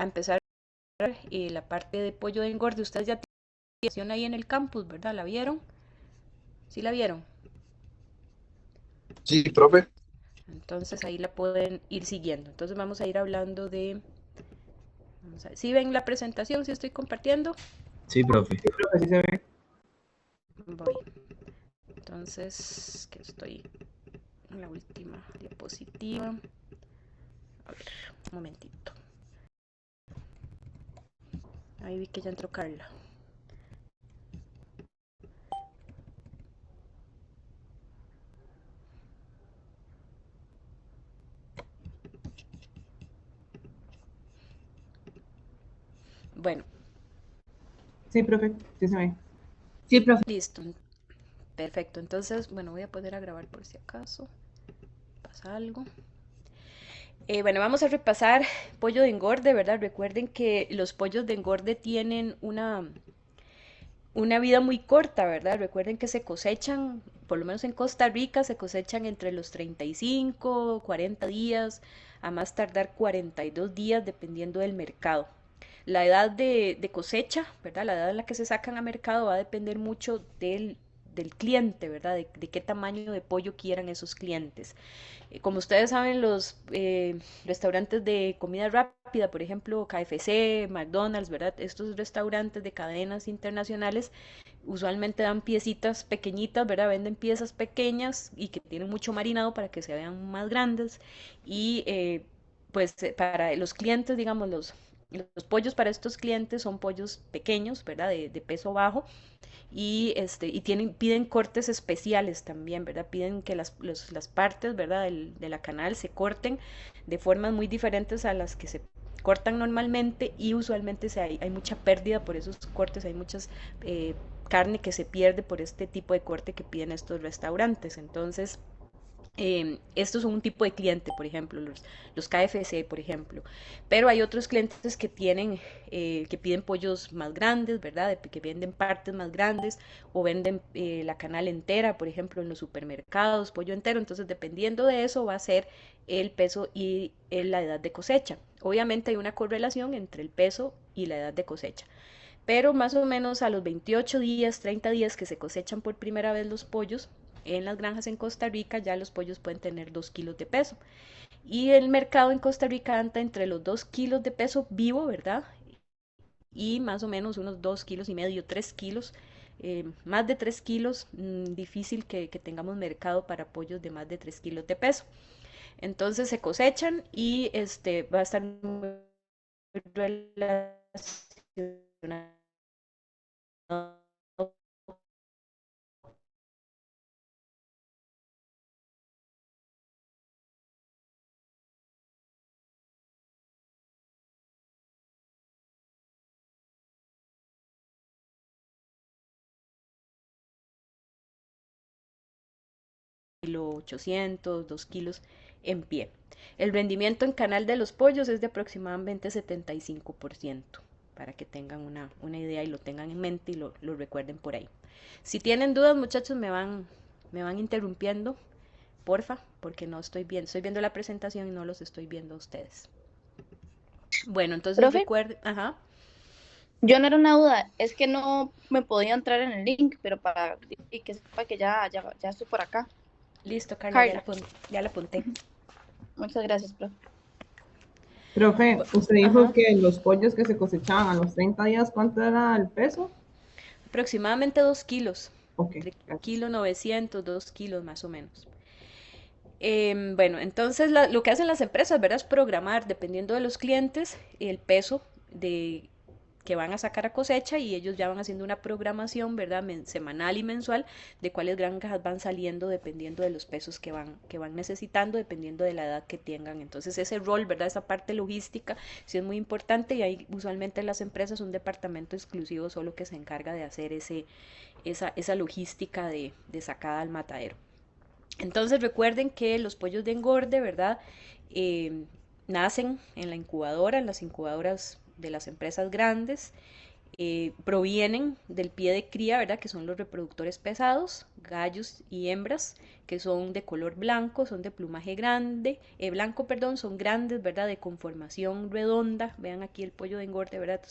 a empezar la parte de pollo de engorde. Ustedes ya tienen ahí en el campus, ¿verdad? ¿La vieron? ¿Sí la vieron? Sí, profe. Entonces ahí la pueden ir siguiendo. Entonces vamos a ir hablando de... Vamos a ver, ¿sí ven la presentación? ¿Sí estoy compartiendo? Sí, profe. Sí, profe, sí se ve. Voy. Entonces, que estoy en la última diapositiva. A ver, un momentito. Ahí vi que ya entró Carla. Bueno, Sí, profe, sí se ve. Sí, profe. listo. Perfecto. Entonces, bueno, voy a poner a grabar por si acaso pasa algo. Bueno, vamos a repasar pollo de engorde, ¿verdad? Recuerden que los pollos de engorde tienen una vida muy corta, ¿verdad? Recuerden que se cosechan, por lo menos en Costa Rica, se cosechan entre los 35, 40 días, a más tardar 42 días, dependiendo del mercado. La edad de cosecha, ¿verdad? La edad en la que se sacan a mercado va a depender mucho del cliente, ¿verdad? De qué tamaño de pollo quieran esos clientes. Como ustedes saben, los restaurantes de comida rápida, por ejemplo, KFC, McDonald's, ¿verdad? Estos restaurantes de cadenas internacionales usualmente dan piecitas pequeñitas, ¿verdad? Venden piezas pequeñas y que tienen mucho marinado para que se vean más grandes. Y pues para los clientes, digamos, los pollos para estos clientes son pollos pequeños, ¿verdad? De peso bajo y piden cortes especiales también, ¿verdad? Piden que las partes, ¿verdad? De la canal se corten de formas muy diferentes a las que se cortan normalmente y usualmente hay mucha pérdida por esos cortes, hay muchas carne que se pierde por este tipo de corte que piden estos restaurantes. Entonces, estos son un tipo de cliente, por ejemplo, los KFC, por ejemplo. Pero hay otros clientes que piden pollos más grandes, ¿verdad? Que venden partes más grandes o venden la canal entera, por ejemplo, en los supermercados, pollo entero. Entonces, dependiendo de eso, va a ser el peso y la edad de cosecha. Obviamente hay una correlación entre el peso y la edad de cosecha. Pero más o menos a los 28 días, 30 días que se cosechan por primera vez los pollos, en las granjas en Costa Rica ya los pollos pueden tener 2 kilos de peso. Y el mercado en Costa Rica anda entre los 2 kilos de peso vivo, ¿verdad? Y más o menos unos 2 kilos y medio, 3 kilos. Más de 3 kilos, difícil que tengamos mercado para pollos de más de 3 kilos de peso. Entonces se cosechan y va a estar muy relacionado 800, 2 kilos en pie. El rendimiento en canal de los pollos es de aproximadamente 75%, para que tengan una idea y lo tengan en mente y lo recuerden por ahí. Si tienen dudas, muchachos, me van interrumpiendo, porfa, porque no estoy viendo la presentación y no los estoy viendo a ustedes. Bueno, entonces Profe, recuerden, ajá, yo no era una duda, es que no me podía entrar en el link, pero para y que sepa que ya estoy por acá. listo, Carla, Carla, ya la apunté. muchas gracias, profe. Profe, usted dijo Ajá, que los pollos que se cosechaban a los 30 días, ¿cuánto era el peso? aproximadamente 2 kilos, Ok, entre gracias. kilo 900, 2 kilos más o menos. Bueno, entonces lo que hacen las empresas, ¿verdad? Es programar, dependiendo de los clientes, el peso que van a sacar a cosecha y ellos ya van haciendo una programación, ¿verdad? Semanal y mensual de cuáles granjas van saliendo dependiendo de los pesos que van necesitando, dependiendo de la edad que tengan. Entonces ese rol, ¿verdad? Esa parte logística sí es muy importante y hay usualmente en las empresas un departamento exclusivo solo que se encarga de hacer esa logística de sacada al matadero. Entonces recuerden que los pollos de engorde, ¿verdad? Eh, Nacen en la incubadora, en las incubadoras de las empresas grandes. provienen del pie de cría, ¿verdad? Que son los reproductores pesados, gallos y hembras, que son de color blanco, son de plumaje grande, blanco, perdón, son grandes, ¿verdad? De conformación redonda. Vean aquí el pollo de engorde, ¿verdad?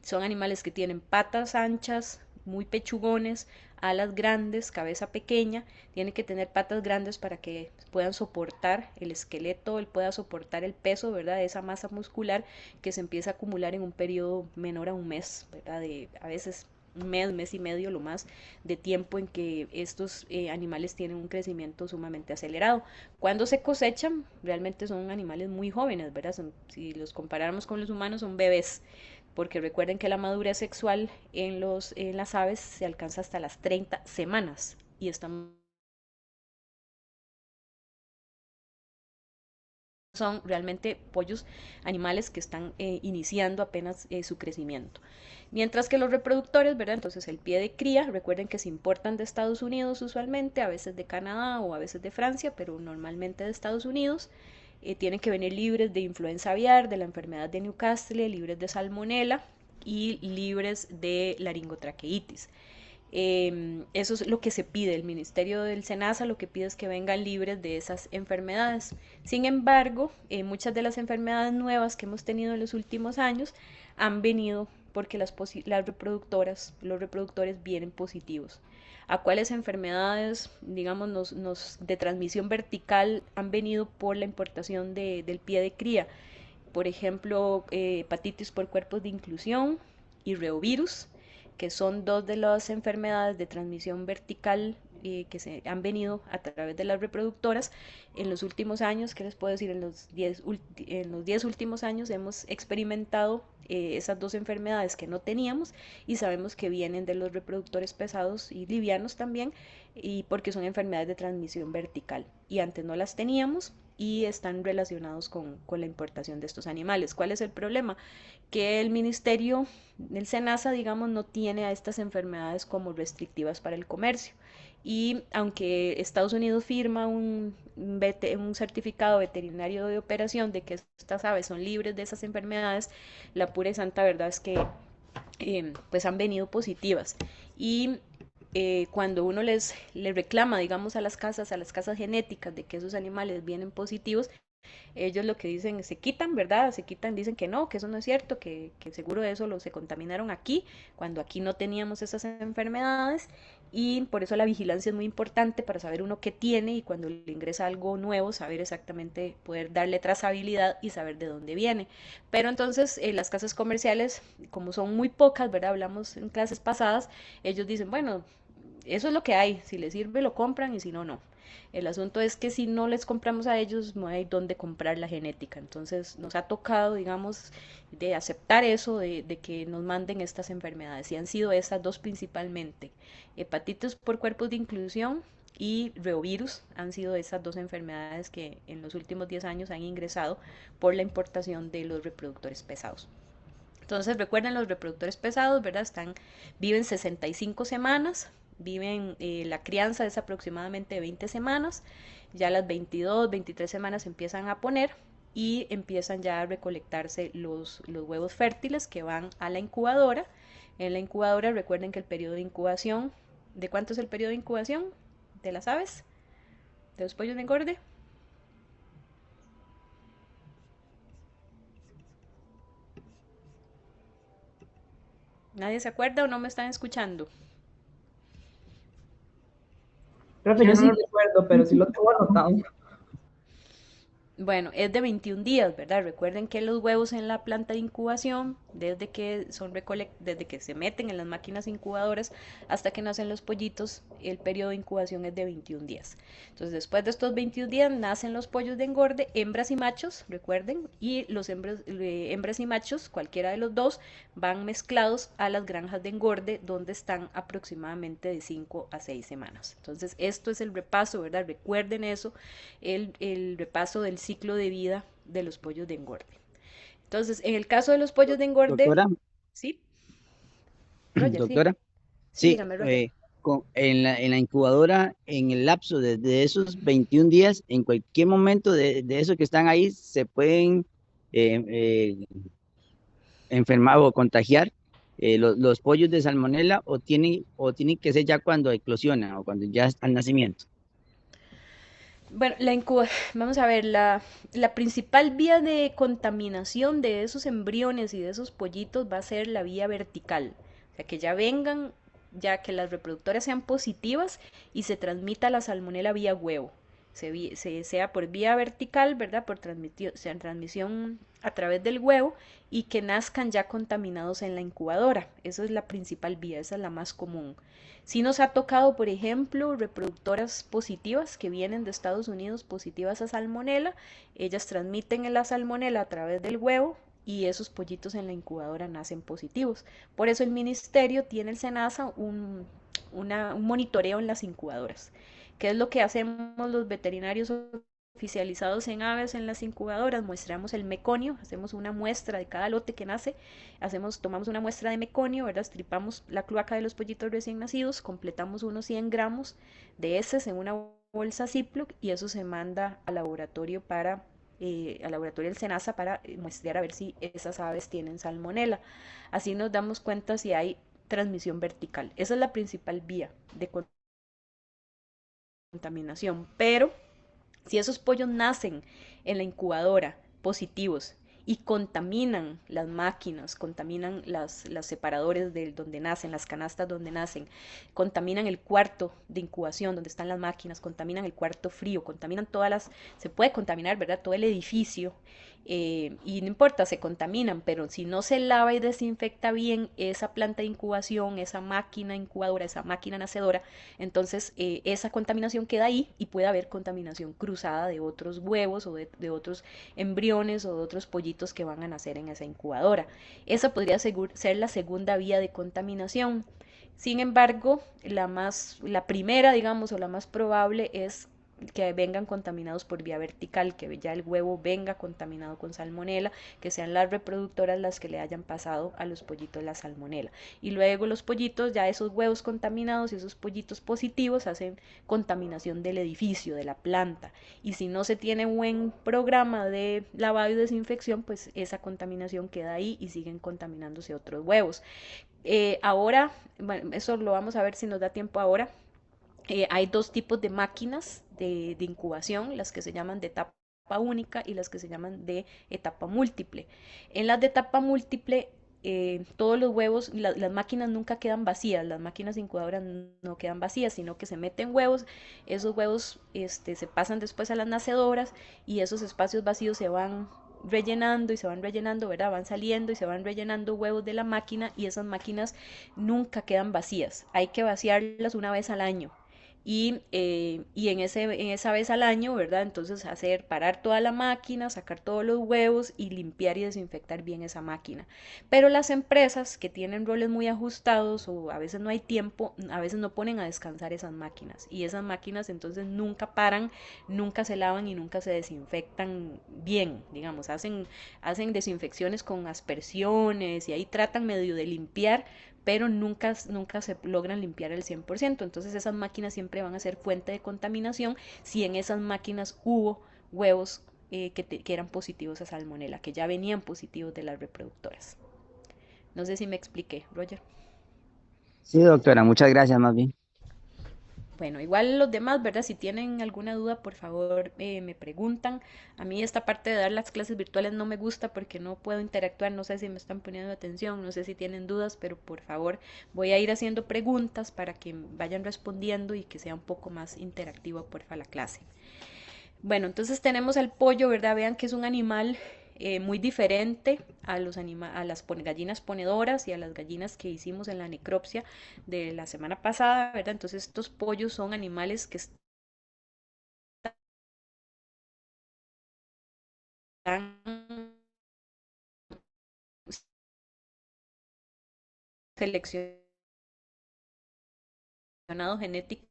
Son animales que tienen patas anchas, muy pechugones, alas grandes, cabeza pequeña, tiene que tener patas grandes para que puedan soportar el esqueleto, él pueda soportar el peso, ¿verdad? De esa masa muscular que se empieza a acumular en un periodo menor a un mes, ¿verdad? A veces un mes, mes y medio, lo más de tiempo en que estos animales tienen un crecimiento sumamente acelerado. Cuando se cosechan, realmente son animales muy jóvenes, ¿verdad? Si los comparáramos con los humanos, son bebés, porque recuerden que la madurez sexual en las aves se alcanza hasta las 30 semanas y estamos son realmente pollos animales que están iniciando apenas su crecimiento. Mientras que los reproductores, ¿verdad? Entonces el pie de cría, recuerden que se importan de Estados Unidos usualmente, a veces de Canadá o a veces de Francia, pero normalmente de Estados Unidos. Tienen que venir libres de influenza aviar, de la enfermedad de Newcastle, libres de salmonela y libres de laringotraqueitis. Eso es lo que se pide, el Ministerio del SENASA lo que pide es que vengan libres de esas enfermedades. Sin embargo, muchas de las enfermedades nuevas que hemos tenido en los últimos años han venido porque las reproductoras, los reproductores vienen positivos. ¿A cuáles enfermedades, digamos, de transmisión vertical han venido por la importación del pie de cría? Por ejemplo, hepatitis por cuerpos de inclusión y reovirus, que son dos de las enfermedades de transmisión vertical que se han venido a través de las reproductoras en los últimos años. ¿Qué les puedo decir? En los 10 últimos años hemos experimentado esas dos enfermedades que no teníamos y sabemos que vienen de los reproductores pesados y livianos también, y porque son enfermedades de transmisión vertical y antes no las teníamos y están relacionados con la importación de estos animales. ¿Cuál es el problema? Que el ministerio, el SENASA, digamos, no tiene a estas enfermedades como restrictivas para el comercio. Y aunque Estados Unidos firma un certificado veterinario de operación de que estas aves son libres de esas enfermedades, la pura y santa verdad es que pues han venido positivas. Y cuando uno les reclama, digamos, a las casas genéticas de que esos animales vienen positivos, ellos lo que dicen, se quitan, ¿verdad? Se quitan, dicen que no, que eso no es cierto, que seguro de eso se contaminaron aquí, cuando aquí no teníamos esas enfermedades, y por eso la vigilancia es muy importante para saber uno qué tiene y cuando le ingresa algo nuevo, saber exactamente, poder darle trazabilidad y saber de dónde viene. Pero entonces las casas comerciales, como son muy pocas, ¿verdad? Hablamos en clases pasadas, ellos dicen, bueno, eso es lo que hay, si les sirve lo compran y si no, no. El asunto es que si no les compramos a ellos, no hay dónde comprar la genética. Entonces nos ha tocado, digamos, de aceptar eso, de que nos manden estas enfermedades. Y han sido estas dos principalmente. Hepatitis por cuerpos de inclusión y reovirus han sido esas dos enfermedades que en los últimos 10 años han ingresado por la importación de los reproductores pesados. Entonces recuerden, los reproductores pesados, ¿verdad? Viven 65 semanas, la crianza es aproximadamente de 20 semanas, ya las 22, 23 semanas empiezan a poner y empiezan ya a recolectarse los huevos fértiles que van a la incubadora. En la incubadora recuerden que el periodo de incubación, ¿de cuánto es el periodo de incubación de las aves? ¿De los pollos de engorde? ¿Nadie se acuerda o no me están escuchando? Profe, Yo yo no sí. lo recuerdo, pero sí lo tengo anotado. Bueno, es de 21 días, ¿verdad? Recuerden que los huevos en la planta de incubación, desde que se meten en las máquinas incubadoras hasta que nacen los pollitos, el periodo de incubación es de 21 días. Entonces, después de estos 21 días nacen los pollos de engorde, hembras y machos, recuerden, y los hembras y machos, cualquiera de los dos, van mezclados a las granjas de engorde donde están aproximadamente de 5 a 6 semanas. Entonces, esto es el repaso, ¿verdad? Recuerden eso, el repaso del ciclo de vida de los pollos de engorde. Entonces, en el caso de los pollos de engorde, Doctora, sí, Roger, sí, doctora, sí, sí, dígame, Roger. en la incubadora, en el lapso de esos 21 días, en cualquier momento de esos que están ahí, se pueden eh, eh, enfermar o contagiar. los pollos de salmonela o tienen que ser ya cuando eclosionan o cuando ya está el nacimiento? Bueno, vamos a ver, la principal vía de contaminación de esos embriones y de esos pollitos va a ser la vía vertical. O sea, que ya vengan, ya que las reproductoras sean positivas y se transmita la salmonela vía huevo. Sea por vía vertical, ¿verdad? Sea transmisión a través del huevo y que nazcan ya contaminados en la incubadora. Esa es la principal vía, esa es la más común. Sí nos ha tocado, por ejemplo, reproductoras positivas que vienen de Estados Unidos positivas a salmonela. Ellas transmiten la salmonela a través del huevo y esos pollitos en la incubadora nacen positivos. Por eso el ministerio tiene el SENASA un monitoreo en las incubadoras. ¿Qué es lo que hacemos los veterinarios oficializados en aves en las incubadoras? Muestramos el meconio, hacemos una muestra de cada lote que nace, tomamos una muestra de meconio, ¿verdad? Estripamos la cloaca de los pollitos recién nacidos, completamos unos 100 gramos de heces en una bolsa Ziploc y eso se manda al laboratorio al laboratorio del SENASA para muestrear a ver si esas aves tienen salmonela. Así nos damos cuenta si hay transmisión vertical. Esa es la principal vía de contaminación, pero si esos pollos nacen en la incubadora positivos y contaminan las máquinas, contaminan las separadores de donde nacen, las canastas donde nacen, contaminan el cuarto de incubación donde están las máquinas, contaminan el cuarto frío, contaminan se puede contaminar, ¿verdad? Todo el edificio. Y no importa, se contaminan, pero si no se lava y desinfecta bien esa planta de incubación, esa máquina incubadora, esa máquina nacedora, entonces esa contaminación queda ahí y puede haber contaminación cruzada de otros huevos o de otros embriones o de otros pollitos que van a nacer en esa incubadora. Esa podría ser la segunda vía de contaminación. Sin embargo, la primera, digamos, o la más probable es que vengan contaminados por vía vertical, que ya el huevo venga contaminado con salmonela, que sean las reproductoras las que le hayan pasado a los pollitos la salmonela. Y luego los pollitos, ya esos huevos contaminados y esos pollitos positivos hacen contaminación del edificio, de la planta. Y si no se tiene buen programa de lavado y desinfección, pues esa contaminación queda ahí y siguen contaminándose otros huevos. Ahora, bueno, eso lo vamos a ver si nos da tiempo ahora. Hay dos tipos de máquinas de incubación, las que se llaman de etapa única y las que se llaman de etapa múltiple. En las de etapa múltiple, todos los huevos, las máquinas nunca quedan vacías, las máquinas incubadoras no quedan vacías, sino que se meten huevos, esos huevos se pasan después a las nacedoras y esos espacios vacíos se van rellenando y se van rellenando, ¿verdad? Van saliendo y se van rellenando huevos de la máquina y esas máquinas nunca quedan vacías. Hay que vaciarlas una vez al año y en esa vez al año, ¿verdad? Entonces parar toda la máquina, sacar todos los huevos y limpiar y desinfectar bien esa máquina. Pero las empresas que tienen roles muy ajustados o a veces no hay tiempo, a veces no ponen a descansar esas máquinas y esas máquinas entonces nunca paran, nunca se lavan y nunca se desinfectan bien, digamos, hacen desinfecciones con aspersiones y ahí tratan medio de limpiar, pero nunca se logran limpiar el 100%. Entonces esas máquinas siempre van a ser fuente de contaminación si en esas máquinas hubo huevos que eran positivos a salmonela, que ya venían positivos de las reproductoras. No sé si me expliqué, Roger. Sí, doctora, muchas gracias más bien. Bueno, igual los demás, ¿verdad? Si tienen alguna duda, por favor, me preguntan. A mí esta parte de dar las clases virtuales no me gusta porque no puedo interactuar, no sé si me están poniendo atención, no sé si tienen dudas, pero por favor voy a ir haciendo preguntas para que vayan respondiendo y que sea un poco más interactivo, porfa, la clase. Bueno, entonces tenemos al pollo, ¿verdad? Vean que es un animal muy diferente a las gallinas ponedoras y a las gallinas que hicimos en la necropsia de la semana pasada, ¿verdad? Entonces estos pollos son animales que están seleccionados genéticamente,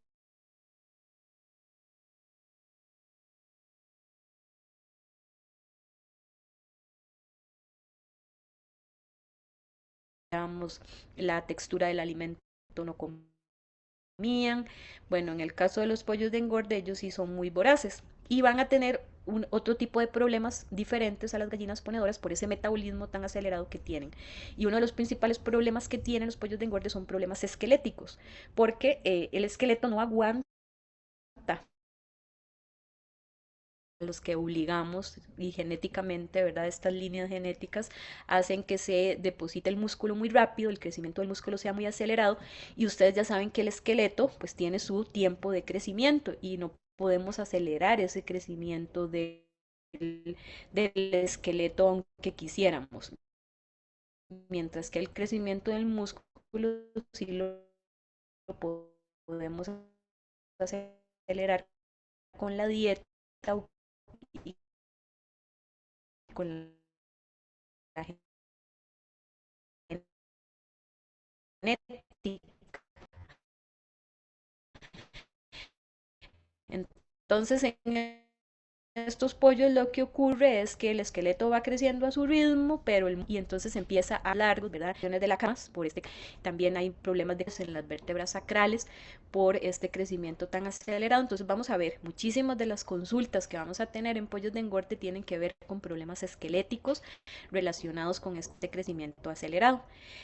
la textura del alimento no comían. Bueno, en el caso de los pollos de engorde, ellos sí son muy voraces y van a tener otro tipo de problemas diferentes a las gallinas ponedoras por ese metabolismo tan acelerado que tienen. Y uno de los principales problemas que tienen los pollos de engorde son problemas esqueléticos, porque el esqueleto no aguanta a los que obligamos y genéticamente, ¿verdad? Estas líneas genéticas hacen que se deposite el músculo muy rápido, el crecimiento del músculo sea muy acelerado y ustedes ya saben que el esqueleto pues tiene su tiempo de crecimiento y no podemos acelerar ese crecimiento del esqueleto aunque quisiéramos, mientras que el crecimiento del músculo sí lo podemos acelerar con la dieta y con la genética. Entonces, en estos pollos lo que ocurre es que el esqueleto va creciendo a su ritmo, pero y entonces empieza a largo, ¿verdad? De la cama, por también hay problemas en las vértebras sacrales por este crecimiento tan acelerado. Entonces vamos a ver, muchísimas de las consultas que vamos a tener en pollos de engorde tienen que ver con problemas esqueléticos relacionados con este crecimiento acelerado.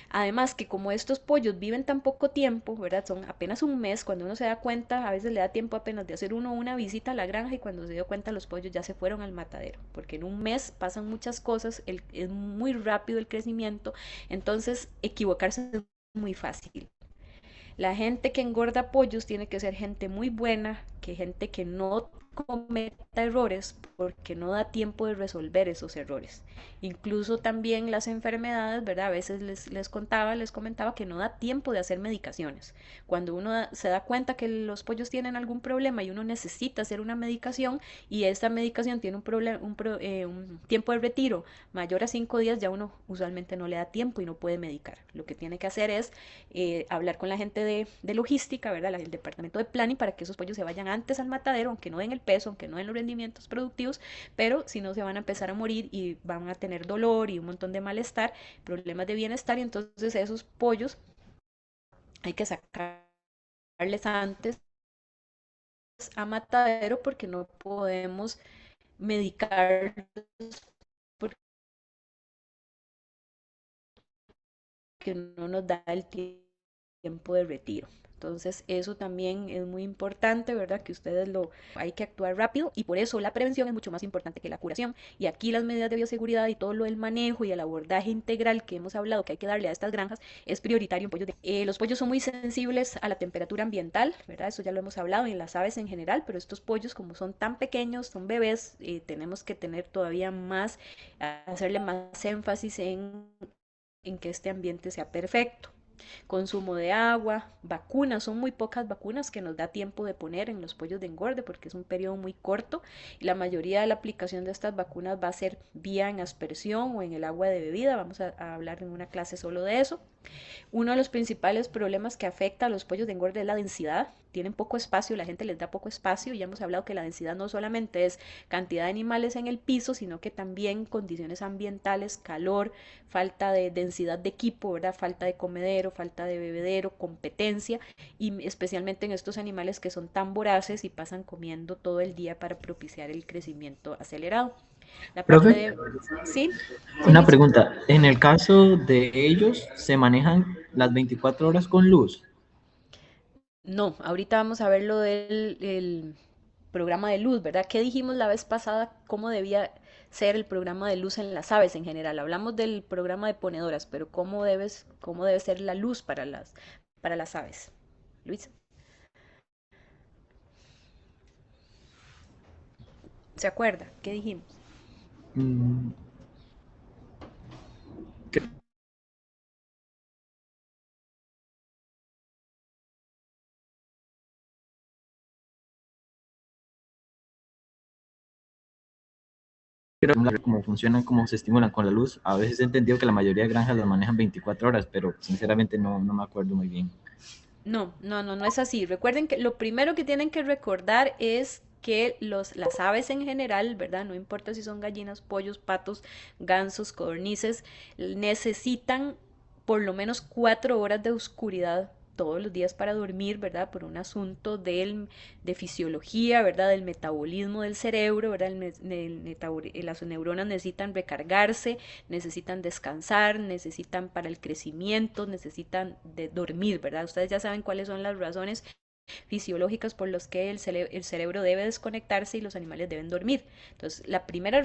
Además que como estos pollos viven tan poco tiempo, ¿verdad? Son apenas un mes, cuando uno se da cuenta, a veces le da tiempo apenas de hacer una visita a la granja y cuando se dio cuenta los pollos ya se fueron al matadero, porque en un mes pasan muchas cosas, es muy rápido el crecimiento, entonces equivocarse es muy fácil. La gente que engorda pollos tiene que ser gente muy buena, que gente que no cometa errores porque no da tiempo de resolver esos errores. Incluso también las enfermedades, ¿verdad? A veces les comentaba que no da tiempo de hacer medicaciones. Cuando uno se da cuenta que los pollos tienen algún problema y uno necesita hacer una medicación y esta medicación tiene un tiempo de retiro mayor a 5 días, ya uno usualmente no le da tiempo y no puede medicar. Lo que tiene que hacer es hablar con la gente de logística, ¿verdad? El departamento de planning para que esos pollos se vayan antes al matadero, aunque no den el peso, aunque no den los rendimientos productivos, pero si no se van a empezar a morir y van a tener dolor y un montón de malestar, problemas de bienestar y entonces esos pollos hay que sacarles antes a matadero porque no podemos medicar porque no nos da el tiempo de retiro. Entonces eso también es muy importante, ¿verdad? Que ustedes hay que actuar rápido y por eso la prevención es mucho más importante que la curación. Y aquí las medidas de bioseguridad y todo lo del manejo y el abordaje integral que hemos hablado que hay que darle a estas granjas es prioritario en pollos. Los pollos son muy sensibles a la temperatura ambiental, ¿verdad? Eso ya lo hemos hablado en las aves en general, pero estos pollos como son tan pequeños, son bebés, tenemos que tener todavía más, hacerle más énfasis en que este ambiente sea perfecto. Consumo de agua, vacunas, son muy pocas vacunas que nos da tiempo de poner en los pollos de engorde porque es un periodo muy corto y la mayoría de la aplicación de estas vacunas va a ser vía en aspersión o en el agua de bebida, vamos a hablar en una clase solo de eso. Uno de los principales problemas que afecta a los pollos de engorde es la densidad. Tienen poco espacio, la gente les da poco espacio y ya hemos hablado que la densidad no solamente es cantidad de animales en el piso, sino que también condiciones ambientales, calor, falta de densidad de equipo, ¿verdad? Falta de comedero, falta de bebedero, competencia y especialmente en estos animales que son tan voraces y pasan comiendo todo el día para propiciar el crecimiento acelerado. La parte Profe, de... ¿Sí? ¿Sí, una Luis? pregunta. En el caso de ellos, ¿se manejan las 24 horas con luz? No, ahorita vamos a ver lo del programa de luz, ¿verdad? ¿Qué dijimos la vez pasada? ¿Cómo debía ser el programa de luz en las aves en general? Hablamos del programa de ponedoras, pero cómo debe ser la luz para las aves? Luis, ¿se acuerda? ¿Qué dijimos? Mm, Creo que cómo funcionan, cómo se estimulan con la luz. A veces he entendido que la mayoría de granjas las manejan 24 horas, pero sinceramente no me acuerdo muy bien. No es así. Recuerden que lo primero que tienen que recordar es que las aves en general, ¿verdad? No importa si son gallinas, pollos, patos, gansos, codornices, necesitan por lo menos 4 horas de oscuridad todos los días para dormir, ¿verdad? Por un asunto de fisiología, ¿verdad? Del metabolismo del cerebro, ¿verdad? Las neuronas necesitan recargarse, necesitan descansar, necesitan para el crecimiento, necesitan de dormir, ¿verdad? Ustedes ya saben cuáles son las razones fisiológicas por las que el cerebro debe desconectarse y los animales deben dormir. Entonces, la primera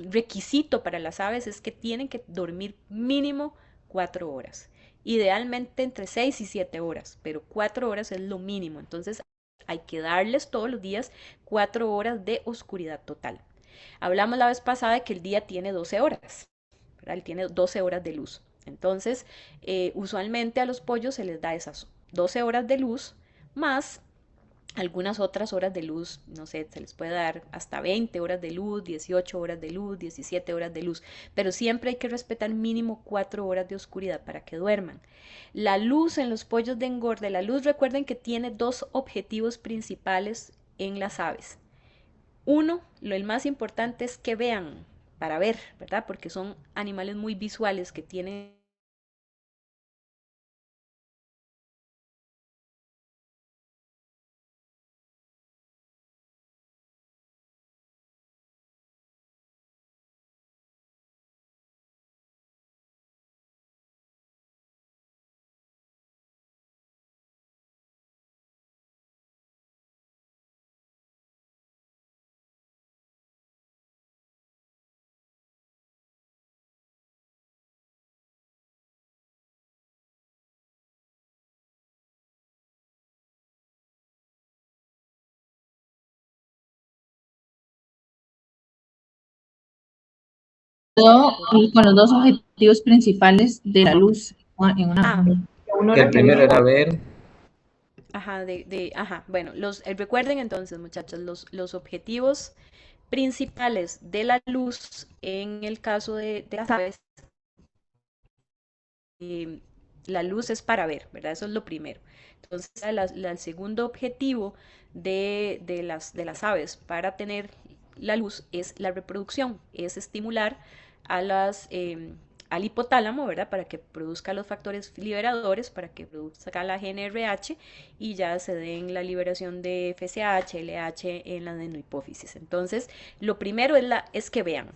requisito para las aves es que tienen que dormir mínimo 4 horas. Idealmente entre 6 y 7 horas, pero 4 horas es lo mínimo. Entonces, hay que darles todos los días 4 horas de oscuridad total. Hablamos la vez pasada de que el día tiene 12 horas, ¿verdad? Él tiene 12 horas de luz. Entonces, usualmente a los pollos se les da esas 12 horas de luz más algunas otras horas de luz, no sé, se les puede dar hasta 20 horas de luz, 18 horas de luz, 17 horas de luz, pero siempre hay que respetar mínimo 4 horas de oscuridad para que duerman. La luz en los pollos de engorde, la luz recuerden que tiene dos objetivos principales en las aves. Uno, el más importante es que vean, para ver, ¿verdad? Porque son animales muy visuales que tienen Y con los dos objetivos principales de la luz en una. Uno Que el era que primero viera. era ver, Ajá, bueno, recuerden entonces, muchachos, los objetivos principales de la luz en el caso de las aves, eh, la luz es para ver, ¿verdad? Eso es lo primero. Entonces, el segundo objetivo de las aves para tener la luz es la reproducción, es estimular a al hipotálamo, ¿verdad? Para que produzca los factores liberadores, para que produzca la GnRH y ya se den la liberación de FSH, LH en la adenohipófisis. Entonces, lo primero es que vean,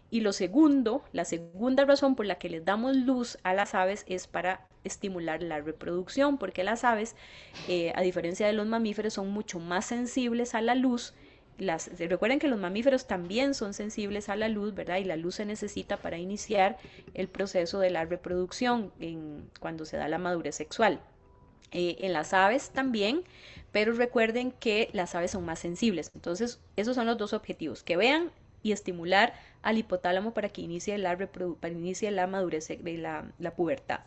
y lo segundo, la segunda razón por la que les damos luz a las aves es para estimular la reproducción, porque las aves, a diferencia de los mamíferos, son mucho más sensibles a la luz. Recuerden que los mamíferos también son sensibles a la luz, ¿verdad? Y la luz se necesita para iniciar el proceso de la reproducción cuando se da la madurez sexual. En las aves también, pero recuerden que las aves son más sensibles. Entonces, esos son los dos objetivos, que vean y estimular al hipotálamo para que inicie la madurez, la pubertad.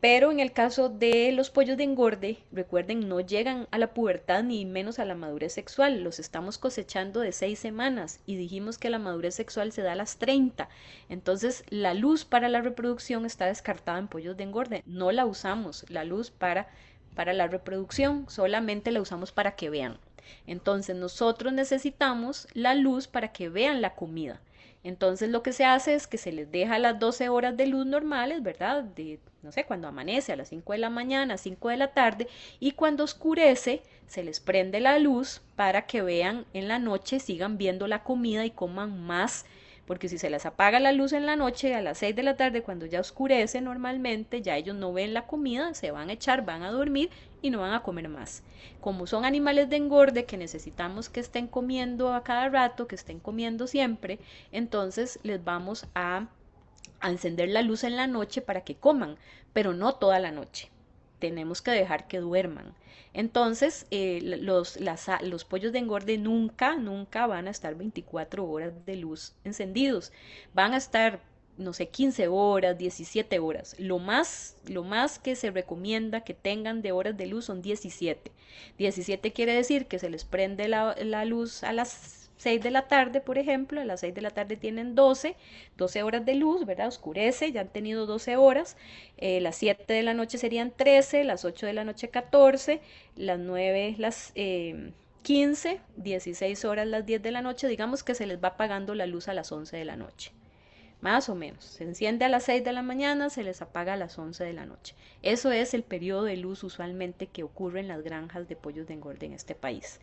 Pero en el caso de los pollos de engorde, recuerden, no llegan a la pubertad ni menos a la madurez sexual. Los estamos cosechando de 6 semanas y dijimos que la madurez sexual se da a las 30. Entonces, la luz para la reproducción está descartada en pollos de engorde. No la usamos, la luz para la reproducción, solamente la usamos para que vean. Entonces, nosotros necesitamos la luz para que vean la comida. Entonces lo que se hace es que se les deja las 12 horas de luz normales, ¿verdad? No sé, cuando amanece a las 5 de la mañana, 5 de la tarde, y cuando oscurece se les prende la luz para que vean en la noche, sigan viendo la comida y coman más, porque si se les apaga la luz en la noche a las 6 de la tarde, cuando ya oscurece normalmente, ya ellos no ven la comida, se van a echar, van a dormir y no van a comer más. Como son animales de engorde que necesitamos que estén comiendo a cada rato, que estén comiendo siempre, entonces les vamos a encender la luz en la noche para que coman, pero no toda la noche. Tenemos que dejar que duerman. Entonces, los pollos de engorde nunca van a estar 24 horas de luz encendidos. Van a estar, no sé, 15 horas, 17 horas. Lo más que se recomienda que tengan de horas de luz son 17. 17 quiere decir que se les prende la luz a las 6 de la tarde, por ejemplo. A las 6 de la tarde tienen 12 horas de luz, ¿verdad? Oscurece, ya han tenido 12 horas. Las 7 de la noche serían 13, las 8 de la noche 14, las 9, las 15, 16 horas las 10 de la noche. Digamos que se les va apagando la luz a las 11 de la noche. más o menos. Se enciende a las 6 de la mañana, se les apaga a las 11 de la noche. Eso es el periodo de luz usualmente que ocurre en las granjas de pollos de engorde en este país.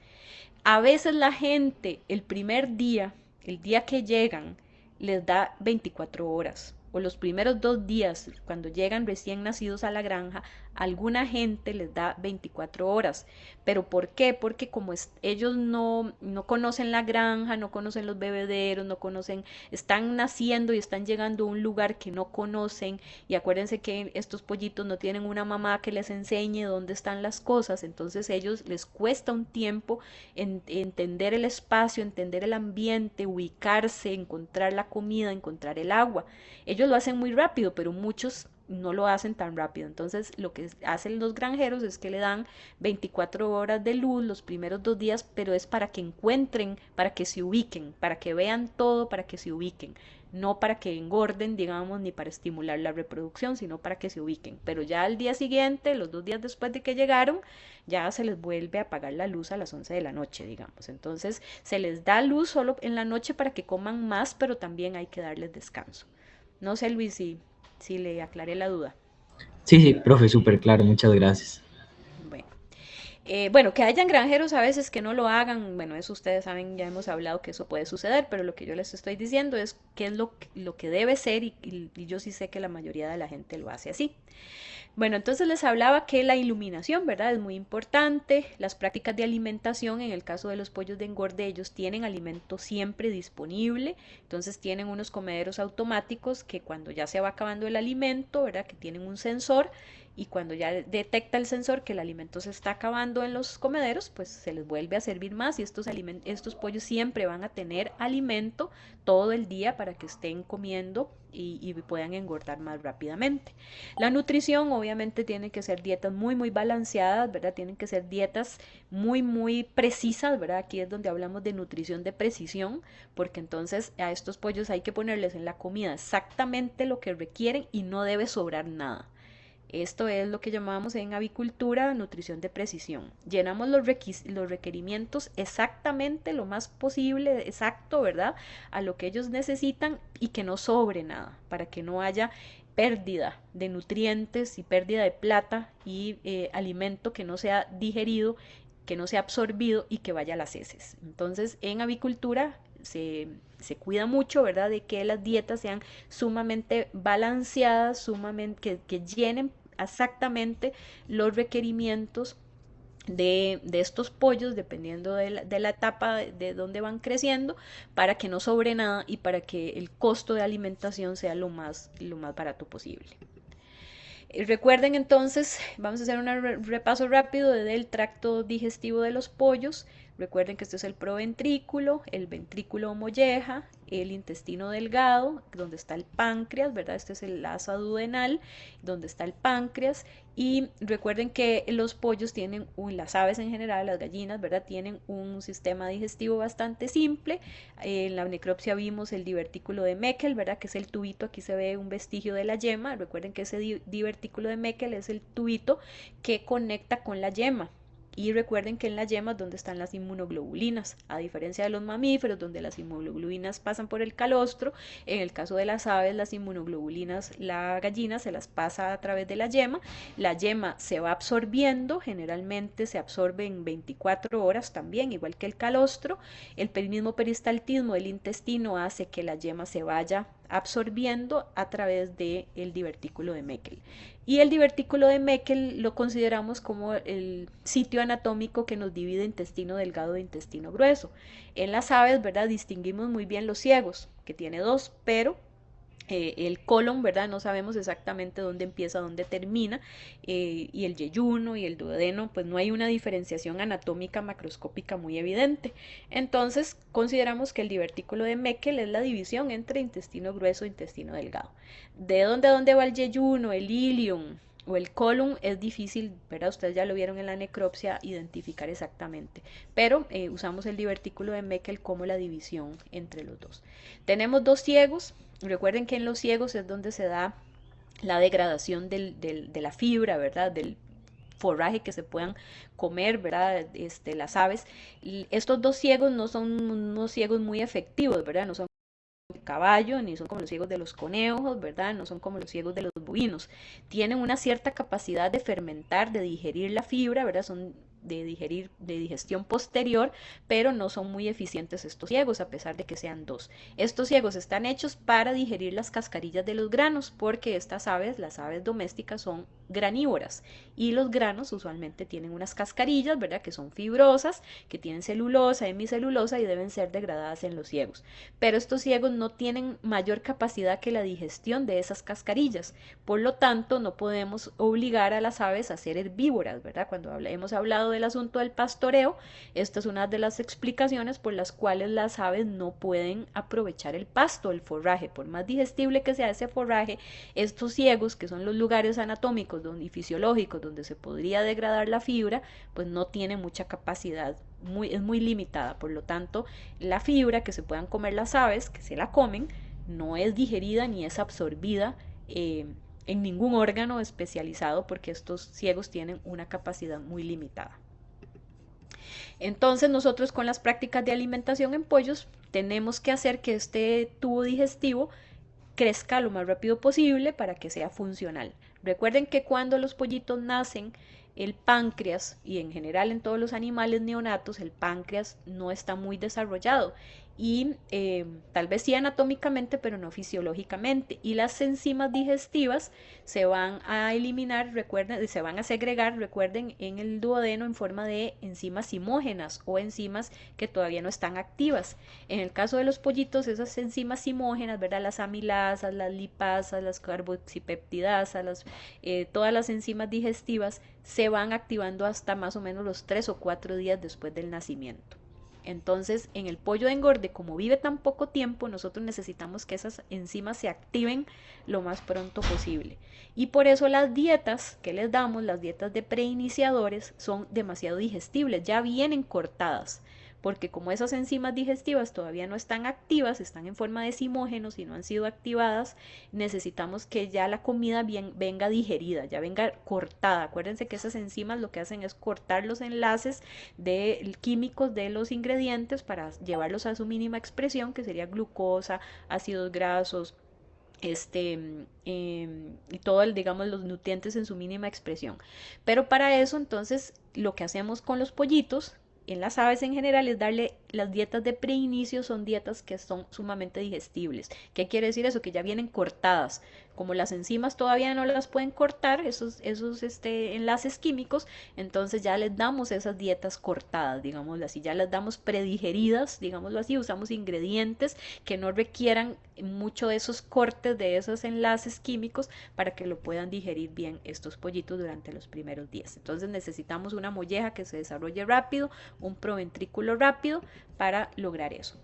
A veces la gente el primer día, el día que llegan, les da 24 horas. O los primeros 2 días, cuando llegan recién nacidos a la granja, alguna gente les da 24 horas. ¿Pero por qué? Porque como ellos no conocen la granja, no conocen los bebederos, no conocen, están naciendo y están llegando a un lugar que no conocen. Y acuérdense que estos pollitos no tienen una mamá que les enseñe dónde están las cosas. Entonces ellos les cuesta un tiempo entender el espacio, entender el ambiente, ubicarse, encontrar la comida, encontrar el agua. Ellos lo hacen muy rápido, pero muchos no lo hacen tan rápido. Entonces lo que hacen los granjeros es que le dan 24 horas de luz los primeros 2 días, pero es para que encuentren, para que se ubiquen, para que vean todo, para que se ubiquen. No para que engorden, digamos, ni para estimular la reproducción, sino para que se ubiquen. Pero ya al día siguiente, los 2 días después de que llegaron, ya se les vuelve a apagar la luz a las 11 de la noche, digamos. Entonces se les da luz solo en la noche para que coman más, pero también hay que darles descanso. No sé, Luis, si le aclaré la duda. Sí, sí, profe, súper claro, muchas gracias. Bueno. Bueno, que hayan granjeros a veces que no lo hagan, bueno, eso ustedes saben, ya hemos hablado que eso puede suceder, pero lo que yo les estoy diciendo es qué es lo que debe ser y yo sí sé que la mayoría de la gente lo hace así. Bueno, entonces les hablaba que la iluminación, ¿verdad? Es muy importante. Las prácticas de alimentación, en el caso de los pollos de engorde, ellos tienen alimento siempre disponible. Entonces tienen unos comederos automáticos que cuando ya se va acabando el alimento, ¿verdad? Que tienen un sensor y cuando ya detecta el sensor que el alimento se está acabando en los comederos, pues se les vuelve a servir más y estos pollos siempre van a tener alimento todo el día para que estén comiendo y puedan engordar más rápidamente. La nutrición obviamente tiene que ser dietas muy balanceadas, ¿verdad? Tienen que ser dietas muy precisas, ¿verdad? Aquí es donde hablamos de nutrición de precisión, porque entonces a estos pollos hay que ponerles en la comida exactamente lo que requieren y no debe sobrar nada. Esto es lo que llamamos en avicultura nutrición de precisión. Llenamos los requerimientos exactamente lo más posible, exacto, ¿verdad? A lo que ellos necesitan y que no sobre nada, para que no haya pérdida de nutrientes y pérdida de plata y alimento que no sea digerido, que no sea absorbido y que vaya a las heces. Entonces, en avicultura se cuida mucho, ¿verdad? De que las dietas sean sumamente balanceadas, que llenen exactamente los requerimientos de estos pollos, dependiendo de la etapa de donde van creciendo, para que no sobre nada y para que el costo de alimentación sea lo más barato posible. Recuerden entonces, vamos a hacer un repaso rápido del tracto digestivo de los pollos. Recuerden que este es el proventrículo, el ventrículo molleja, el intestino delgado, donde está el páncreas, ¿verdad? Este es el asa duodenal, donde está el páncreas. Y recuerden que los pollos tienen, las aves en general, las gallinas, ¿verdad? Tienen un sistema digestivo bastante simple. En la necropsia vimos el divertículo de Meckel, ¿verdad? Que es el tubito, aquí se ve un vestigio de la yema. Recuerden que ese divertículo de Meckel es el tubito que conecta con la yema. Y recuerden que en las yemas donde están las inmunoglobulinas, a diferencia de los mamíferos donde las inmunoglobulinas pasan por el calostro, en el caso de las aves las inmunoglobulinas, la gallina se las pasa a través de la yema se va absorbiendo, generalmente se absorbe en 24 horas también, igual que el calostro, el mismo peristaltismo del intestino hace que la yema se vaya absorbiendo a través del divertículo de Meckel. Y el divertículo de Meckel lo consideramos como el sitio anatómico que nos divide intestino delgado de intestino grueso. En las aves, ¿verdad? Distinguimos muy bien los ciegos, que tiene dos, pero el colon, ¿verdad? No sabemos exactamente dónde empieza, dónde termina, y el yeyuno y el duodeno, pues no hay una diferenciación anatómica macroscópica muy evidente. Entonces, consideramos que el divertículo de Meckel es la división entre intestino grueso e intestino delgado. ¿De dónde va el yeyuno, el ilium o el colon? Es difícil, ¿verdad? Ustedes ya lo vieron en la necropsia, identificar exactamente, pero usamos el divertículo de Meckel como la división entre los dos. Tenemos dos ciegos. Recuerden que en los ciegos es donde se da la degradación de la fibra, ¿verdad? Del forraje que se puedan comer, ¿verdad? Las aves. Y estos dos ciegos no son unos ciegos muy efectivos, ¿verdad? No son de caballo, ni son como los ciegos de los conejos, ¿verdad? No son como los ciegos de los bovinos. Tienen una cierta capacidad de fermentar, de digerir la fibra, ¿verdad? Son de digestión posterior, pero no son muy eficientes estos ciegos, a pesar de que sean dos. Estos ciegos están hechos para digerir las cascarillas de los granos, porque estas aves, las aves domésticas, son granívoras, y los granos usualmente tienen unas cascarillas, ¿verdad? Que son fibrosas, que tienen celulosa, hemicelulosa, y deben ser degradadas en los ciegos. Pero estos ciegos no tienen mayor capacidad que la digestión de esas cascarillas, por lo tanto no podemos obligar a las aves a ser herbívoras, ¿verdad? Cuando hemos hablado del asunto del pastoreo, esta es una de las explicaciones por las cuales las aves no pueden aprovechar el pasto, el forraje. Por más digestible que sea ese forraje, estos ciegos, que son los lugares anatómicos y fisiológicos donde se podría degradar la fibra, pues no tienen mucha capacidad, es muy limitada. Por lo tanto, la fibra que se puedan comer las aves, que se la comen, no es digerida ni es absorbida en ningún órgano especializado, porque estos ciegos tienen una capacidad muy limitada. Entonces nosotros con las prácticas de alimentación en pollos tenemos que hacer que este tubo digestivo crezca lo más rápido posible para que sea funcional. Recuerden que cuando los pollitos nacen, el páncreas, y en general en todos los animales neonatos, el páncreas no está muy desarrollado, y tal vez sí anatómicamente, pero no fisiológicamente, y las enzimas digestivas se van a eliminar, recuerden, se van a segregar, recuerden, en el duodeno en forma de enzimas simógenas o enzimas que todavía no están activas. En el caso de los pollitos, esas enzimas simógenas, ¿verdad? Las amilasas, las lipasas, las carboxipeptidasas, todas las enzimas digestivas se van activando hasta más o menos los 3 o 4 días después del nacimiento. Entonces, en el pollo de engorde, como vive tan poco tiempo, nosotros necesitamos que esas enzimas se activen lo más pronto posible. Y por eso las dietas que les damos, las dietas de preiniciadores, son demasiado digestibles, ya vienen cortadas, porque como esas enzimas digestivas todavía no están activas, están en forma de simógenos y no han sido activadas, necesitamos que ya la comida venga digerida, ya venga cortada. Acuérdense que esas enzimas lo que hacen es cortar los enlaces químicos de los ingredientes para llevarlos a su mínima expresión, que sería glucosa, ácidos grasos, y todo digamos, los nutrientes en su mínima expresión. Pero para eso, entonces, lo que hacemos con los pollitos, en las aves en general, es darle las dietas de preinicio, son dietas que son sumamente digestibles. ¿Qué quiere decir eso? Que ya vienen cortadas. Como las enzimas todavía no las pueden cortar, esos enlaces químicos, entonces ya les damos esas dietas cortadas, digámoslo así, ya las damos predigeridas, digámoslo así, usamos ingredientes que no requieran mucho de esos cortes de esos enlaces químicos para que lo puedan digerir bien estos pollitos durante los primeros días. Entonces necesitamos una molleja que se desarrolle rápido, un proventrículo rápido para lograr eso.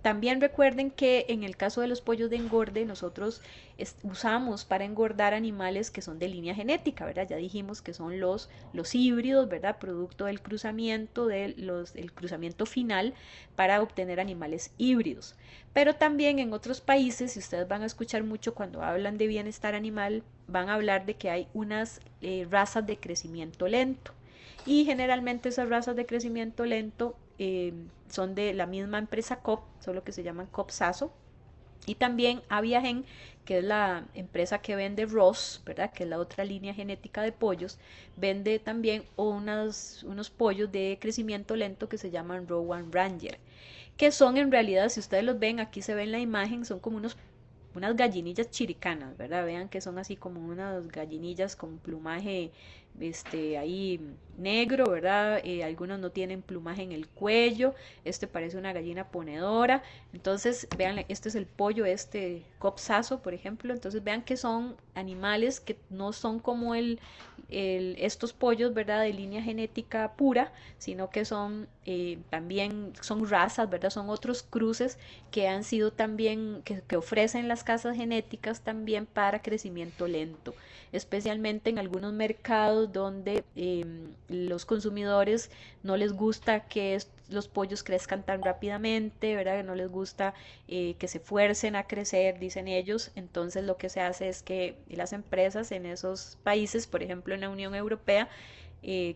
También recuerden que en el caso de los pollos de engorde, nosotros usamos para engordar animales que son de línea genética, ¿verdad? Ya dijimos que son los híbridos, ¿verdad? Producto del cruzamiento, el cruzamiento final para obtener animales híbridos. Pero también en otros países, si ustedes van a escuchar mucho cuando hablan de bienestar animal, van a hablar de que hay unas razas de crecimiento lento. Y generalmente esas razas de crecimiento lento son de la misma empresa Coop, solo que se llaman Coop Saso. Y también Aviagen, que es la empresa que vende Ross, ¿verdad? Que es la otra línea genética de pollos, vende también unos pollos de crecimiento lento que se llaman Rowan Ranger, que son en realidad, si ustedes los ven, aquí se ve en la imagen, son como unas gallinillas chiricanas, ¿verdad? Vean que son así como unas gallinillas con plumaje ahí negro, ¿verdad? Algunos no tienen plumaje en el cuello, parece una gallina ponedora. Entonces, vean, este es el pollo, Coop Saso, por ejemplo. Entonces, vean que son animales que no son como estos pollos, ¿verdad? De línea genética pura, sino que son también son razas, ¿verdad? Son otros cruces que han sido también, que ofrecen las casas genéticas también para crecimiento lento, especialmente en algunos mercados donde los consumidores no les gusta que los pollos crezcan tan rápidamente, ¿verdad? No les gusta que se fuercen a crecer, dicen ellos. Entonces lo que se hace es que las empresas en esos países, por ejemplo en la Unión Europea,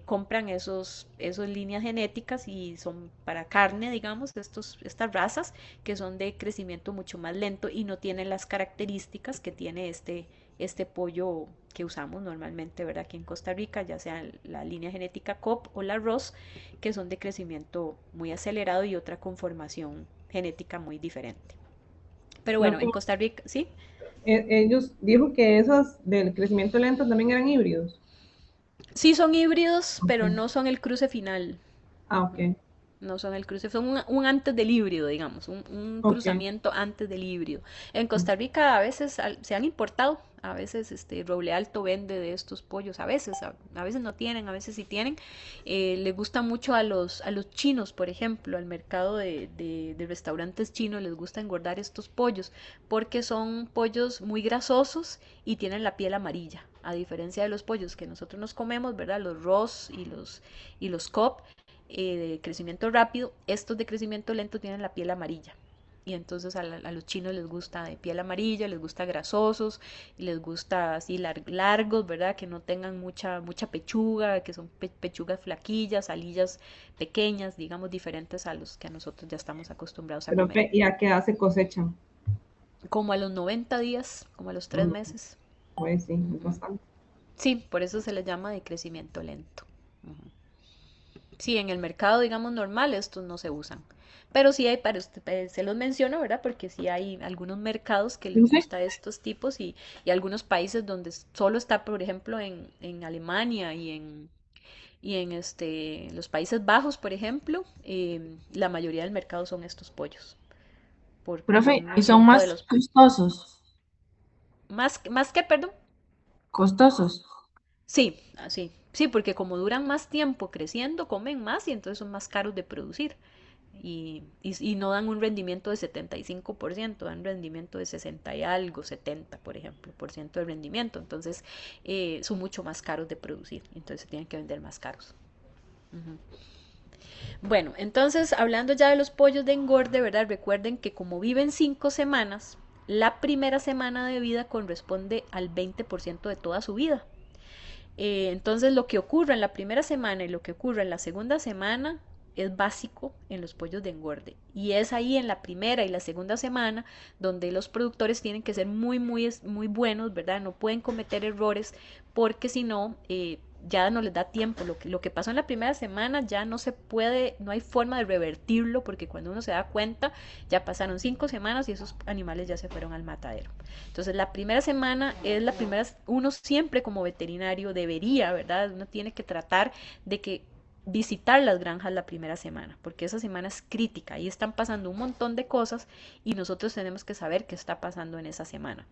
compran esos líneas genéticas y son para carne, digamos, estas razas que son de crecimiento mucho más lento y no tienen las características que tiene este pollo que usamos normalmente, ¿verdad? Aquí en Costa Rica, ya sea la línea genética COP o la Ross, que son de crecimiento muy acelerado y otra conformación genética muy diferente. Pero bueno, en Profe, Costa Rica, ¿sí? ellos dijo que esos del crecimiento lento también eran híbridos. Sí son híbridos, Ok. pero no son el cruce final. Ah, ok. No son el cruce, son un antes del híbrido, digamos, un Ok. cruzamiento antes del híbrido. En Costa Rica a veces se han importado, a veces Roble Alto vende de estos pollos, a veces no tienen, a veces sí tienen. Les gusta mucho a los chinos, por ejemplo, al mercado de restaurantes chinos, les gusta engordar estos pollos, porque son pollos muy grasosos y tienen la piel amarilla. A diferencia de los pollos que nosotros nos comemos, ¿verdad? Los Ross y los Cobb, de crecimiento rápido, estos de crecimiento lento tienen la piel amarilla. Y entonces a los chinos les gusta de piel amarilla, les gusta grasosos, y les gusta así largos, ¿verdad? Que no tengan mucha pechuga, que son pechugas flaquillas, alillas pequeñas, digamos, diferentes a los que a nosotros ya estamos acostumbrados a comer. Profe, ¿y a qué hace cosechan? Como a los 90 días, como a los 3 Mm, meses. pues sí, es Ujú. bastante. Sí, por eso se les llama de crecimiento lento. Ujú. Sí, en el mercado, digamos, normal, estos no se usan. Pero sí hay, se los menciono, ¿verdad? Porque sí hay algunos mercados que les Profe, gusta estos tipos y algunos países donde solo está, por ejemplo, en Alemania y en los Países Bajos, por ejemplo, la mayoría del mercado son estos pollos, porque Profe, son y son 80 de más los... costosos, Más que, perdón. costosos. Sí, así. Sí, porque como duran más tiempo creciendo, comen más y entonces son más caros de producir. Y no dan un rendimiento de 75%, dan un rendimiento de 60 y algo, 70, por ejemplo, por ciento de rendimiento. Entonces, son mucho más caros de producir. Entonces, se tienen que vender más caros. Ujú. Bueno, entonces, hablando ya de los pollos de engorde, ¿verdad? Recuerden que como viven 5 semanas, la primera semana de vida corresponde al 20% de toda su vida. Entonces lo que ocurre en la primera semana y lo que ocurre en la segunda semana es básico en los pollos de engorde. Y es ahí en la primera y la segunda semana donde los productores tienen que ser muy buenos, ¿verdad? No pueden cometer errores porque si no, ya no les da tiempo. Lo que pasó en la primera semana ya no se puede, no hay forma de revertirlo porque cuando uno se da cuenta ya pasaron 5 semanas y esos animales ya se fueron al matadero. Entonces, la primera semana es la primera, uno siempre como veterinario debería, ¿verdad? Uno tiene que tratar de que visitar las granjas la primera semana, porque esa semana es crítica, ahí están pasando un montón de cosas y nosotros tenemos que saber qué está pasando en esa semana.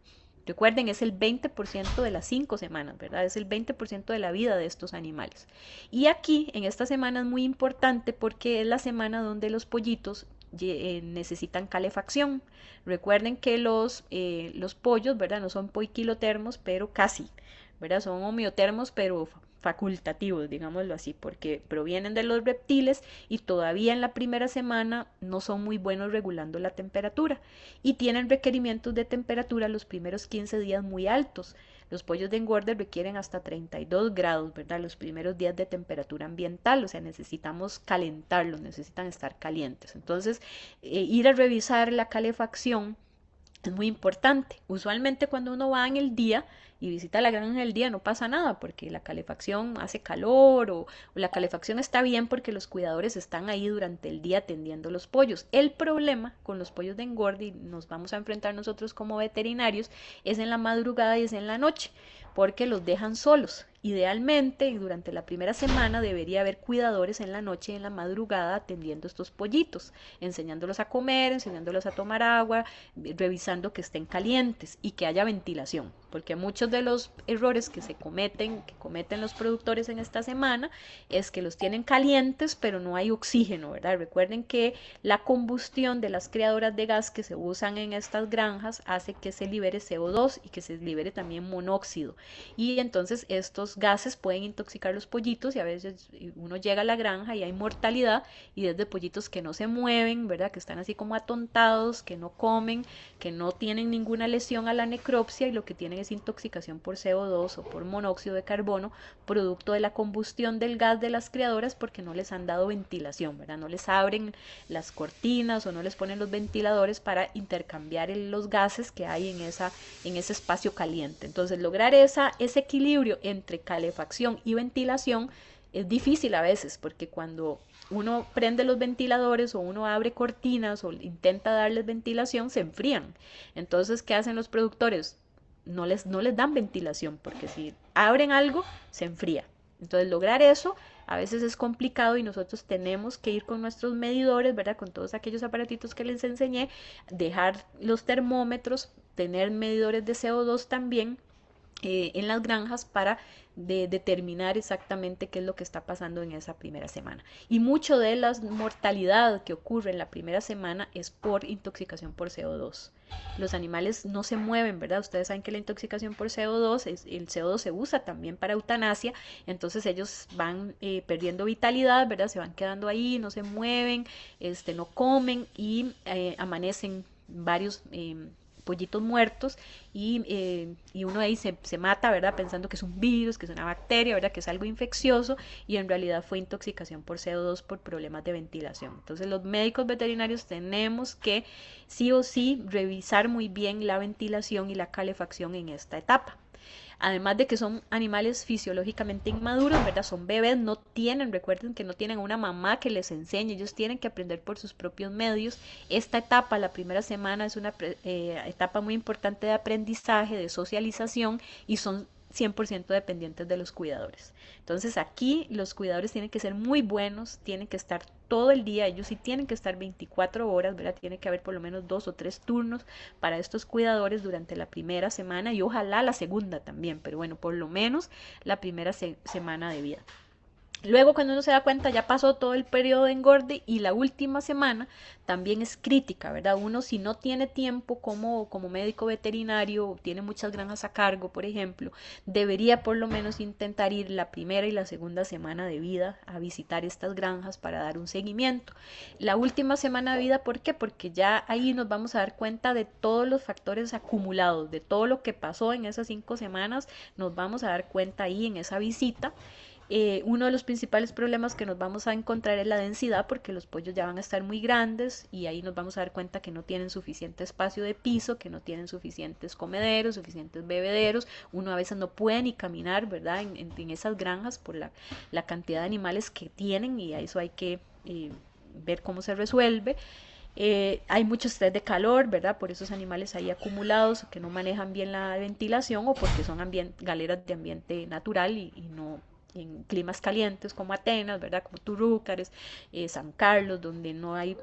Recuerden, es el 20% de las 5 semanas, ¿verdad? Es el 20% de la vida de estos animales. Y aquí, en esta semana es muy importante porque es la semana donde los pollitos necesitan calefacción. Recuerden que los pollos, ¿verdad? No son poiquilotermos, pero casi, ¿verdad? Son homeotermos, pero facultativos, digámoslo así, porque provienen de los reptiles y todavía en la primera semana no son muy buenos regulando la temperatura y tienen requerimientos de temperatura los primeros 15 días muy altos. Los pollos de engorde requieren hasta 32 grados, ¿verdad? Los primeros días de temperatura ambiental, o sea, necesitamos calentarlos, necesitan estar calientes. Entonces, ir a revisar la calefacción es muy importante. Usualmente cuando uno va en el día y visita la granja en el día no pasa nada porque la calefacción hace calor o la calefacción está bien porque los cuidadores están ahí durante el día atendiendo los pollos. El problema con los pollos de engorde y nos vamos a enfrentar nosotros como veterinarios es en la madrugada y es en la noche porque los dejan solos. Idealmente, durante la primera semana debería haber cuidadores en la noche y en la madrugada atendiendo estos pollitos, enseñándolos a comer, enseñándolos a tomar agua, revisando que estén calientes y que haya ventilación, porque muchos de los errores que cometen los productores en esta semana es que los tienen calientes, pero no hay oxígeno, ¿verdad? Recuerden que la combustión de las creadoras de gas que se usan en estas granjas hace que se libere CO2 y que se libere también monóxido y entonces estos gases pueden intoxicar los pollitos y a veces uno llega a la granja y hay mortalidad y desde pollitos que no se mueven, ¿verdad? Que están así como atontados, que no comen, que no tienen ninguna lesión a la necropsia y lo que tienen es intoxicación por CO2 o por monóxido de carbono, producto de la combustión del gas de las criadoras porque no les han dado ventilación, ¿verdad? No les abren las cortinas o no les ponen los ventiladores para intercambiar los gases que hay en ese espacio caliente. Entonces, lograr ese equilibrio entre calefacción y ventilación es difícil a veces, porque cuando uno prende los ventiladores o uno abre cortinas o intenta darles ventilación, se enfrían. Entonces, ¿qué hacen los productores? No les dan ventilación, porque si abren algo, se enfría. Entonces, lograr eso a veces es complicado y nosotros tenemos que ir con nuestros medidores, ¿verdad? Con todos aquellos aparatitos que les enseñé, dejar los termómetros, tener medidores de CO2 también en las granjas para determinar exactamente qué es lo que está pasando en esa primera semana. Y mucho de la mortalidad que ocurre en la primera semana es por intoxicación por CO2. Los animales no se mueven, ¿verdad? Ustedes saben que la intoxicación por CO2, el CO2 se usa también para eutanasia, entonces ellos van perdiendo vitalidad, ¿verdad? Se van quedando ahí, no se mueven, no comen y amanecen varios pollitos muertos y uno ahí se mata, ¿verdad? Pensando que es un virus, que es una bacteria, ¿verdad? Que es algo infeccioso y en realidad fue intoxicación por CO2 por problemas de ventilación. Entonces los médicos veterinarios tenemos que sí o sí revisar muy bien la ventilación y la calefacción en esta etapa. Además de que son animales fisiológicamente inmaduros, ¿verdad? Son bebés, no tienen, recuerden que no tienen una mamá que les enseñe, ellos tienen que aprender por sus propios medios. Esta etapa, la primera semana, es una etapa muy importante de aprendizaje, de socialización y son 100% dependientes de los cuidadores. Entonces aquí los cuidadores tienen que ser muy buenos, tienen que estar todo el día, ellos sí tienen que estar 24 horas, ¿verdad? Tiene que haber por lo menos 2 o 3 turnos para estos cuidadores durante la primera semana y ojalá la segunda también, pero bueno, por lo menos la primera semana de vida. Luego cuando uno se da cuenta ya pasó todo el periodo de engorde y la última semana también es crítica, ¿verdad? Uno si no tiene tiempo como médico veterinario, tiene muchas granjas a cargo, por ejemplo, debería por lo menos intentar ir la primera y la segunda semana de vida a visitar estas granjas para dar un seguimiento. La última semana de vida, ¿por qué? Porque ya ahí nos vamos a dar cuenta de todos los factores acumulados, de todo lo que pasó en esas 5 semanas, nos vamos a dar cuenta ahí en esa visita. Uno de los principales problemas que nos vamos a encontrar es la densidad porque los pollos ya van a estar muy grandes y ahí nos vamos a dar cuenta que no tienen suficiente espacio de piso, que no tienen suficientes comederos, suficientes bebederos, uno a veces no puede ni caminar, ¿verdad? En esas granjas por la cantidad de animales que tienen y a eso hay que ver cómo se resuelve. Hay mucho estrés de calor, ¿verdad? Por esos animales ahí acumulados que no manejan bien la ventilación o porque son galeras de ambiente natural y no en climas calientes como Atenas, ¿verdad? Como Turúcares, San Carlos, donde no hay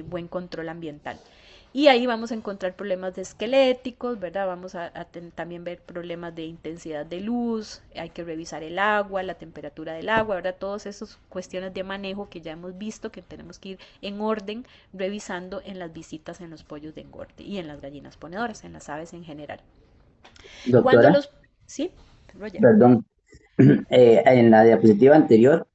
buen control ambiental. Y ahí vamos a encontrar problemas de esqueléticos, ¿verdad? Vamos a también ver problemas de intensidad de luz, hay que revisar el agua, la temperatura del agua, ¿verdad? Todas esas cuestiones de manejo que ya hemos visto que tenemos que ir en orden revisando en las visitas en los pollos de engorde y en las gallinas ponedoras, en las aves en general. Cuando Doctora, los... ¿Sí, Roger? perdón, en la diapositiva anterior,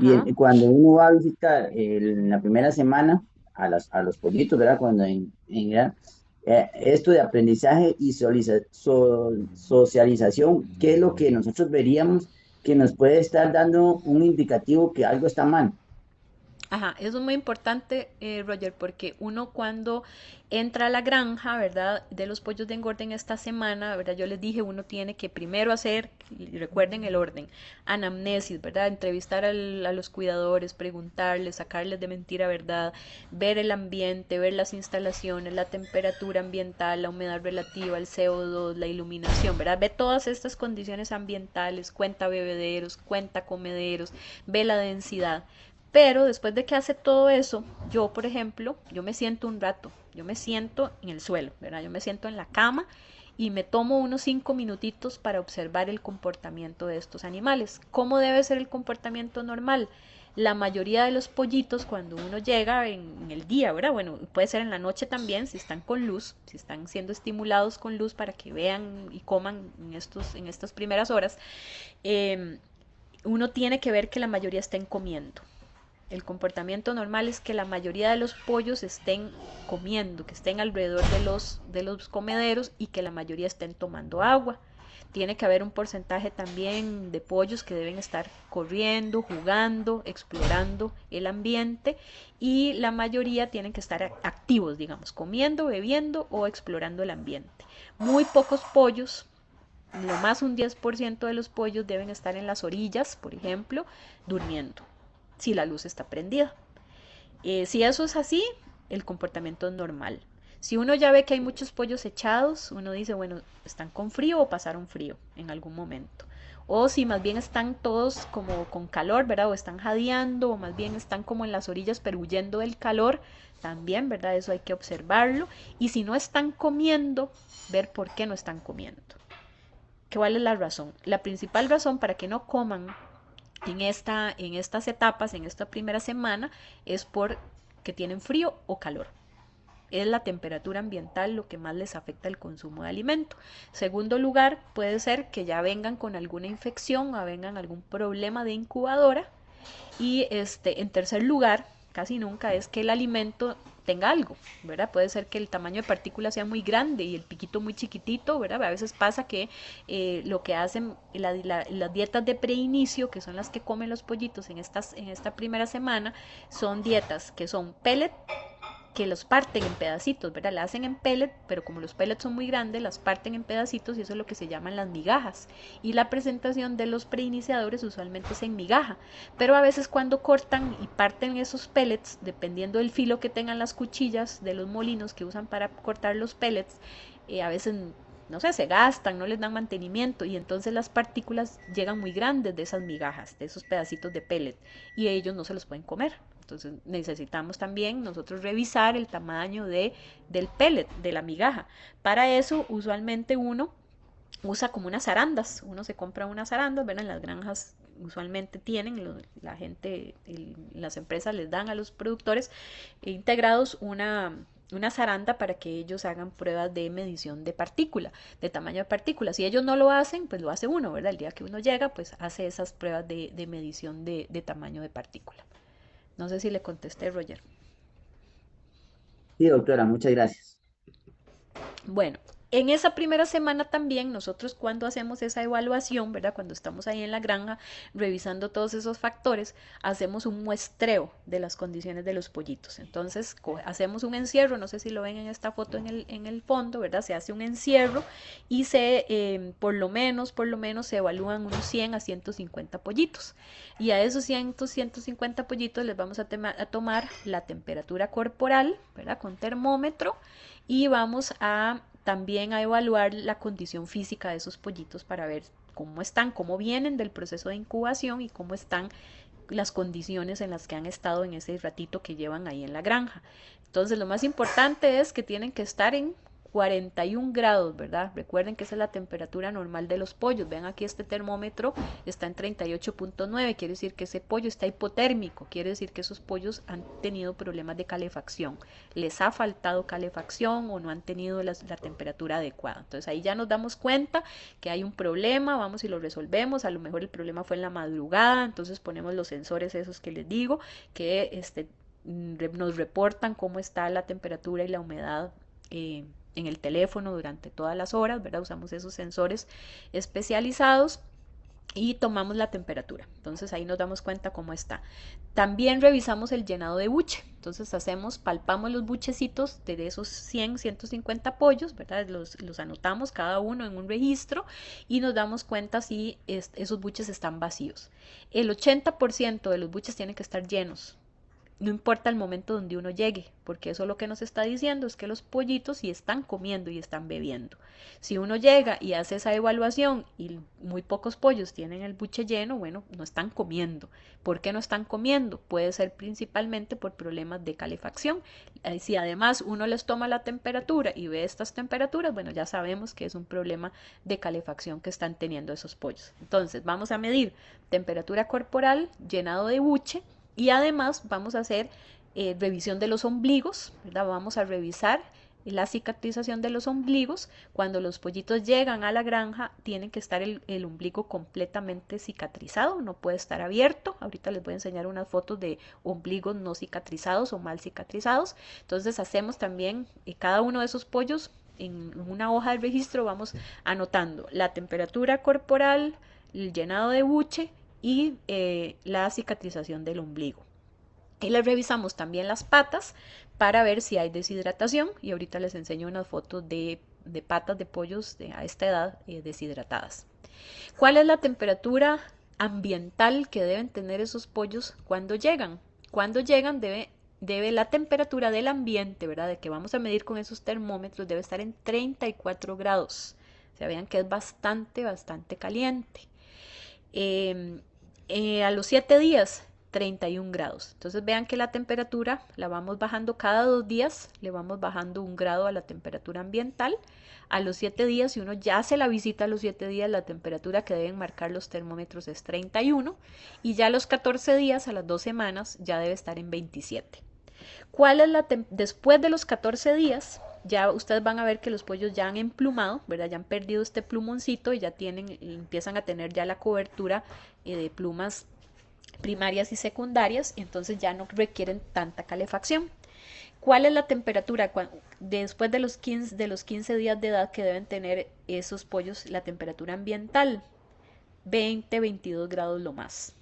bien, Ajá. cuando uno va a visitar en la primera semana a los pollitos, ¿verdad? Cuando esto de aprendizaje y socialización, ¿qué es lo que nosotros veríamos que nos puede estar dando un indicativo que algo está mal? Ajá, eso es muy importante, Roger, porque uno cuando entra a la granja, ¿verdad? De los pollos de engorde en esta semana, ¿verdad? Yo les dije, uno tiene que primero hacer, y recuerden el orden, anamnesis, ¿verdad? Entrevistar a los cuidadores, preguntarles, sacarles de mentira, ¿verdad? Ver el ambiente, ver las instalaciones, la temperatura ambiental, la humedad relativa, el CO2, la iluminación, ¿verdad? Ve todas estas condiciones ambientales, cuenta bebederos, cuenta comederos, ve la densidad. Pero después de que hace todo eso, yo, por ejemplo, yo me siento un rato, yo me siento en el suelo, ¿verdad? Yo me siento en la cama y me tomo unos 5 minutitos para observar el comportamiento de estos animales. ¿Cómo debe ser el comportamiento normal? la mayoría de los pollitos cuando uno llega en el día, ¿verdad? Bueno, puede ser en la noche también, si están con luz, si están siendo estimulados con luz para que vean y coman en estas primeras horas, uno tiene que ver que la mayoría estén comiendo. El comportamiento normal es que la mayoría de los pollos estén comiendo, que estén alrededor de los comederos y que la mayoría estén tomando agua. Tiene que haber un porcentaje también de pollos que deben estar corriendo, jugando, explorando el ambiente, y la mayoría tienen que estar activos, digamos, comiendo, bebiendo o explorando el ambiente. Muy pocos pollos, lo más un 10% de los pollos deben estar en las orillas, por ejemplo, durmiendo, si la luz está prendida. Si eso es así, el comportamiento es normal. Si uno ya ve que hay muchos pollos echados, uno dice, bueno, están con frío o pasaron frío en algún momento. O si más bien están todos como con calor, ¿verdad? O están jadeando, o más bien están como en las orillas pero huyendo del calor, también, ¿verdad? Eso hay que observarlo. Y si no están comiendo, ver por qué no están comiendo. ¿Cuál es la razón? La principal razón para que no coman en estas etapas, en esta primera semana, es porque tienen frío o calor. Es la temperatura ambiental lo que más les afecta el consumo de alimento. Segundo lugar, puede ser que ya vengan con alguna infección o vengan algún problema de incubadora. Y en tercer lugar, casi nunca es que el alimento tenga algo, ¿verdad? Puede ser que el tamaño de partícula sea muy grande y el piquito muy chiquitito, ¿verdad? A veces pasa que lo que hacen las dietas de preinicio, que son las que comen los pollitos en esta primera semana, son dietas que son pellet, que los parten en pedacitos, ¿verdad? La hacen en pellet, pero como los pellets son muy grandes, las parten en pedacitos y eso es lo que se llaman las migajas. Y la presentación de los preiniciadores usualmente es en migaja, pero a veces cuando cortan y parten esos pellets, dependiendo del filo que tengan las cuchillas de los molinos que usan para cortar los pellets, a veces no sé, se gastan, no les dan mantenimiento y entonces las partículas llegan muy grandes de esas migajas, de esos pedacitos de pellet, y ellos no se los pueden comer. Entonces necesitamos también nosotros revisar el tamaño del pellet, de la migaja. Para eso usualmente uno usa como unas zarandas, uno se compra unas zarandas, ¿verdad? En las granjas usualmente tienen, la gente, las empresas les dan a los productores integrados una zaranda para que ellos hagan pruebas de medición de partícula, de tamaño de partícula. Si ellos no lo hacen, pues lo hace uno, ¿verdad? El día que uno llega, pues hace esas pruebas de medición de tamaño de partícula. No sé si le contesté, Roger. Sí, doctora, muchas gracias. Bueno, en esa primera semana también nosotros cuando hacemos esa evaluación, ¿verdad? Cuando estamos ahí en la granja revisando todos esos factores, hacemos un muestreo de las condiciones de los pollitos. Entonces hacemos un encierro, no sé si lo ven en esta foto en el fondo, ¿verdad? Se hace un encierro y por lo menos se evalúan unos 100 a 150 pollitos. Y a esos 150 pollitos les vamos a tomar la temperatura corporal, ¿verdad? Con termómetro, y vamos también a evaluar la condición física de esos pollitos para ver cómo están, cómo vienen del proceso de incubación y cómo están las condiciones en las que han estado en ese ratito que llevan ahí en la granja. Entonces lo más importante es que tienen que estar en 41 grados, ¿verdad? Recuerden que esa es la temperatura normal de los pollos. Vean aquí este termómetro está en 38.9, quiere decir que ese pollo está hipotérmico, quiere decir que esos pollos han tenido problemas de calefacción, les ha faltado calefacción o no han tenido la temperatura adecuada. Entonces ahí ya nos damos cuenta que hay un problema, vamos y lo resolvemos. A lo mejor el problema fue en la madrugada, entonces ponemos los sensores esos que les digo, que nos reportan cómo está la temperatura y la humedad en el teléfono durante todas las horas, ¿verdad? Usamos esos sensores especializados y tomamos la temperatura. Entonces ahí nos damos cuenta cómo está. También revisamos el llenado de buche. Entonces palpamos los buchecitos de esos 100, 150 pollos, ¿verdad? Los anotamos cada uno en un registro y nos damos cuenta si esos buches están vacíos. El 80% de los buches tienen que estar llenos. No importa el momento donde uno llegue, porque eso lo que nos está diciendo es que los pollitos sí están comiendo y están bebiendo. Si uno llega y hace esa evaluación y muy pocos pollos tienen el buche lleno, bueno, no están comiendo. ¿Por qué no están comiendo? Puede ser principalmente por problemas de calefacción. Si además uno les toma la temperatura y ve estas temperaturas, bueno, ya sabemos que es un problema de calefacción que están teniendo esos pollos. Entonces, vamos a medir temperatura corporal, llenado de buche, Y además vamos a hacer revisión de los ombligos, ¿verdad? Vamos a revisar la cicatrización de los ombligos. Cuando los pollitos llegan a la granja, tiene que estar el ombligo completamente cicatrizado, no puede estar abierto. Ahorita les voy a enseñar unas fotos de ombligos no cicatrizados o mal cicatrizados. Entonces hacemos también cada uno de esos pollos en una hoja de registro, vamos anotando la temperatura corporal, el llenado de buche y la cicatrización del ombligo. Y les revisamos también las patas para ver si hay deshidratación, y ahorita les enseño unas fotos de patas de pollos a esta edad deshidratadas. ¿Cuál es la temperatura ambiental que deben tener esos pollos cuando llegan? Cuando llegan debe la temperatura del ambiente, ¿verdad? De que vamos a medir con esos termómetros, debe estar en 34 grados. O sea, vean que es bastante caliente. A los 7 días, 31 grados. Entonces vean que la temperatura la vamos bajando cada 2 días, le vamos bajando 1 grado a la temperatura ambiental. A los 7 días, si uno ya hace la visita a los 7 días, la temperatura que deben marcar los termómetros es 31, y ya a los 14 días, a las 2 semanas, ya debe estar en 27. ¿Cuál es después de los 14 días? Ya ustedes van a ver que los pollos ya han emplumado, ¿verdad? Ya han perdido este plumoncito y ya empiezan a tener ya la cobertura de plumas primarias y secundarias, y entonces ya no requieren tanta calefacción. ¿Cuál es la temperatura después de los 15 días de edad que deben tener esos pollos? La temperatura ambiental, 22 grados lo más.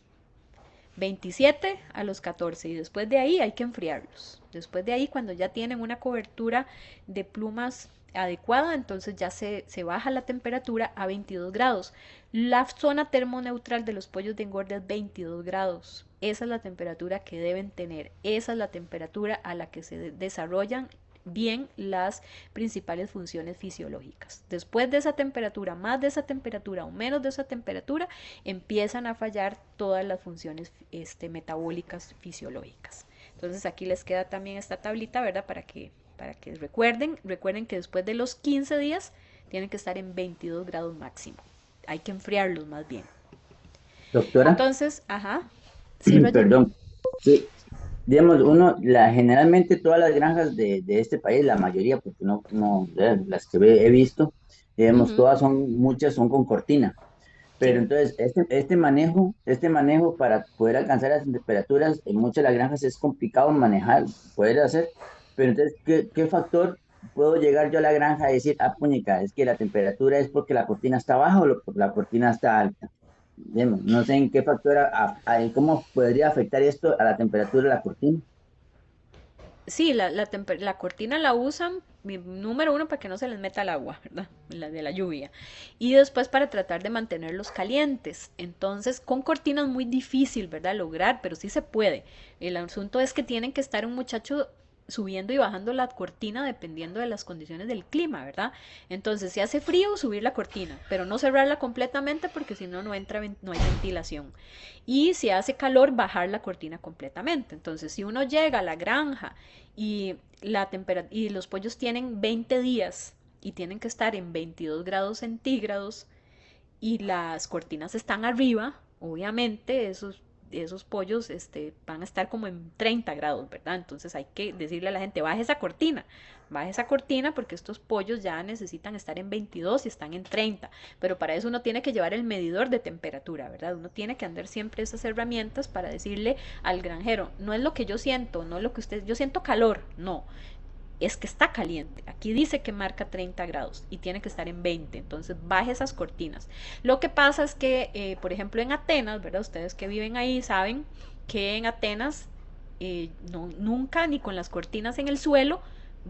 27 a los 14, y después de ahí hay que enfriarlos. Después de ahí, cuando ya tienen una cobertura de plumas adecuada, entonces ya se baja la temperatura a 22 grados. La zona termoneutral de los pollos de engorde es 22 grados. Esa es la temperatura que deben tener. Esa es la temperatura a la que se desarrollan bien las principales funciones fisiológicas. Después de esa temperatura, más de esa temperatura o menos de esa temperatura, empiezan a fallar todas las funciones metabólicas fisiológicas. Entonces aquí les queda también esta tablita, ¿verdad? Para que recuerden que después de los 15 días tienen que estar en 22 grados máximo. Hay que enfriarlos más bien. Doctora. Entonces, ajá. Sí, perdón. Sí. Digamos, generalmente todas las granjas de este país, la mayoría, porque no las que he visto, digamos, muchas son con cortina. Pero entonces, este manejo para poder alcanzar las temperaturas en muchas de las granjas es complicado manejar, poder hacer. Pero entonces, ¿qué factor puedo llegar yo a la granja y decir, puñica, es que la temperatura es porque la cortina está baja o la cortina está alta? Digamos, no sé en qué factor, cómo podría afectar esto a la temperatura de la cortina. Sí, la cortina la usan, número uno, para que no se les meta el agua, ¿verdad? La de la lluvia. Y después para tratar de mantenerlos calientes. Entonces, con cortina es muy difícil, ¿verdad? Lograr, pero sí se puede. El asunto es que tienen que estar un muchacho subiendo y bajando la cortina dependiendo de las condiciones del clima, ¿verdad? Entonces, si hace frío, subir la cortina, pero no cerrarla completamente porque si no, no hay ventilación. Y si hace calor, bajar la cortina completamente. Entonces, si uno llega a la granja y los pollos tienen 20 días y tienen que estar en 22 grados centígrados y las cortinas están arriba, obviamente esos pollos van a estar como en 30 grados, ¿verdad? Entonces hay que decirle a la gente, baje esa cortina porque estos pollos ya necesitan estar en 22 y están en 30, pero para eso uno tiene que llevar el medidor de temperatura, ¿verdad? Uno tiene que andar siempre esas herramientas para decirle al granjero, no es lo que yo siento, no es lo que yo siento calor, no, es que está caliente. Aquí dice que marca 30 grados y tiene que estar en 20, entonces baje esas cortinas. Lo que pasa es que, por ejemplo, en Atenas, ¿verdad? Ustedes que viven ahí saben que en Atenas nunca ni con las cortinas en el suelo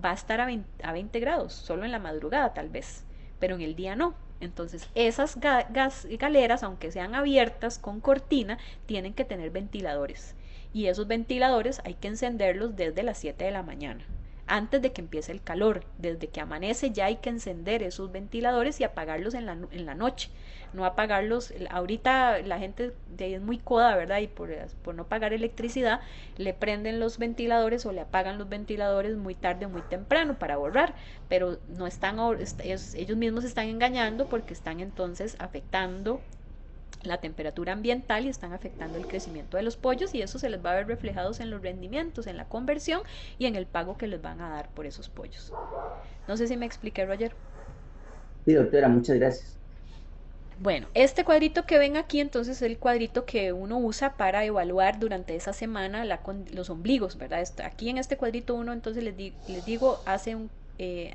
va a estar a 20 grados, solo en la madrugada tal vez, pero en el día no. Entonces esas galeras, aunque sean abiertas con cortina, tienen que tener ventiladores, y esos ventiladores hay que encenderlos desde las 7 de la mañana. Antes de que empiece el calor, desde que amanece ya hay que encender esos ventiladores y apagarlos en la noche, no apagarlos. Ahorita la gente es muy coda, ¿verdad? Y por no pagar electricidad, le prenden los ventiladores o le apagan los ventiladores muy tarde o muy temprano para ahorrar, pero ellos mismos se están engañando porque están entonces afectando la temperatura ambiental y están afectando el crecimiento de los pollos, y eso se les va a ver reflejados en los rendimientos, en la conversión y en el pago que les van a dar por esos pollos. No sé si me expliqué, Roger. Sí, doctora, muchas gracias. Bueno, este cuadrito que ven aquí entonces es el cuadrito que uno usa para evaluar durante esa semana los ombligos, ¿verdad? Aquí en este cuadrito uno entonces les digo,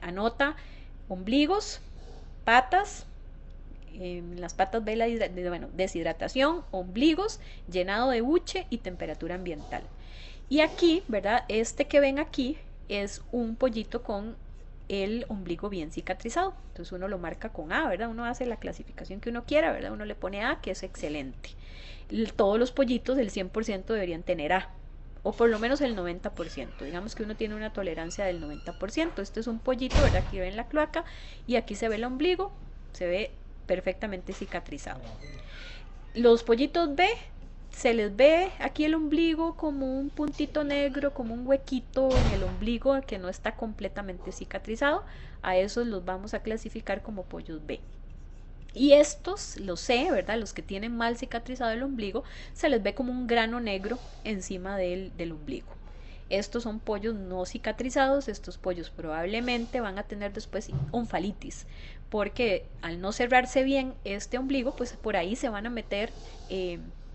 anota ombligos, patas, las patas ve deshidratación, ombligos, llenado de buche y temperatura ambiental. Y aquí, ¿verdad? Este que ven aquí es un pollito con el ombligo bien cicatrizado. Entonces uno lo marca con A, ¿verdad? Uno hace la clasificación que uno quiera, ¿verdad? Uno le pone A, que es excelente. Todos los pollitos, el 100% deberían tener A, o por lo menos el 90%. Digamos que uno tiene una tolerancia del 90%. Este es un pollito, ¿verdad? Aquí ven la cloaca y aquí se ve el ombligo, se ve perfectamente cicatrizado. Los pollitos B, se les ve aquí el ombligo como un puntito negro, como un huequito en el ombligo que no está completamente cicatrizado. A esos los vamos a clasificar como pollos B. Y estos, los C, ¿verdad? Los que tienen mal cicatrizado el ombligo, se les ve como un grano negro encima del ombligo. Estos son pollos no cicatrizados. Estos pollos probablemente van a tener después onfalitis, porque al no cerrarse bien este ombligo, pues por ahí se van a meter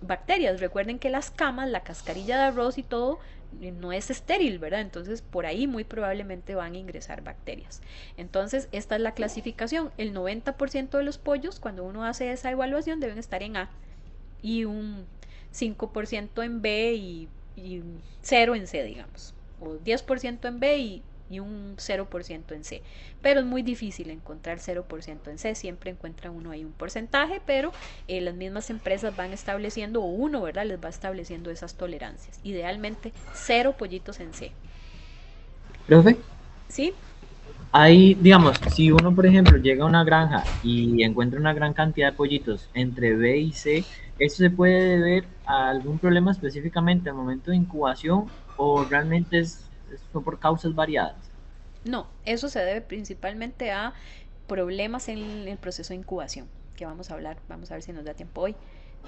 bacterias. Recuerden que las camas, la cascarilla de arroz y todo no es estéril, ¿verdad? Entonces por ahí muy probablemente van a ingresar bacterias. Entonces esta es la clasificación. El 90% de los pollos, cuando uno hace esa evaluación, deben estar en A, y un 5% en B y 0 en C, digamos, o 10% en B y un 0% en C. Pero es muy difícil encontrar 0% en C, siempre encuentra uno ahí un porcentaje, pero las mismas empresas van estableciendo, o uno, ¿verdad?, les va estableciendo esas tolerancias. Idealmente 0 pollitos en C. Profe, ¿Sí? ahí, digamos, si uno, por ejemplo, llega a una granja y encuentra una gran cantidad de pollitos entre B y C, ¿eso se puede deber a algún problema específicamente al momento de incubación o realmente son por causas variadas? No, eso se debe principalmente a problemas en el proceso de incubación, que vamos a hablar, vamos a ver si nos da tiempo hoy.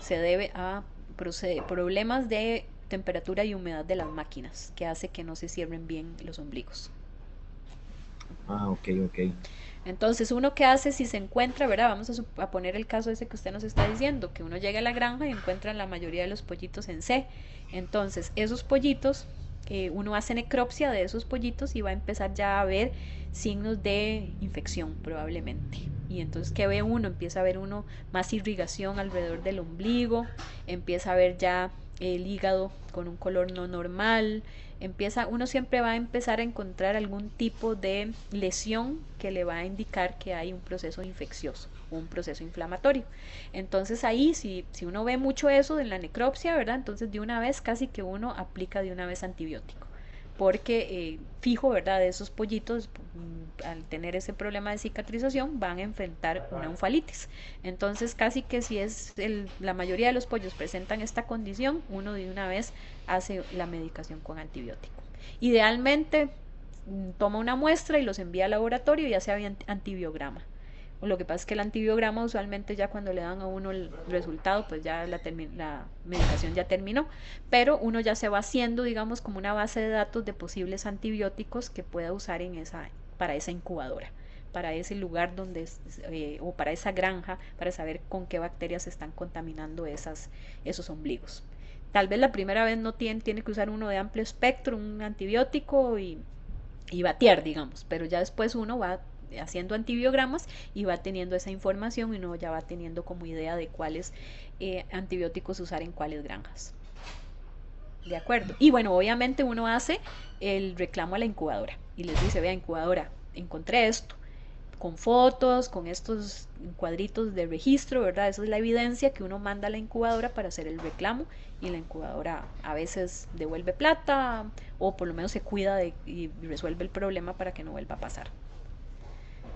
Se debe a problemas de temperatura y humedad de las máquinas, que hace que no se cierren bien los ombligos. Ah, ok, ok. Entonces, uno que hace si se encuentra, ¿verdad? Vamos a poner el caso ese que usted nos está diciendo, que uno llega a la granja y encuentra la mayoría de los pollitos en C. Entonces, esos pollitos, uno hace necropsia de esos pollitos y va a empezar ya a ver signos de infección probablemente. Y entonces, ¿qué ve uno? Empieza a ver uno más irrigación alrededor del ombligo, empieza a ver ya el hígado con un color no normal, uno siempre va a empezar a encontrar algún tipo de lesión que le va a indicar que hay un proceso infeccioso, un proceso inflamatorio. Entonces ahí, si uno ve mucho eso en la necropsia, ¿verdad? Entonces de una vez casi que uno aplica de una vez antibiótico, porque fijo, ¿verdad? De esos pollitos, al tener ese problema de cicatrización, van a enfrentar una onfalitis. Entonces casi que si la mayoría de los pollos presentan esta condición, uno de una vez hace la medicación con antibiótico. Idealmente toma una muestra y los envía al laboratorio y hace antibiograma. Lo que pasa es que el antibiograma usualmente ya cuando le dan a uno el resultado, pues ya la medicación ya terminó, pero uno ya se va haciendo, digamos, como una base de datos de posibles antibióticos que pueda usar para esa incubadora, para ese lugar o para esa granja, para saber con qué bacterias se están contaminando esos ombligos. Tal vez la primera vez no tiene que usar uno de amplio espectro, un antibiótico y batear, digamos, pero ya después uno va haciendo antibiogramas y va teniendo esa información y uno ya va teniendo como idea de cuáles antibióticos usar en cuáles granjas. De acuerdo. Y bueno, obviamente uno hace el reclamo a la incubadora y les dice, vea, incubadora, encontré esto, con fotos, con estos cuadritos de registro, ¿verdad? Esa es la evidencia que uno manda a la incubadora para hacer el reclamo, y la incubadora a veces devuelve plata o por lo menos se cuida y resuelve el problema para que no vuelva a pasar.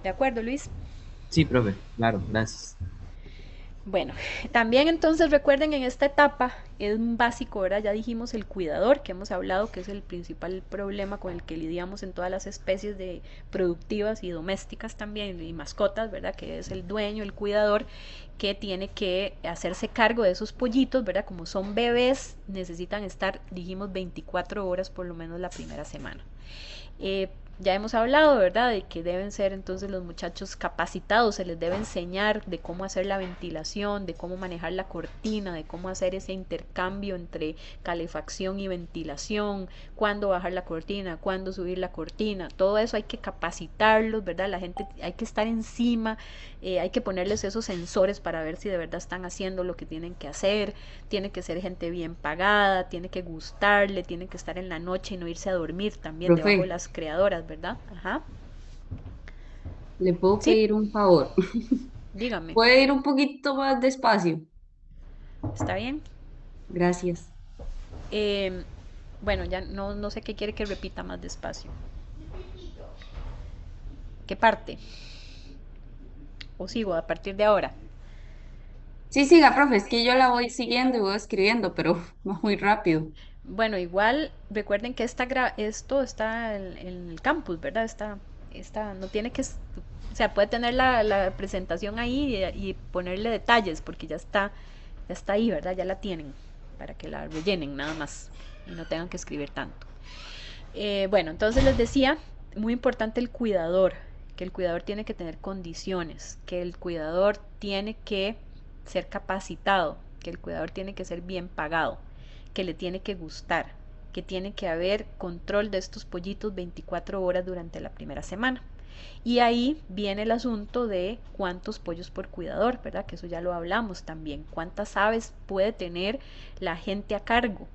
¿De acuerdo, Luis? Sí, profe, claro, gracias. Bueno, también entonces recuerden en esta etapa es un básico, ¿verdad? Ya dijimos el cuidador, que hemos hablado que es el principal problema con el que lidiamos en todas las especies de productivas y domésticas también, y mascotas, ¿verdad? Que es el dueño, el cuidador, que tiene que hacerse cargo de esos pollitos, ¿verdad? Como son bebés, necesitan estar, dijimos, 24 horas por lo menos la primera semana. Eh, ya hemos hablado, ¿verdad?, de que deben ser entonces los muchachos capacitados, se les debe enseñar de cómo hacer la ventilación, de cómo manejar la cortina, de cómo hacer ese intercambio entre calefacción y ventilación, cuándo bajar la cortina, cuándo subir la cortina, todo eso hay que capacitarlos, ¿verdad? La gente hay que estar encima, hay que ponerles esos sensores para ver si de verdad están haciendo lo que tienen que hacer, tiene que ser gente bien pagada, tiene que gustarle, tiene que estar en la noche y no irse a dormir también debajo de Profe, las creadoras, ¿verdad? Ajá. ¿le puedo Sí, pedir un favor? dígame, ¿Puede ir un poquito más despacio? ¿está bien? Gracias. Eh, bueno, ya no sé qué quiere que repita más despacio. ¿Qué parte? ¿O sigo a partir de ahora? Sí, siga, profe, es que yo la voy siguiendo y voy escribiendo, pero va muy rápido. Bueno, igual recuerden que esto está en el campus, ¿verdad? No tiene que, o sea, puede tener la presentación ahí y ponerle detalles porque ya está ahí, ¿verdad? Ya la tienen para que la rellenen nada más y no tengan que escribir tanto. Bueno, entonces les decía, muy importante el cuidador, que el cuidador tiene que tener condiciones, que el cuidador tiene que ser capacitado, que el cuidador tiene que ser bien pagado, que le tiene que gustar, que tiene que haber control de estos pollitos 24 horas durante la primera semana. Y ahí viene el asunto de cuántos pollos por cuidador, ¿verdad? Que eso ya lo hablamos también. ¿Cuántas aves puede tener la gente a cargo?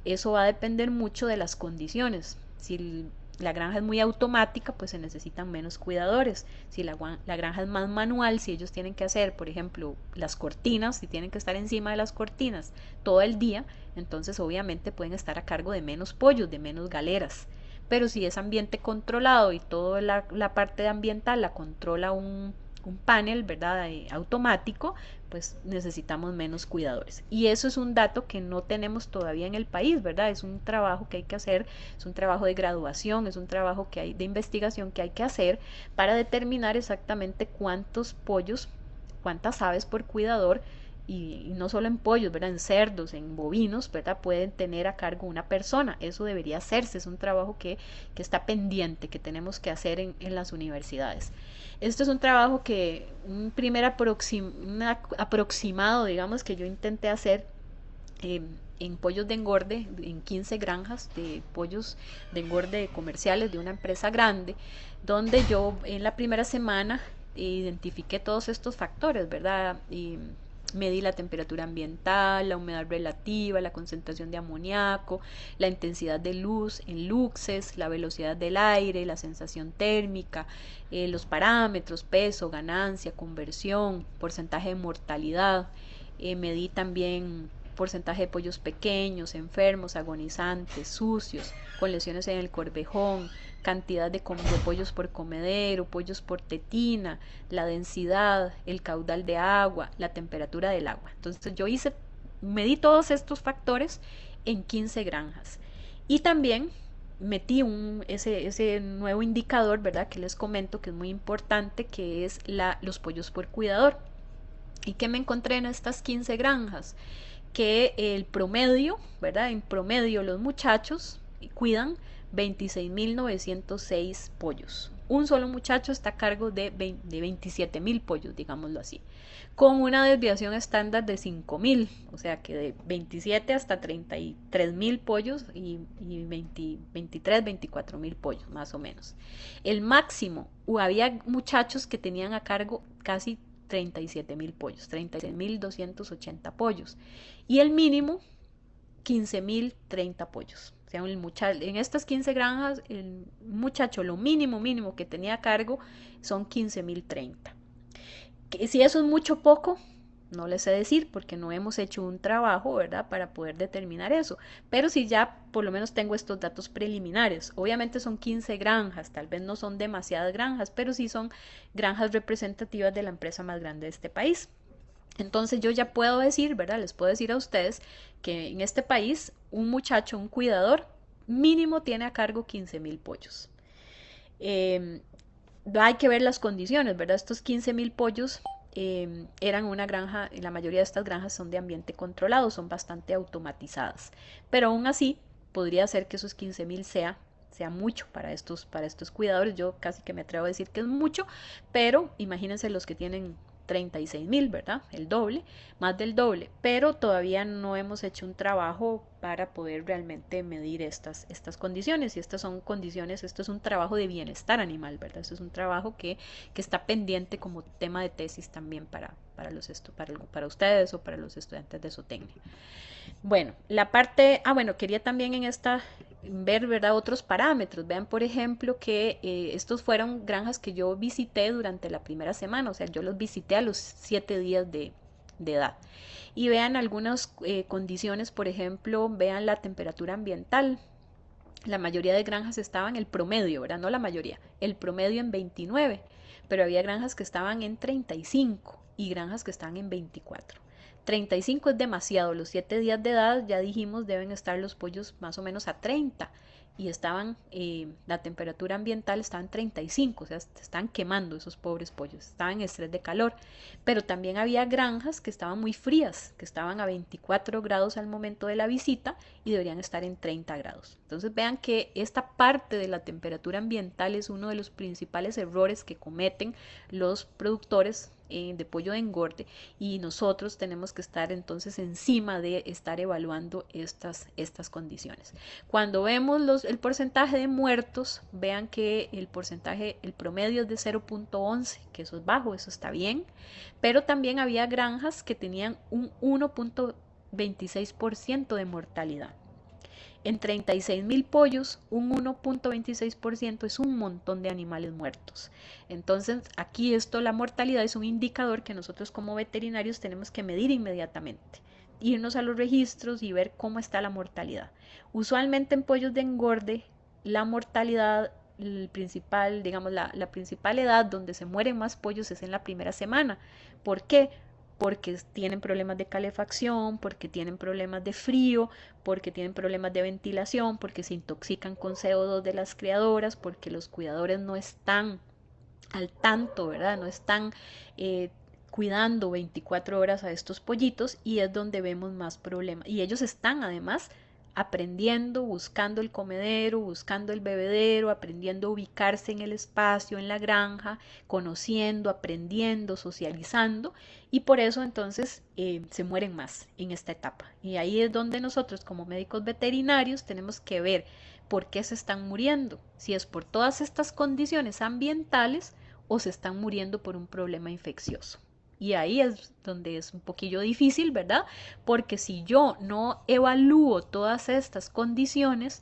Eso va a depender mucho de las condiciones. Si la granja es muy automática, pues se necesitan menos cuidadores. Si la granja es más manual, si ellos tienen que hacer, por ejemplo, las cortinas, si tienen que estar encima de las cortinas todo el día, entonces obviamente pueden estar a cargo de menos pollos, de menos galeras. Pero si es ambiente controlado y toda la parte ambiental la controla un panel, ¿verdad? Automático, pues necesitamos menos cuidadores. Y eso es un dato que no tenemos todavía en el país, ¿verdad? Es un trabajo que hay que hacer, es un trabajo de graduación, es un trabajo que hay de investigación que hay que hacer para determinar exactamente cuántos pollos, cuántas aves por cuidador y no solo en pollos, ¿verdad? En cerdos, en bovinos, ¿verdad? Pueden tener a cargo una persona. Eso debería hacerse, es un trabajo que está pendiente, que tenemos que hacer en las universidades. Esto es un trabajo que, un aproximado, digamos, que yo intenté hacer en pollos de engorde, en 15 granjas de pollos de engorde comerciales de una empresa grande, donde yo en la primera semana identifiqué todos estos factores, ¿verdad? Medí la temperatura ambiental, la humedad relativa, la concentración de amoníaco, la intensidad de luz en luxes, la velocidad del aire, la sensación térmica, los parámetros, peso, ganancia, conversión, porcentaje de mortalidad. Medí también porcentaje de pollos pequeños, enfermos, agonizantes, sucios, con lesiones en el corvejón, cantidad de pollos por comedero, pollos por tetina, la densidad, el caudal de agua, la temperatura del agua. Entonces medí todos estos factores en 15 granjas. Y también metí ese nuevo indicador, ¿verdad? Que les comento que es muy importante, que es los pollos por cuidador. ¿Y qué me encontré en estas 15 granjas? Que el promedio, ¿verdad? En promedio los muchachos cuidan 26.906 pollos. Un solo muchacho está a cargo de 27.000 pollos, digámoslo así, con una desviación estándar de 5.000, o sea que de 27 hasta 33.000 pollos y 23, 24.000 pollos, más o menos. El máximo, había muchachos que tenían a cargo casi 37.000 pollos, 36.280 pollos. Y el mínimo, 15.030 pollos. O sea, en estas 15 granjas, el muchacho, lo mínimo que tenía a cargo son 15.030. Si eso es mucho o poco, no les sé decir porque no hemos hecho un trabajo, ¿verdad? Para poder determinar eso. Pero sí ya por lo menos tengo estos datos preliminares. Obviamente son 15 granjas, tal vez no son demasiadas granjas, pero sí son granjas representativas de la empresa más grande de este país. Entonces yo ya puedo decir, ¿verdad? Les puedo decir a ustedes que en este país un muchacho, un cuidador, mínimo tiene a cargo 15.000 pollos. Eh, Hay que ver las condiciones, ¿verdad? Estos 15.000 pollos eran una granja, la mayoría de estas granjas son de ambiente controlado, son bastante automatizadas, pero aún así podría ser que esos 15.000 sea mucho para estos cuidadores. Yo casi que me atrevo a decir que es mucho, pero imagínense los que tienen 36.000, ¿verdad? El doble, más del doble, pero todavía no hemos hecho un trabajo para poder realmente medir estas condiciones, y estas son condiciones, esto es un trabajo de bienestar animal, ¿verdad? Esto es un trabajo que está pendiente como tema de tesis también para ustedes o para los estudiantes de zootecnia. Bueno, bueno, quería también en esta ver, ¿verdad? Otros parámetros. Vean, por ejemplo, que estos fueron granjas que yo visité durante la primera semana, o sea, yo los visité a los 7 días de edad. Y vean algunas condiciones, por ejemplo, vean la temperatura ambiental. La mayoría de granjas estaban el promedio, ¿verdad? No la mayoría, el promedio en 29, pero había granjas que estaban en 35 y granjas que estaban en 24. 35 es demasiado, los 7 días de edad ya dijimos deben estar los pollos más o menos a 30 y la temperatura ambiental estaba en 35, o sea, se estaban quemando esos pobres pollos, estaban en estrés de calor, pero también había granjas que estaban muy frías, que estaban a 24 grados al momento de la visita y deberían estar en 30 grados. Entonces vean que esta parte de la temperatura ambiental es uno de los principales errores que cometen los productores de pollo de engorde, y nosotros tenemos que estar entonces encima de estar evaluando estas condiciones. Cuando vemos el porcentaje de muertos, vean que el promedio es de 0.11, que eso es bajo, eso está bien, pero también había granjas que tenían un 1.26% de mortalidad. En 36.000 pollos, un 1.26% es un montón de animales muertos. Entonces, aquí la mortalidad es un indicador que nosotros como veterinarios tenemos que medir inmediatamente. Irnos a los registros y ver cómo está la mortalidad. Usualmente en pollos de engorde, la mortalidad, la principal edad donde se mueren más pollos es en la primera semana. ¿Por qué? Porque tienen problemas de calefacción, porque tienen problemas de frío, porque tienen problemas de ventilación, porque se intoxican con CO2 de las criadoras, porque los cuidadores no están al tanto, ¿verdad? No están cuidando 24 horas a estos pollitos, y es donde vemos más problemas. Y ellos están además aprendiendo, buscando el comedero, buscando el bebedero, aprendiendo a ubicarse en el espacio, en la granja, conociendo, aprendiendo, socializando, y por eso entonces se mueren más en esta etapa. Y ahí es donde nosotros como médicos veterinarios tenemos que ver por qué se están muriendo, si es por todas estas condiciones ambientales o se están muriendo por un problema infeccioso. Y ahí es donde es un poquillo difícil, ¿verdad? Porque si yo no evalúo todas estas condiciones,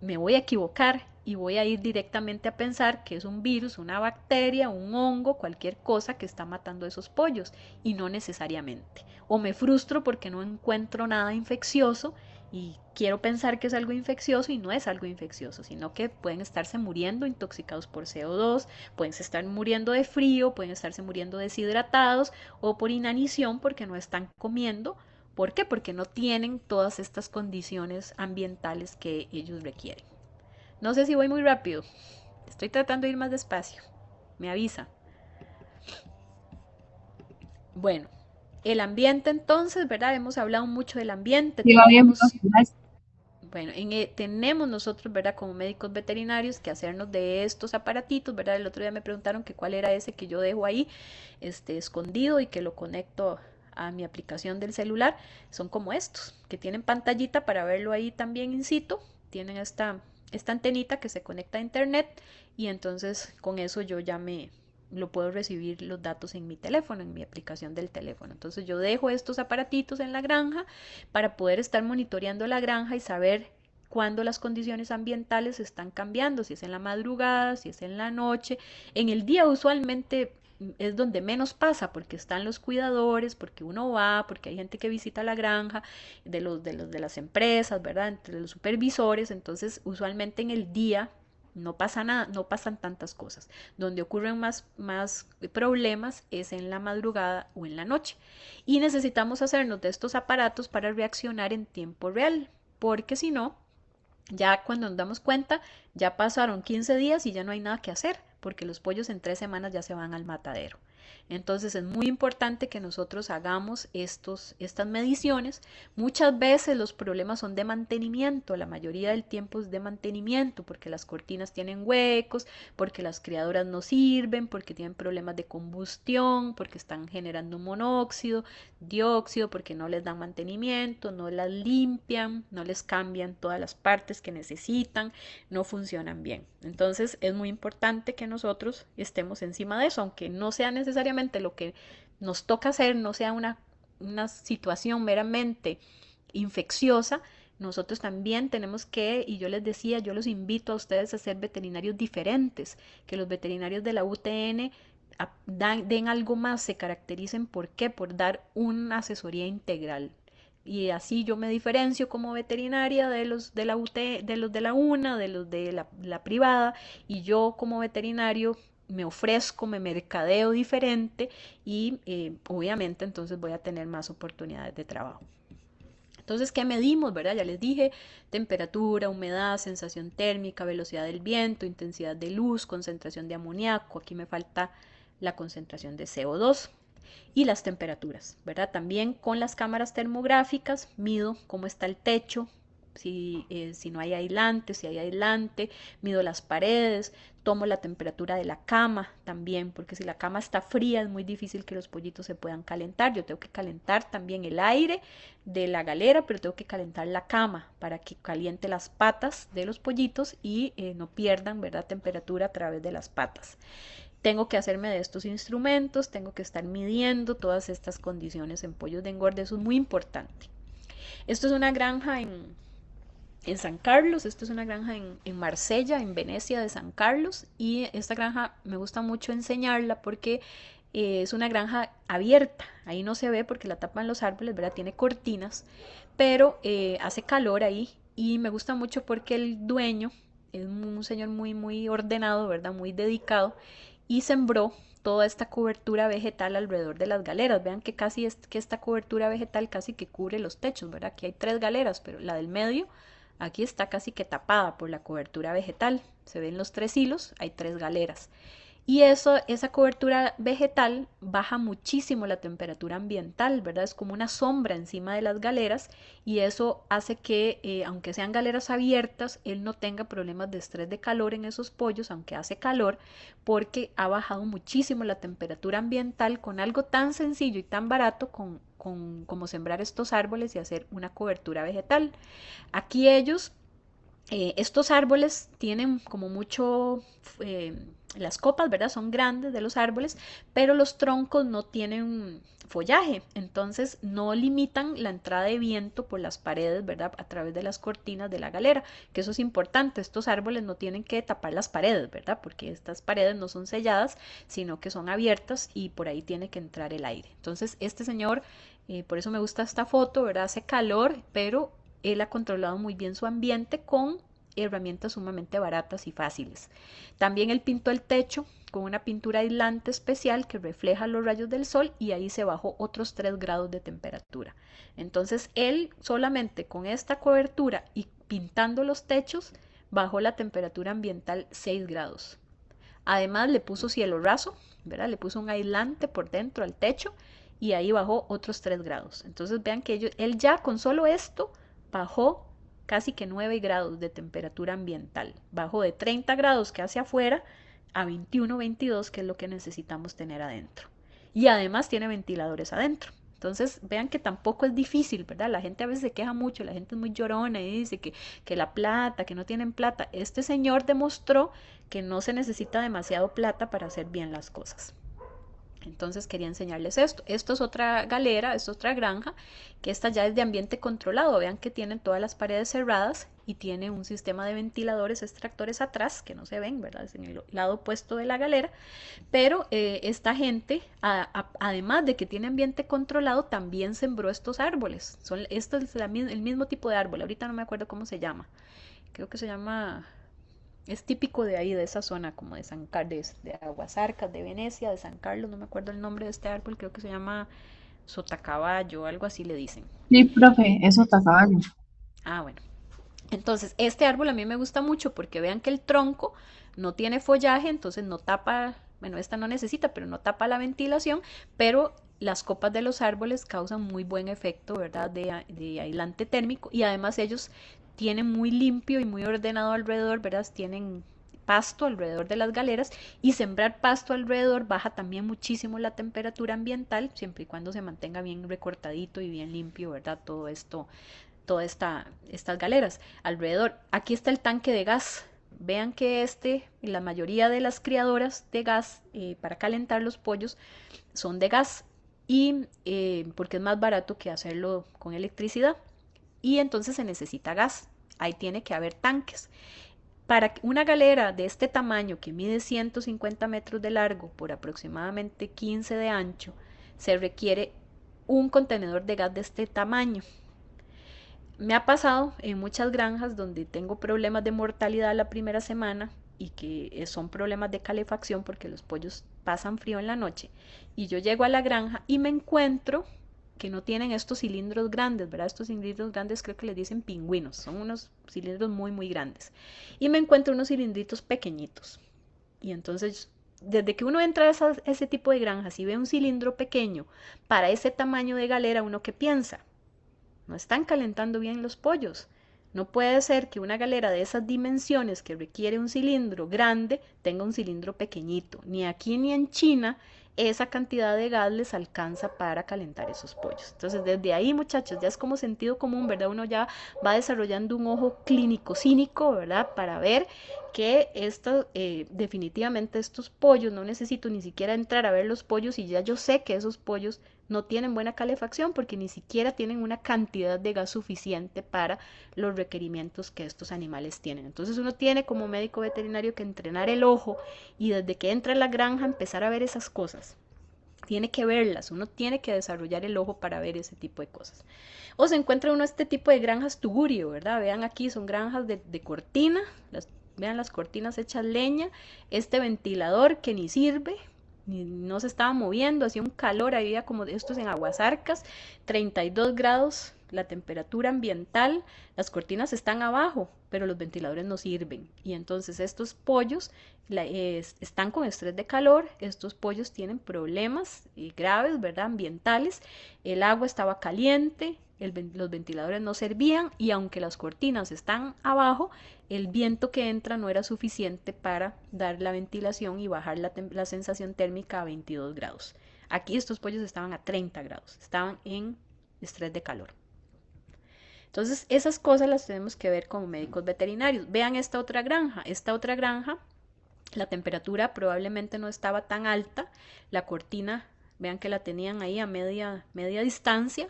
me voy a equivocar y voy a ir directamente a pensar que es un virus, una bacteria, un hongo, cualquier cosa que está matando a esos pollos, y no necesariamente. O me frustro porque no encuentro nada infeccioso y quiero pensar que es algo infeccioso y no es algo infeccioso, sino que pueden estarse muriendo intoxicados por CO2, pueden estar muriendo de frío, pueden estarse muriendo deshidratados o por inanición porque no están comiendo. ¿Por qué? Porque no tienen todas estas condiciones ambientales que ellos requieren. No sé si voy muy rápido. Estoy tratando de ir más despacio. Me avisa. Bueno, el ambiente entonces, ¿verdad? Hemos hablado mucho del ambiente. Sí, va bien, profe. Bueno, tenemos nosotros, ¿verdad? Como médicos veterinarios que hacernos de estos aparatitos, ¿verdad? El otro día me preguntaron que cuál era ese que yo dejo ahí, escondido, y que lo conecto a mi aplicación del celular. Son como estos, que tienen pantallita para verlo ahí también in situ. Tienen esta antenita que se conecta a internet, y entonces con eso yo ya lo puedo recibir los datos en mi teléfono, en mi aplicación del teléfono. Entonces yo dejo estos aparatitos en la granja para poder estar monitoreando la granja y saber cuándo las condiciones ambientales están cambiando, si es en la madrugada, si es en la noche. En el día usualmente es donde menos pasa, porque están los cuidadores, porque uno va, porque hay gente que visita la granja, de las empresas, ¿verdad? Entre los supervisores. Entonces usualmente en el día no pasa nada, no pasan tantas cosas. Donde ocurren más problemas es en la madrugada o en la noche. Y necesitamos hacernos de estos aparatos para reaccionar en tiempo real, porque si no, ya cuando nos damos cuenta, ya pasaron 15 días y ya no hay nada que hacer, porque los pollos en 3 semanas ya se van al matadero. Entonces es muy importante que nosotros hagamos estas mediciones. Muchas veces los problemas son de mantenimiento, la mayoría del tiempo es de mantenimiento, porque las cortinas tienen huecos, porque las criadoras no sirven, porque tienen problemas de combustión, porque están generando monóxido, dióxido, porque no les dan mantenimiento, no las limpian, no les cambian todas las partes que necesitan, no funcionan bien. Entonces es muy importante que nosotros estemos encima de eso, aunque no sea necesariamente lo que nos toca hacer, no sea una situación meramente infecciosa. Nosotros también tenemos que, y yo les decía, yo los invito a ustedes a ser veterinarios diferentes, que los veterinarios de la UTN den algo más, se caractericen. ¿Por qué? Por dar una asesoría integral. Y así yo me diferencio como veterinaria de los de la de los de la UNA, de los de la privada, y yo como veterinario me ofrezco, me mercadeo diferente y obviamente entonces voy a tener más oportunidades de trabajo. Entonces, ¿qué medimos, verdad? Ya les dije, temperatura, humedad, sensación térmica, velocidad del viento, intensidad de luz, concentración de amoníaco. Aquí me falta la concentración de CO2 y las temperaturas, ¿verdad? También con las cámaras termográficas mido cómo está el techo, si no hay aislante, si hay aislante, mido las paredes, tomo la temperatura de la cama también, porque si la cama está fría es muy difícil que los pollitos se puedan calentar. Yo tengo que calentar también el aire de la galera, pero tengo que calentar la cama para que caliente las patas de los pollitos y no pierdan, ¿verdad?, temperatura a través de las patas. Tengo que hacerme de estos instrumentos, tengo que estar midiendo todas estas condiciones en pollos de engorde, eso es muy importante. Esto es una granja en San Carlos, esto es una granja en Marsella, en Venecia de San Carlos, y esta granja me gusta mucho enseñarla porque es una granja abierta, ahí no se ve porque la tapan los árboles, ¿verdad? Tiene cortinas, pero hace calor ahí y me gusta mucho porque el dueño es un señor muy ordenado, ¿verdad? Muy dedicado y sembró toda esta cobertura vegetal alrededor de las galeras. Vean que casi es que esta cobertura vegetal casi que cubre los techos, ¿verdad? Aquí hay 3 galeras, pero la del medio aquí está casi que tapada por la cobertura vegetal. Se ven los 3 hilos, hay 3 galeras. Y esa cobertura vegetal baja muchísimo la temperatura ambiental, ¿verdad? Es como una sombra encima de las galeras y eso hace que, aunque sean galeras abiertas, él no tenga problemas de estrés de calor en esos pollos, aunque hace calor, porque ha bajado muchísimo la temperatura ambiental con algo tan sencillo y tan barato como sembrar estos árboles y hacer una cobertura vegetal. Aquí estos árboles tienen como mucho, las copas, ¿verdad? Son grandes de los árboles, pero los troncos no tienen follaje, entonces no limitan la entrada de viento por las paredes, ¿verdad? A través de las cortinas de la galera, que eso es importante, estos árboles no tienen que tapar las paredes, ¿verdad? Porque estas paredes no son selladas, sino que son abiertas y por ahí tiene que entrar el aire. Entonces, este señor, por eso me gusta esta foto, ¿verdad? Hace calor, pero él ha controlado muy bien su ambiente con herramientas sumamente baratas y fáciles. También él pintó el techo con una pintura aislante especial que refleja los rayos del sol y ahí se bajó otros 3 grados de temperatura. Entonces él solamente con esta cobertura y pintando los techos bajó la temperatura ambiental 6 grados. Además le puso cielo raso, ¿verdad? Le puso un aislante por dentro al techo y ahí bajó otros 3 grados. Entonces vean que él ya con solo esto bajó casi que 9 grados de temperatura ambiental. Bajó de 30 grados que hace afuera a 21, 22, que es lo que necesitamos tener adentro. Y además tiene ventiladores adentro. Entonces, vean que tampoco es difícil, ¿verdad? La gente a veces se queja mucho, la gente es muy llorona y dice que la plata, que no tienen plata. Este señor demostró que no se necesita demasiado plata para hacer bien las cosas. Entonces quería enseñarles esto. Esto es otra galera, esto es otra granja, que esta ya es de ambiente controlado. Vean que tienen todas las paredes cerradas y tiene un sistema de ventiladores extractores atrás, que no se ven, ¿verdad? Es en el lado opuesto de la galera. Pero esta gente, además de que tiene ambiente controlado, también sembró estos árboles. Esto es el mismo tipo de árbol. Ahorita no me acuerdo cómo se llama. Creo que se llama Es típico de ahí, de esa zona, como de de Aguasarcas, de Venecia, de San Carlos, no me acuerdo el nombre de este árbol, creo que se llama sotacaballo, algo así le dicen. Sí, profe, eso está caballo. Ah, bueno. Entonces, este árbol a mí me gusta mucho porque vean que el tronco no tiene follaje, entonces no tapa, bueno, esta no necesita, pero no tapa la ventilación, pero las copas de los árboles causan muy buen efecto, ¿verdad? De aislante térmico y además ellos tienen muy limpio y muy ordenado alrededor, ¿verdad? Tienen pasto alrededor de las galeras y sembrar pasto alrededor baja también muchísimo la temperatura ambiental, siempre y cuando se mantenga bien recortadito y bien limpio, ¿verdad? Todo esto, estas galeras alrededor. Aquí está el tanque de gas. Vean que la mayoría de las criadoras de gas para calentar los pollos son de gas y porque es más barato que hacerlo con electricidad y entonces se necesita gas. Ahí tiene que haber tanques. Para una galera de este tamaño que mide 150 metros de largo por aproximadamente 15 de ancho, se requiere un contenedor de gas de este tamaño. Me ha pasado en muchas granjas donde tengo problemas de mortalidad la primera semana y que son problemas de calefacción porque los pollos pasan frío en la noche y yo llego a la granja y me encuentro que no tienen estos cilindros grandes, ¿verdad? Estos cilindros grandes creo que les dicen pingüinos, son unos cilindros muy muy grandes y me encuentro unos cilindritos pequeñitos y entonces desde que uno entra a ese tipo de granjas y ve un cilindro pequeño para ese tamaño de galera, uno ¿qué piensa? No están calentando bien los pollos. No puede ser que una galera de esas dimensiones que requiere un cilindro grande tenga un cilindro pequeñito. Ni aquí ni en China esa cantidad de gas les alcanza para calentar esos pollos. Entonces, desde ahí, muchachos, ya es como sentido común, ¿verdad? Uno ya va desarrollando un ojo clínico, cínico, ¿verdad? Para ver que definitivamente estos pollos, no necesito ni siquiera entrar a ver los pollos y ya yo sé que esos pollos no tienen buena calefacción porque ni siquiera tienen una cantidad de gas suficiente para los requerimientos que estos animales tienen. Entonces uno tiene como médico veterinario que entrenar el ojo y desde que entra a la granja empezar a ver esas cosas. Tiene que verlas, uno tiene que desarrollar el ojo para ver ese tipo de cosas. O se encuentra uno este tipo de granjas tugurio, ¿verdad? Vean aquí, son granjas de cortina, vean las cortinas hechas leña, este ventilador que ni sirve, no se estaba moviendo, hacía un calor, había como de estos en Aguasarcas, 32 grados la temperatura ambiental, las cortinas están abajo, pero los ventiladores no sirven. Y entonces estos pollos están con estrés de calor, estos pollos tienen problemas graves, ¿verdad? Ambientales, el agua estaba caliente, los ventiladores no servían y aunque las cortinas están abajo, el viento que entra no era suficiente para dar la ventilación y bajar la sensación térmica a 22 grados. Aquí estos pollos estaban a 30 grados, estaban en estrés de calor. Entonces esas cosas las tenemos que ver como médicos veterinarios. Vean esta otra granja, la temperatura probablemente no estaba tan alta, la cortina, vean que la tenían ahí a media distancia,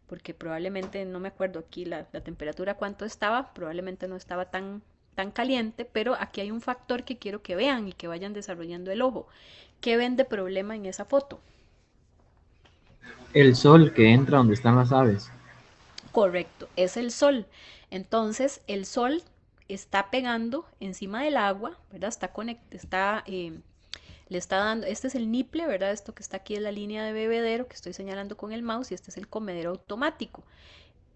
porque probablemente, no me acuerdo aquí la temperatura cuánto estaba, probablemente no estaba tan caliente, pero aquí hay un factor que quiero que vean y que vayan desarrollando el ojo. ¿Qué ven de problema en esa foto? El sol que entra donde están las aves. Correcto, es el sol. Entonces, el sol está pegando encima del agua, ¿verdad? Le está dando, este es el niple, ¿verdad? Esto que está aquí es la línea de bebedero que estoy señalando con el mouse y este es el comedero automático.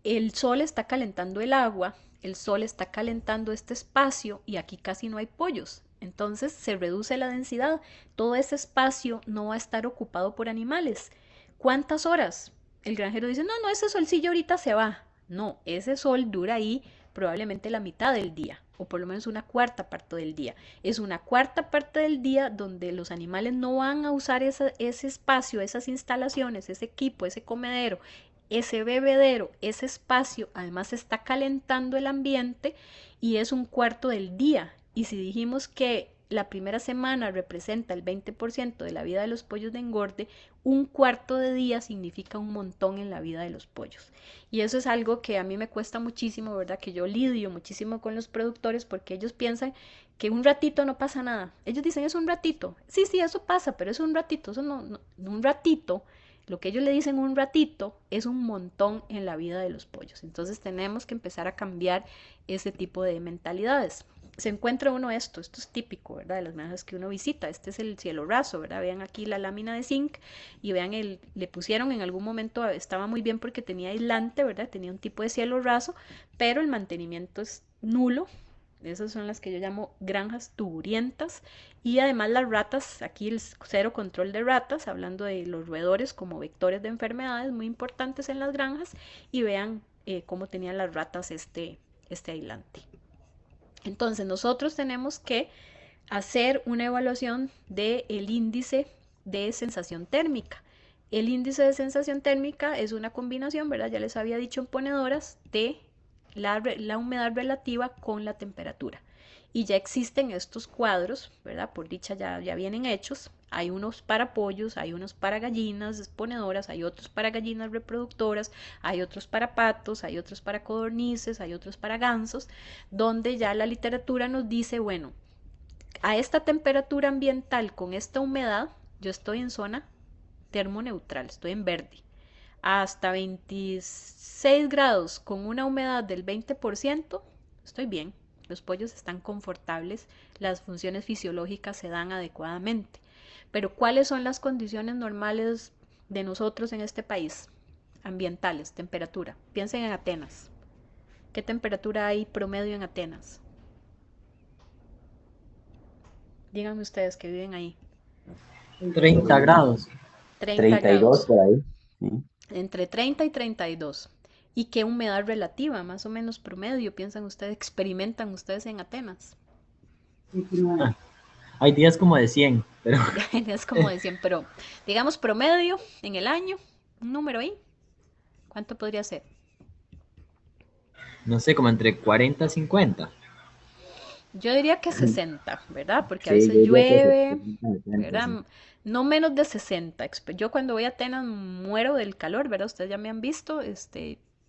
El sol está calentando el agua, el sol está calentando este espacio y aquí casi no hay pollos. Entonces se reduce la densidad. Todo ese espacio no va a estar ocupado por animales. ¿Cuántas horas? El granjero dice, no, ese solcillo ahorita se va. No, ese sol dura ahí probablemente la mitad del día, o por lo menos una cuarta parte del día. Es una cuarta parte del día donde los animales no van a usar ese espacio, esas instalaciones, ese equipo, ese comedero, ese bebedero, ese espacio. Además está calentando el ambiente y es un cuarto del día. Y si dijimos que la primera semana representa el 20% de la vida de los pollos de engorde, un cuarto de día significa un montón en la vida de los pollos. Y eso es algo que a mí me cuesta muchísimo, ¿verdad? Que yo lidio muchísimo con los productores porque ellos piensan que un ratito no pasa nada. Ellos dicen, es un ratito. Sí, eso pasa, pero es un ratito. Eso no un ratito Lo que ellos le dicen un ratito es un montón en la vida de los pollos. Entonces tenemos que empezar a cambiar ese tipo de mentalidades. Se encuentra uno esto es típico, ¿verdad? De las granjas que uno visita. Este es el cielo raso, ¿verdad? Vean aquí la lámina de zinc y vean, le pusieron en algún momento, estaba muy bien porque tenía aislante, ¿verdad? Tenía un tipo de cielo raso, pero el mantenimiento es nulo. Esas son las que yo llamo granjas tuburientas. Y además las ratas, aquí el cero control de ratas, hablando de los roedores como vectores de enfermedades muy importantes en las granjas. Y vean cómo tenían las ratas este aislante. Entonces nosotros tenemos que hacer una evaluación del índice de sensación térmica. El índice de sensación térmica es una combinación, ¿verdad? Ya les había dicho en ponedoras, de la humedad relativa con la temperatura. Y ya existen estos cuadros, ¿verdad? Por dicha ya vienen hechos. Hay unos para pollos, hay unos para gallinas ponedoras, hay otros para gallinas reproductoras, hay otros para patos, hay otros para codornices, hay otros para gansos, donde ya la literatura nos dice, bueno, a esta temperatura ambiental con esta humedad, yo estoy en zona termoneutral, estoy en verde. Hasta 26 grados con una humedad del 20%, estoy bien. Los pollos están confortables, las funciones fisiológicas se dan adecuadamente. Pero ¿cuáles son las condiciones normales de nosotros en este país? Ambientales, temperatura. Piensen en Atenas. ¿Qué temperatura hay promedio en Atenas? Díganme ustedes que viven ahí. 30 grados. 30 32 grados. por ahí. Sí. Entre 30 y 32. ¿Y qué humedad relativa, más o menos promedio, piensan ustedes, experimentan ustedes en Atenas? Ah, hay días como de 100, pero Es como decían, pero digamos promedio en el año, un número ahí, ¿cuánto podría ser? no sé, como entre 40 y 50. Yo diría que 60, ¿verdad? Porque a Sí, yo veces diría que llueve, 70, sí. ¿verdad? No menos de 60. Yo cuando voy a Atenas muero del calor, ¿verdad? Ustedes ya me han visto,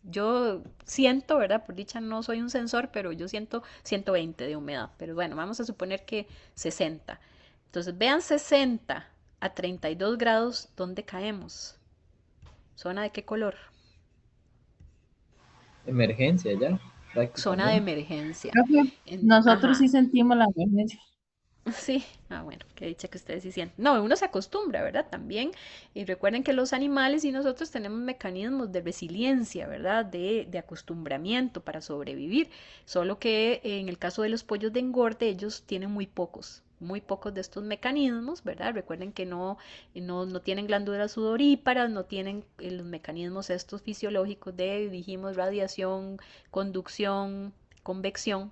yo siento, ¿verdad? Por dicha no soy un sensor, pero yo siento 120 de humedad. Pero bueno, vamos a suponer que 60. Entonces, vean 60 a 32 grados, ¿dónde caemos? ¿Zona de qué color? Emergencia ya, Zona de prácticamente. emergencia. Creo que nosotros Ajá. sí sentimos la emergencia. Sí, bueno, qué dicha que ustedes sí sienten. No, uno se acostumbra, ¿verdad? También. Y recuerden que los animales y nosotros tenemos mecanismos de resiliencia, ¿verdad? De acostumbramiento para sobrevivir. Solo que en el caso de los pollos de engorde, ellos tienen muy pocos de estos mecanismos, ¿verdad? Recuerden que no tienen glándulas sudoríparas, no tienen los mecanismos estos fisiológicos de, dijimos, radiación, conducción, convección,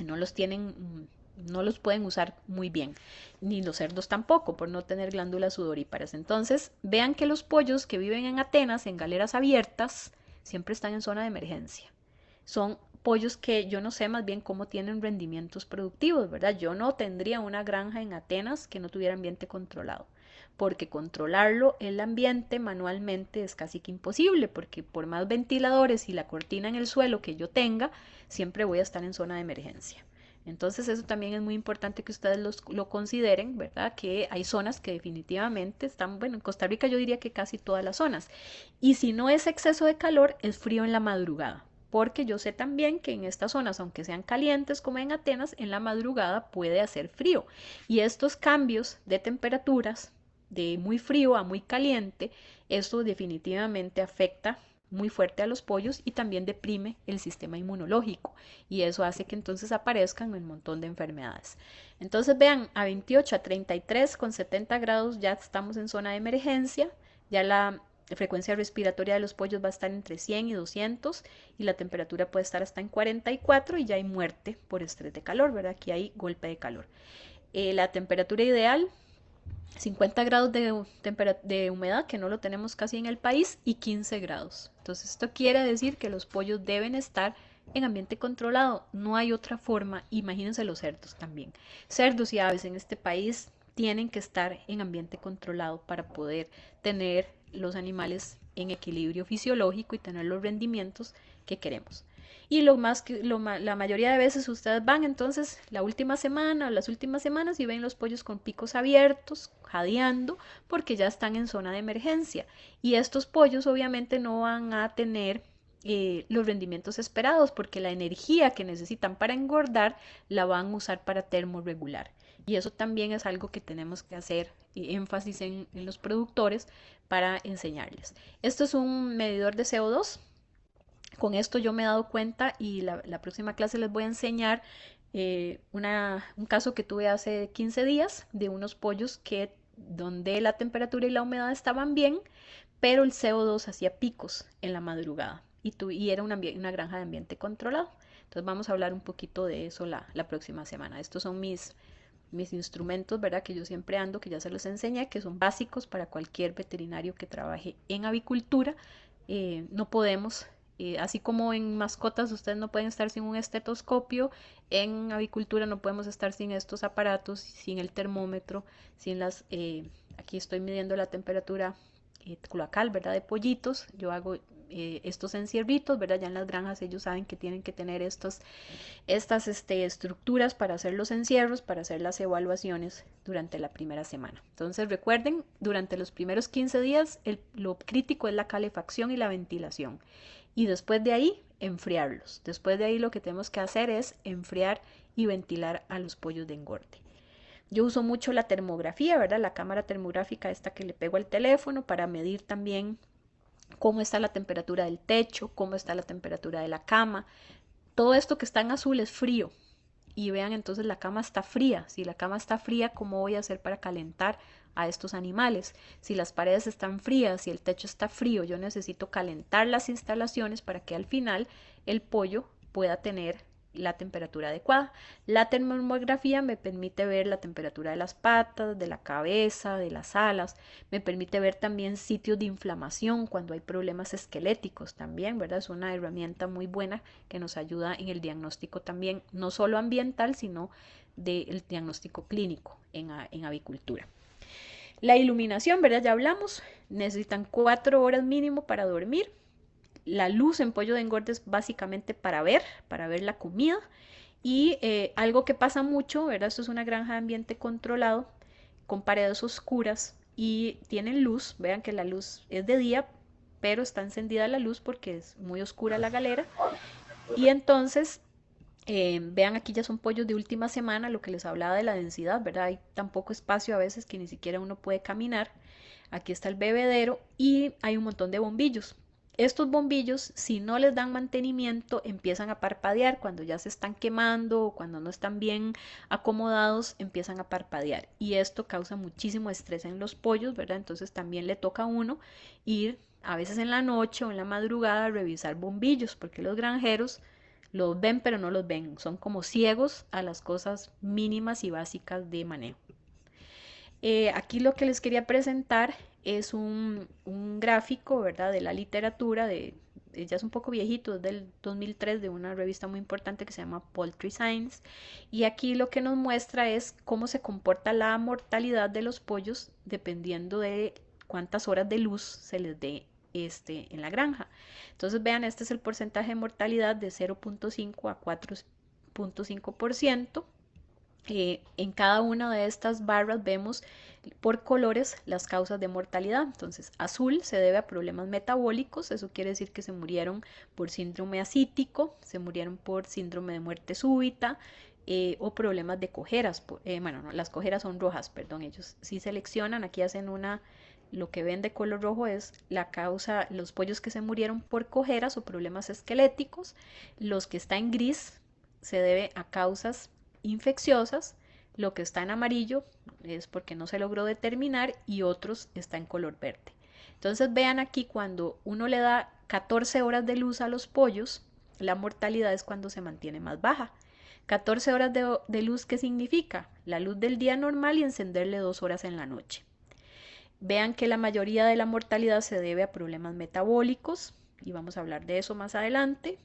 no los tienen, no los pueden usar muy bien, ni los cerdos tampoco, por no tener glándulas sudoríparas. Entonces, vean que los pollos que viven en Atenas, en galeras abiertas, siempre están en zona de emergencia. Son pollos que yo no sé más bien cómo tienen rendimientos productivos, ¿verdad? Yo no tendría una granja en Atenas que no tuviera ambiente controlado, porque controlarlo, el ambiente manualmente es casi que imposible, porque por más ventiladores y la cortina en el suelo que yo tenga, siempre voy a estar en zona de emergencia. Entonces eso también es muy importante que ustedes lo consideren, ¿verdad? Que hay zonas que definitivamente están, bueno, en Costa Rica yo diría que casi todas las zonas. Y si no es exceso de calor, es frío en la madrugada. Porque yo sé también que en estas zonas, aunque sean calientes como en Atenas, en la madrugada puede hacer frío. Y estos cambios de temperaturas, de muy frío a muy caliente, esto definitivamente afecta muy fuerte a los pollos y también deprime el sistema inmunológico y eso hace que entonces aparezcan un montón de enfermedades. Entonces vean, a 28, a 33 con 70 grados ya estamos en zona de emergencia, ya la frecuencia respiratoria de los pollos va a estar entre 100 y 200 y la temperatura puede estar hasta en 44 y ya hay muerte por estrés de calor, ¿verdad? Aquí hay golpe de calor. La temperatura ideal 50 grados de humedad, que no lo tenemos casi en el país, y 15 grados. Entonces esto quiere decir que los pollos deben estar en ambiente controlado. No hay otra forma. Imagínense los cerdos también. Cerdos y aves en este país tienen que estar en ambiente controlado para poder tener los animales en equilibrio fisiológico y tener los rendimientos que queremos. Y lo más que la mayoría de veces ustedes van entonces la última semana o las últimas semanas y ven los pollos con picos abiertos, jadeando, porque ya están en zona de emergencia. Y estos pollos obviamente no van a tener los rendimientos esperados porque la energía que necesitan para engordar la van a usar para termorregular. Y eso también es algo que tenemos que hacer énfasis en los productores para enseñarles. Esto es un medidor de CO2. Con esto yo me he dado cuenta y la próxima clase les voy a enseñar un caso que tuve hace 15 días de unos pollos que donde la temperatura y la humedad estaban bien, pero el CO2 hacía picos en la madrugada y era una granja de ambiente controlado. Entonces vamos a hablar un poquito de eso la próxima semana. Estos son mis instrumentos, ¿verdad? Que yo siempre ando, que ya se los enseñé, que son básicos para cualquier veterinario que trabaje en avicultura. No podemos, así como en mascotas ustedes no pueden estar sin un estetoscopio, en avicultura no podemos estar sin estos aparatos, sin el termómetro, sin aquí estoy midiendo la temperatura cloacal, ¿verdad? De pollitos. Yo hago estos encierritos, ¿verdad? Ya en las granjas ellos saben que tienen que tener estas estructuras para hacer los encierros, para hacer las evaluaciones durante la primera semana. Entonces recuerden, durante los primeros 15 días lo crítico es la calefacción y la ventilación. Y después de ahí, enfriarlos. Después de ahí lo que tenemos que hacer es enfriar y ventilar a los pollos de engorde. Yo uso mucho la termografía, ¿verdad? La cámara termográfica esta que le pego al teléfono para medir también cómo está la temperatura del techo, cómo está la temperatura de la cama. Todo esto que está en azul es frío. Y vean, entonces la cama está fría. Si la cama está fría, ¿cómo voy a hacer para calentar a estos animales? Si las paredes están frías, si el techo está frío, yo necesito calentar las instalaciones para que al final el pollo pueda tener la temperatura adecuada. La termografía me permite ver la temperatura de las patas, de la cabeza, de las alas, me permite ver también sitios de inflamación cuando hay problemas esqueléticos también, ¿verdad? Es una herramienta muy buena que nos ayuda en el diagnóstico también, no solo ambiental, sino del diagnóstico clínico en avicultura. La iluminación, ¿verdad? Ya hablamos, necesitan 4 horas mínimo para dormir. La luz en pollo de engorde es básicamente para ver la comida. Y algo que pasa mucho, ¿verdad? Esto es una granja de ambiente controlado con paredes oscuras y tienen luz. Vean que la luz es de día, pero está encendida la luz porque es muy oscura la galera. Y entonces, vean aquí ya son pollos de última semana, lo que les hablaba de la densidad, ¿verdad? Hay tan poco espacio a veces que ni siquiera uno puede caminar. Aquí está el bebedero y hay un montón de bombillos. Estos bombillos, si no les dan mantenimiento, empiezan a parpadear cuando ya se están quemando o cuando no están bien acomodados, empiezan a parpadear y esto causa muchísimo estrés en los pollos, ¿verdad? Entonces también le toca a uno ir a veces en la noche o en la madrugada a revisar bombillos porque los granjeros los ven pero no los ven, son como ciegos a las cosas mínimas y básicas de manejo. Aquí lo que les quería presentar es un gráfico, ¿verdad? De la literatura, ya es un poco viejito, es del 2003, de una revista muy importante que se llama Poultry Science. Y aquí lo que nos muestra es cómo se comporta la mortalidad de los pollos dependiendo de cuántas horas de luz se les dé en la granja. Entonces vean, este es el porcentaje de mortalidad de 0.5 a 4.5%. En cada una de estas barras vemos por colores las causas de mortalidad. Entonces azul se debe a problemas metabólicos, eso quiere decir que se murieron por síndrome ascítico, se murieron por síndrome de muerte súbita o problemas de cojeras. Bueno, no, las cojeras son rojas, perdón, ellos sí seleccionan, aquí hacen lo que ven de color rojo es la causa, los pollos que se murieron por cojeras o problemas esqueléticos. Los que está en gris se debe a causas infecciosas, lo que está en amarillo es porque no se logró determinar y otros está en color verde. Entonces vean aquí cuando uno le da 14 horas de luz a los pollos, la mortalidad es cuando se mantiene más baja. 14 horas de luz, ¿qué significa? La luz del día normal y encenderle 2 horas en la noche. Vean que la mayoría de la mortalidad se debe a problemas metabólicos y vamos a hablar de eso más adelante.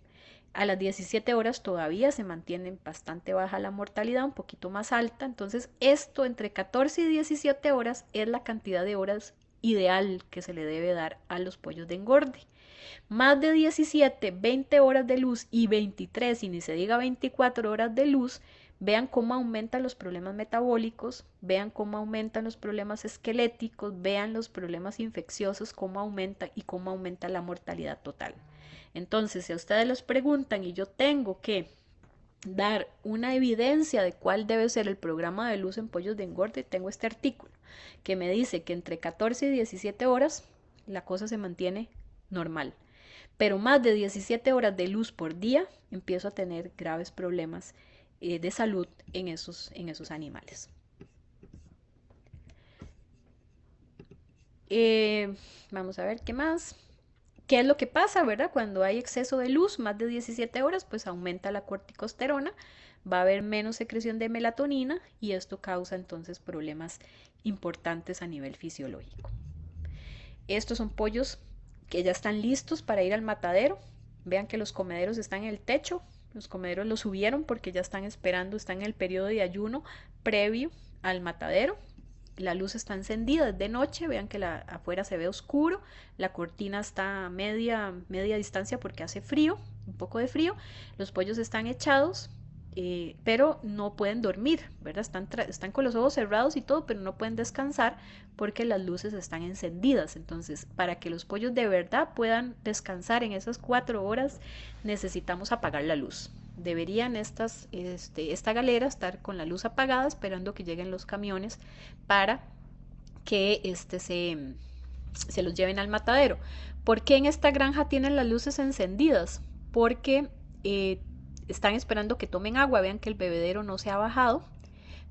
A las 17 horas todavía se mantiene bastante baja la mortalidad, un poquito más alta. Entonces esto entre 14 y 17 horas es la cantidad de horas ideal que se le debe dar a los pollos de engorde. Más de 17, 20 horas de luz y 23, y ni se diga 24 horas de luz, vean cómo aumentan los problemas metabólicos, vean cómo aumentan los problemas esqueléticos, vean los problemas infecciosos, cómo aumenta y cómo aumenta la mortalidad total. Entonces, si a ustedes les preguntan y yo tengo que dar una evidencia de cuál debe ser el programa de luz en pollos de engorde, tengo este artículo que me dice que entre 14 y 17 horas la cosa se mantiene normal, pero más de 17 horas de luz por día empiezo a tener graves problemas de salud en esos animales. Vamos a ver qué más. ¿Qué es lo que pasa, verdad? Cuando hay exceso de luz, más de 17 horas, pues aumenta la corticosterona, va a haber menos secreción de melatonina y esto causa entonces problemas importantes a nivel fisiológico. Estos son pollos que ya están listos para ir al matadero. Vean que los comederos están en el techo. Los comederos los subieron porque ya están esperando, están en el periodo de ayuno previo al matadero. La luz está encendida, es de noche, vean que afuera se ve oscuro, la cortina está a media distancia porque hace frío, un poco de frío, los pollos están echados, pero no pueden dormir, ¿verdad? Están con los ojos cerrados y todo, pero no pueden descansar porque las luces están encendidas. Entonces, para que los pollos de verdad puedan descansar en esas 4 horas, necesitamos apagar la luz. Deberían esta galera estar con la luz apagada esperando que lleguen los camiones para que se los lleven al matadero. ¿Por qué en esta granja tienen las luces encendidas? Porque están esperando que tomen agua. Vean que el bebedero no se ha bajado,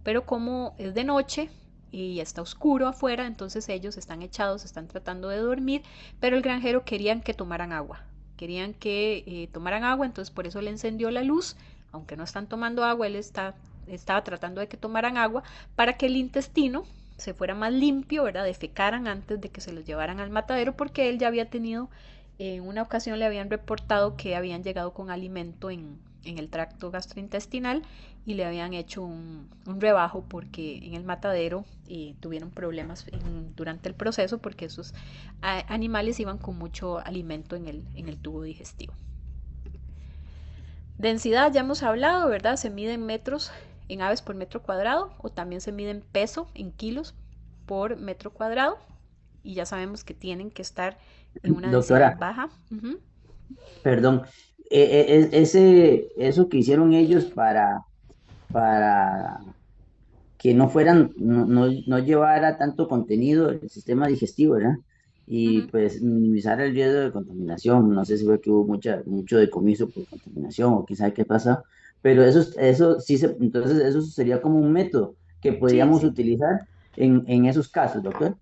pero como es de noche y está oscuro afuera, entonces ellos están echados, están tratando de dormir, pero el granjero querían que tomaran agua. Querían que tomaran agua, entonces por eso le encendió la luz, aunque no están tomando agua, él estaba tratando de que tomaran agua para que el intestino se fuera más limpio, ¿verdad? Defecaran antes de que se los llevaran al matadero, porque él ya había tenido, en una ocasión le habían reportado que habían llegado con alimento en el tracto gastrointestinal y le habían hecho un rebajo porque en el matadero tuvieron problemas durante el proceso porque esos animales iban con mucho alimento en el tubo digestivo. Densidad ya hemos hablado, ¿verdad? Se mide en metros en aves por metro cuadrado o también se mide en peso, en kilos por metro cuadrado, y ya sabemos que tienen que estar en una Doctora, densidad baja. perdón, eso que hicieron ellos para que no fueran, no llevara tanto contenido el sistema digestivo, ¿verdad? Y pues minimizar el riesgo de contaminación. No sé si fue que hubo mucho decomiso por contaminación o quién sabe qué pasa, pero eso sí entonces eso sería como un método que Sí, podríamos sí. utilizar en esos casos, doctor.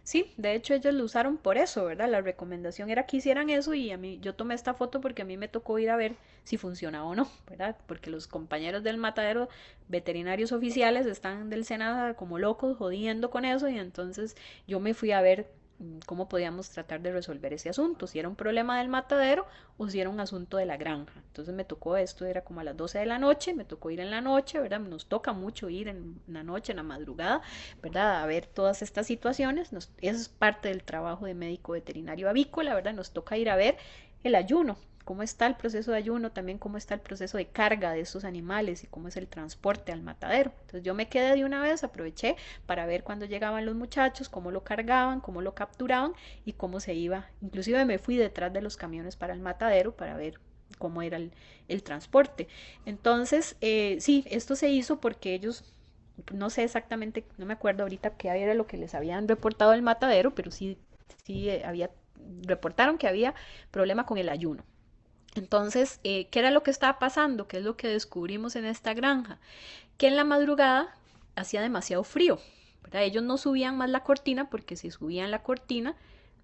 Sí, de hecho ellos lo usaron por eso, ¿verdad? La recomendación era que hicieran eso y yo tomé esta foto porque a mí me tocó ir a ver si funcionaba o no, ¿verdad? Porque los compañeros del matadero, veterinarios oficiales, están del Senado como locos jodiendo con eso y entonces yo me fui a ver cómo podíamos tratar de resolver ese asunto, si era un problema del matadero o si era un asunto de la granja. Entonces me tocó esto, era como a las 12 de la noche, me tocó ir en la noche, ¿verdad? Nos toca mucho ir en la noche, en la madrugada, ¿verdad? A ver todas estas situaciones. Eso es parte del trabajo de médico veterinario avícola, ¿verdad? Nos toca ir a ver el ayuno, cómo está el proceso de ayuno, también cómo está el proceso de carga de estos animales y cómo es el transporte al matadero. Entonces yo me quedé de una vez, aproveché para ver cuando llegaban los muchachos, cómo lo cargaban, cómo lo capturaban y cómo se iba. Inclusive me fui detrás de los camiones para el matadero para ver cómo era el transporte. Entonces, sí, esto se hizo porque ellos, no sé exactamente, no me acuerdo ahorita qué era lo que les habían reportado al matadero, pero sí reportaron que había problema con el ayuno. Entonces, ¿qué era lo que estaba pasando? ¿Qué es lo que descubrimos en esta granja? Que en la madrugada hacía demasiado frío, ¿verdad? Ellos no subían más la cortina porque si subían la cortina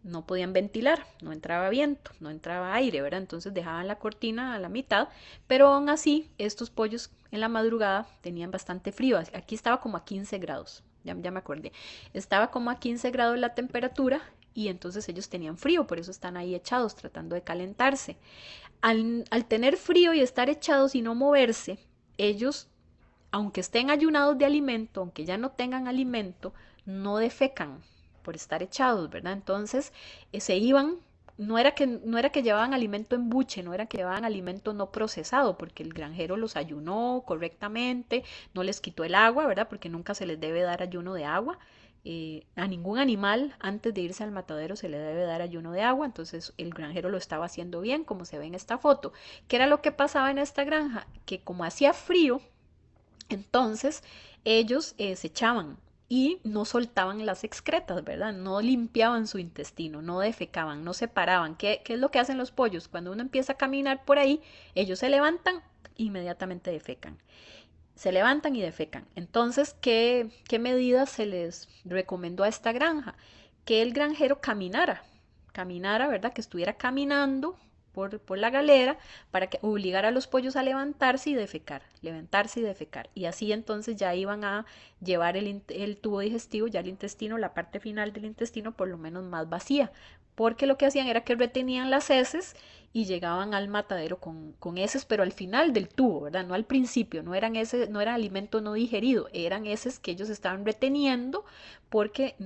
no podían ventilar, no entraba viento, no entraba aire, ¿verdad? Entonces dejaban la cortina a la mitad, pero aún así estos pollos en la madrugada tenían bastante frío. Aquí estaba como a 15 grados, ya me acordé. Estaba como a 15 grados la temperatura y entonces ellos tenían frío, por eso están ahí echados tratando de calentarse. Al tener frío y estar echados y no moverse, ellos, aunque estén ayunados de alimento, aunque ya no tengan alimento, no defecan por estar echados, ¿verdad? Entonces se iban no era que llevaban alimento en buche, no era que llevaban alimento no procesado, porque el granjero los ayunó correctamente, no les quitó el agua, ¿verdad? Porque nunca se les debe dar ayuno de agua. A ningún animal antes de irse al matadero se le debe dar ayuno de agua, entonces el granjero lo estaba haciendo bien, como se ve en esta foto. ¿Qué era lo que pasaba en esta granja? Que como hacía frío, entonces ellos se echaban y no soltaban las excretas, ¿verdad? No limpiaban su intestino, no defecaban, no se paraban. ¿Qué es lo que hacen los pollos? Cuando uno empieza a caminar por ahí, ellos se levantan, inmediatamente defecan. Se levantan y defecan. Entonces, ¿qué medidas se les recomendó a esta granja? Que el granjero caminara, ¿verdad? Que estuviera caminando por la galera para que obligara a los pollos a levantarse y defecar, levantarse y defecar. Y así entonces ya iban a llevar el tubo digestivo, ya el intestino, la parte final del intestino por lo menos más vacía, porque lo que hacían era que retenían las heces y llegaban al matadero con heces, pero al final del tubo, ¿verdad? No al principio, no era alimento no digerido, eran heces que ellos estaban reteniendo porque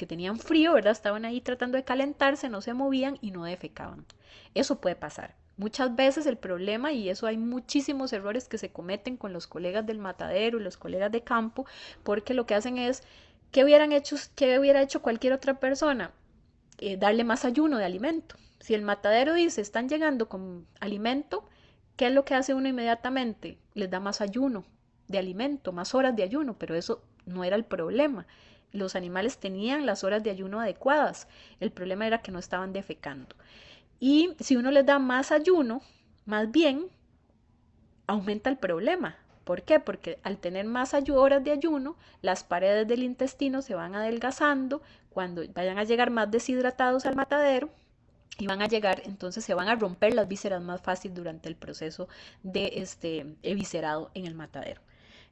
tenían frío, ¿verdad? Estaban ahí tratando de calentarse, no se movían y no defecaban. Eso puede pasar. Muchas veces el problema, y eso hay muchísimos errores que se cometen con los colegas del matadero y los colegas de campo, porque lo que hacen es, qué hubiera hecho cualquier otra persona? Darle más ayuno de alimento. Si el matadero dice, están llegando con alimento, ¿qué es lo que hace uno inmediatamente? Les da más ayuno de alimento, más horas de ayuno, pero eso no era el problema. Los animales tenían las horas de ayuno adecuadas, el problema era que no estaban defecando. Y si uno les da más ayuno, más bien aumenta el problema. ¿Por qué? Porque al tener más horas de ayuno, las paredes del intestino se van adelgazando, cuando vayan a llegar más deshidratados al matadero, y van a llegar, entonces se van a romper las vísceras más fácil durante el proceso de eviscerado en el matadero.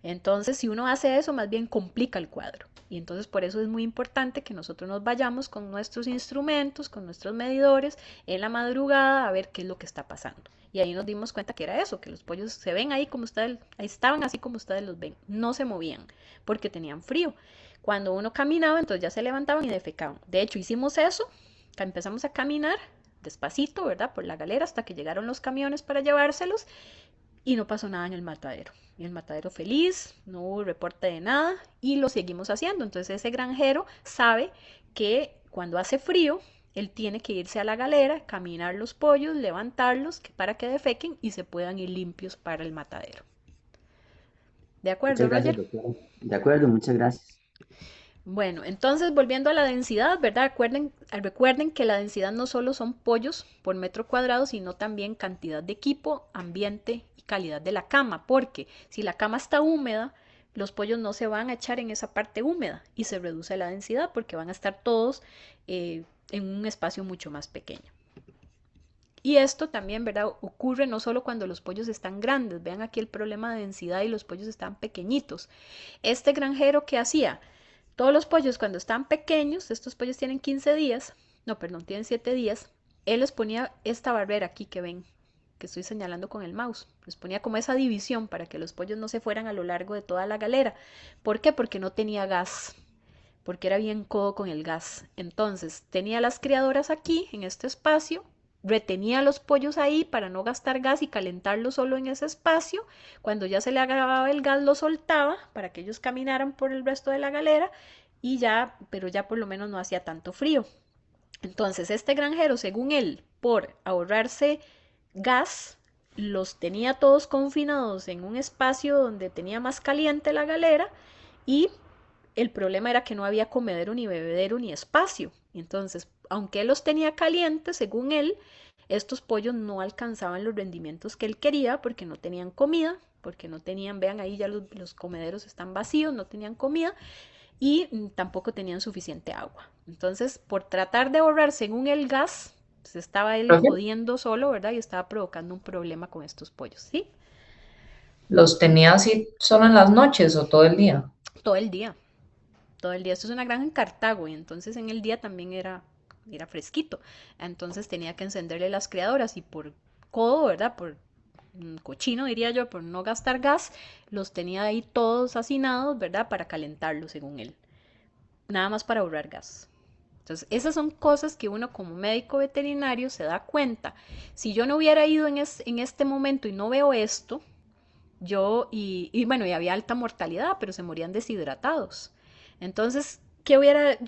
Entonces, si uno hace eso, más bien complica el cuadro. Y entonces por eso es muy importante que nosotros nos vayamos con nuestros instrumentos, con nuestros medidores, en la madrugada a ver qué es lo que está pasando. Y ahí nos dimos cuenta que era eso, que los pollos se ven ahí como ustedes, ahí estaban así como ustedes los ven, no se movían porque tenían frío. Cuando uno caminaba, entonces ya se levantaban y defecaban. De hecho, hicimos eso, empezamos a caminar despacito, ¿verdad? Por la galera hasta que llegaron los camiones para llevárselos y no pasó nada en el matadero. Y el matadero feliz, no hubo reporte de nada y lo seguimos haciendo. Entonces ese granjero sabe que cuando hace frío, él tiene que irse a la galera, caminar los pollos, levantarlos para que defequen y se puedan ir limpios para el matadero. ¿De acuerdo, Muchas gracias, Roger? doctora. De acuerdo, muchas gracias. Bueno, entonces volviendo a la densidad, ¿verdad? Recuerden que la densidad no solo son pollos por metro cuadrado, sino también cantidad de equipo, ambiente y calidad de la cama, porque si la cama está húmeda, los pollos no se van a echar en esa parte húmeda y se reduce la densidad porque van a estar todos en un espacio mucho más pequeño. Y esto también, ¿verdad? Ocurre no solo cuando los pollos están grandes, vean aquí el problema de densidad y los pollos están pequeñitos. Este granjero, ¿qué hacía? Todos los pollos cuando están pequeños, estos pollos tienen 15 días, no, perdón, tienen 7 días, él les ponía esta barrera aquí que ven, que estoy señalando con el mouse, les ponía como esa división para que los pollos no se fueran a lo largo de toda la galera. ¿Por qué? Porque no tenía gas, porque era bien codo con el gas. Entonces tenía las criadoras aquí, en este espacio, retenía los pollos ahí para no gastar gas y calentarlos solo en ese espacio. Cuando ya se le acababa el gas, lo soltaba para que ellos caminaran por el resto de la galera y ya, pero ya por lo menos no hacía tanto frío. Entonces, este granjero, según él, por ahorrarse gas, los tenía todos confinados en un espacio donde tenía más caliente la galera y el problema era que no había comedero ni bebedero ni espacio. Entonces, aunque él los tenía calientes, según él, estos pollos no alcanzaban los rendimientos que él quería porque no tenían comida, porque no tenían, vean ahí ya los comederos están vacíos, no tenían comida y tampoco tenían suficiente agua. Entonces, por tratar de ahorrar según el gas, se estaba él Profe, jodiendo solo, ¿verdad? Y estaba provocando un problema con estos pollos, ¿sí? ¿los tenía así solo en las noches o todo el día? Todo el día. Todo el día. Esto es una granja en Cartago y entonces en el día también era fresquito. Entonces tenía que encenderle las criadoras y por codo, ¿verdad? Por cochino diría yo, por no gastar gas, los tenía ahí todos hacinados, ¿verdad? Para calentarlos según él. Nada más para ahorrar gas. Entonces, esas son cosas que uno como médico veterinario se da cuenta. Si yo no hubiera ido en este momento y no veo esto, bueno, y había alta mortalidad, pero se morían deshidratados. Entonces,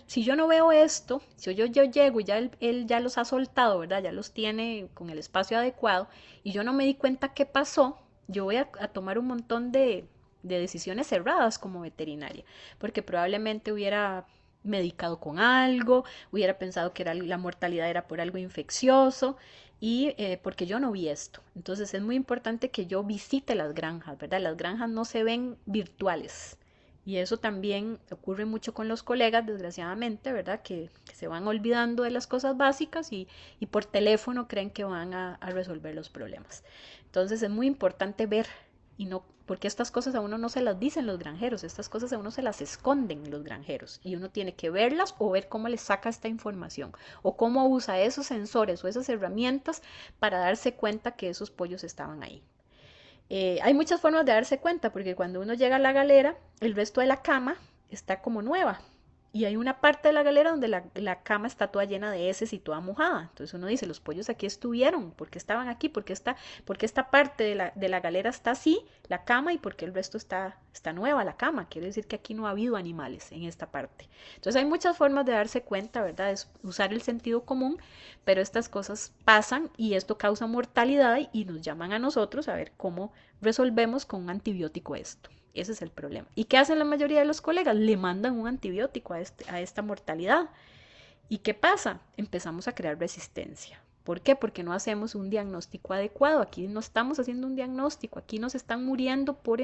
si yo no veo esto, si yo llego y ya él ya los ha soltado, ¿verdad? Ya los tiene con el espacio adecuado y yo no me di cuenta qué pasó, yo voy a tomar un montón de decisiones erradas como veterinaria, porque probablemente hubiera medicado con algo, hubiera pensado que la mortalidad era por algo infeccioso y porque yo no vi esto. Entonces es muy importante que yo visite las granjas, ¿verdad? Las granjas no se ven virtuales. Y eso también ocurre mucho con los colegas, desgraciadamente, ¿verdad? Que se van olvidando de las cosas básicas y por teléfono creen que van a resolver los problemas. Entonces es muy importante ver y no, porque estas cosas a uno no se las dicen los granjeros, estas cosas a uno se las esconden los granjeros y uno tiene que verlas o ver cómo les saca esta información o cómo usa esos sensores o esas herramientas para darse cuenta que esos pollos estaban ahí. Hay muchas formas de darse cuenta, porque cuando uno llega a la galera, el resto de la cama está como nueva. Y hay una parte de la galera donde la cama está toda llena de heces y toda mojada. Entonces uno dice, los pollos aquí estuvieron, ¿por qué estaban aquí? ¿Por qué esta parte de la galera está así, la cama, y por qué el resto está nueva la cama? Quiere decir que aquí no ha habido animales en esta parte. Entonces hay muchas formas de darse cuenta, ¿verdad? Es usar el sentido común, pero estas cosas pasan y esto causa mortalidad y nos llaman a nosotros a ver cómo resolvemos con un antibiótico esto. Ese es el problema. ¿Y qué hacen la mayoría de los colegas? Le mandan un antibiótico a esta mortalidad. ¿Y qué pasa? Empezamos a crear resistencia. ¿Por qué? Porque no hacemos un diagnóstico adecuado. Aquí no estamos haciendo un diagnóstico. Aquí no se están muriendo por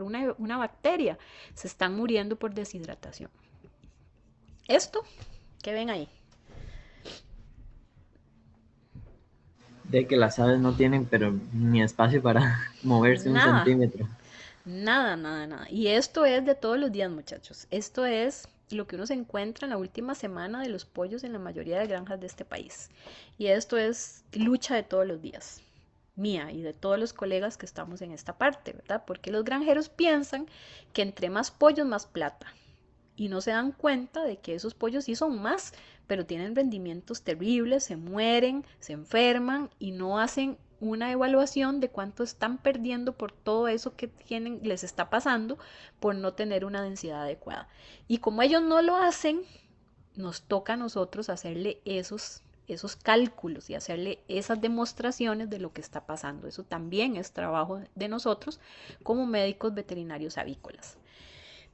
una bacteria. Se están muriendo por deshidratación. Esto, ¿qué ven ahí? De que las aves no tienen, pero ni espacio para moverse un Nada. centímetro. Nada, nada, nada. Y esto es de todos los días, muchachos. Esto es lo que uno se encuentra en la última semana de los pollos en la mayoría de granjas de este país. Y esto es lucha de todos los días, mía y de todos los colegas que estamos en esta parte, ¿verdad? Porque los granjeros piensan que entre más pollos, más plata. Y no se dan cuenta de que esos pollos sí son más, pero tienen rendimientos terribles, se mueren, se enferman y no hacen una evaluación de cuánto están perdiendo por todo eso que les está pasando por no tener una densidad adecuada. Y como ellos no lo hacen, nos toca a nosotros hacerle esos cálculos y hacerle esas demostraciones de lo que está pasando. Eso también es trabajo de nosotros como médicos veterinarios avícolas.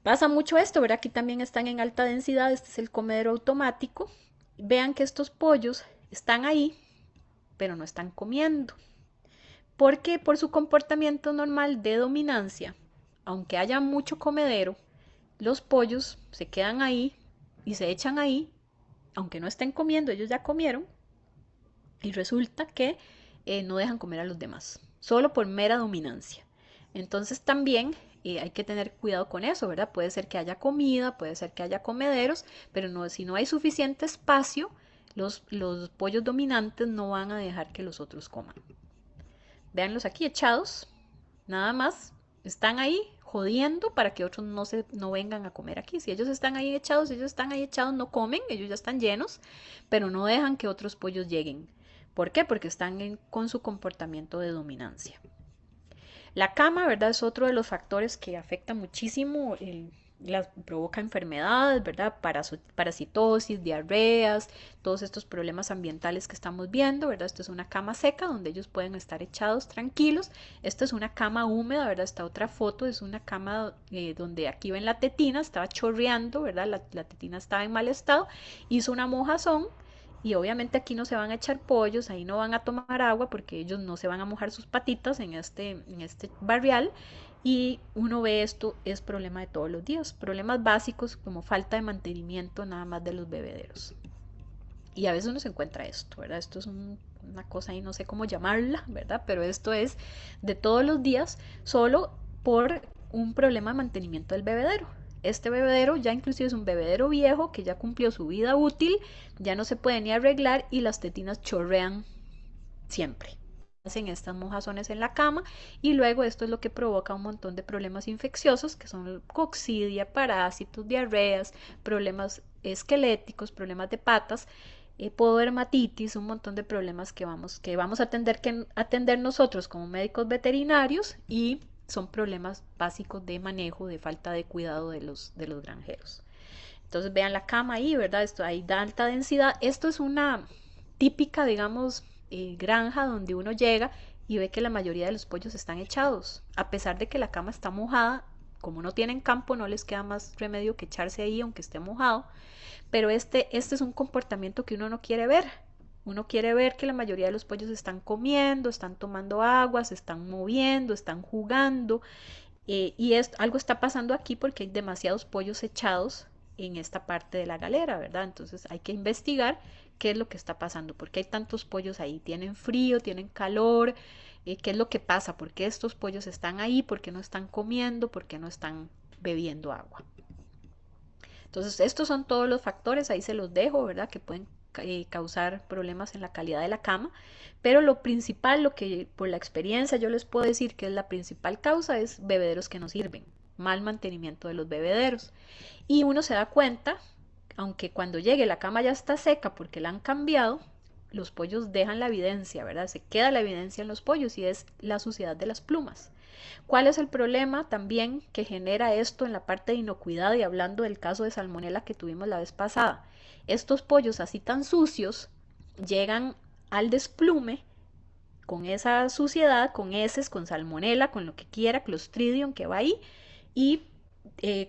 Pasa mucho esto, ¿verdad? Aquí también están en alta densidad, este es el comedero automático. Vean que estos pollos están ahí, pero no están comiendo. Porque por su comportamiento normal de dominancia, aunque haya mucho comedero, los pollos se quedan ahí y se echan ahí, aunque no estén comiendo, ellos ya comieron, y resulta que no dejan comer a los demás, solo por mera dominancia. Entonces también hay que tener cuidado con eso, ¿verdad? Puede ser que haya comida, puede ser que haya comederos, pero no, si no hay suficiente espacio, los pollos dominantes no van a dejar que los otros coman. Véanlos aquí echados, nada más, están ahí jodiendo para que otros no vengan a comer aquí. Si ellos están ahí echados, no comen, ellos ya están llenos, pero no dejan que otros pollos lleguen. ¿Por qué? Porque están con su comportamiento de dominancia. La cama, ¿verdad? Es otro de los factores que afecta muchísimo, provoca enfermedades, ¿verdad? Parasitosis, diarreas, todos estos problemas ambientales que estamos viendo, ¿verdad? Esto es una cama seca donde ellos pueden estar echados tranquilos. Esta es una cama húmeda, ¿verdad? Esta otra foto es una cama donde aquí ven la tetina, estaba chorreando, ¿verdad? La tetina estaba en mal estado, hizo una mojazón. Y obviamente aquí no se van a echar pollos, ahí no van a tomar agua porque ellos no se van a mojar sus patitas en este barrial. Y uno ve esto, es problema de todos los días, problemas básicos como falta de mantenimiento nada más de los bebederos. Y a veces uno se encuentra esto, ¿verdad? Esto es una cosa ahí, no sé cómo llamarla, ¿verdad? Pero esto es de todos los días solo por un problema de mantenimiento del bebedero. Este bebedero ya inclusive es un bebedero viejo que ya cumplió su vida útil, ya no se puede ni arreglar y las tetinas chorrean siempre. Hacen estas mojazones en la cama y luego esto es lo que provoca un montón de problemas infecciosos que son coccidia, parásitos, diarreas, problemas esqueléticos, problemas de patas, pododermatitis, un montón de problemas que vamos a atender nosotros como médicos veterinarios, y son problemas básicos de manejo, de falta de cuidado de los granjeros. Entonces vean la cama ahí, ¿verdad? Esto ahí da alta densidad. Esto es una típica, digamos, granja donde uno llega y ve que la mayoría de los pollos están echados. A pesar de que la cama está mojada, como no tienen campo, no les queda más remedio que echarse ahí aunque esté mojado. Pero este es un comportamiento que uno no quiere ver. Uno quiere ver que la mayoría de los pollos están comiendo, están tomando agua, se están moviendo, están jugando. Y algo está pasando aquí porque hay demasiados pollos echados en esta parte de la galera, ¿verdad? Entonces hay que investigar qué es lo que está pasando, por qué hay tantos pollos ahí, tienen frío, tienen calor, qué es lo que pasa, por qué estos pollos están ahí, por qué no están comiendo, por qué no están bebiendo agua. Entonces estos son todos los factores, ahí se los dejo, ¿verdad? Que pueden causar problemas en la calidad de la cama, pero lo principal, lo que por la experiencia yo les puedo decir que es la principal causa, es bebederos que no sirven, mal mantenimiento de los bebederos. Y uno se da cuenta, aunque cuando llegue la cama ya está seca porque la han cambiado, los pollos dejan la evidencia, ¿verdad? Se queda la evidencia en los pollos y es la suciedad de las plumas. ¿Cuál es el problema también que genera esto en la parte de inocuidad? Y hablando del caso de salmonela que tuvimos la vez pasada, estos pollos así tan sucios llegan al desplume con esa suciedad, con heces, con salmonela, con lo que quiera, Clostridium que va ahí, y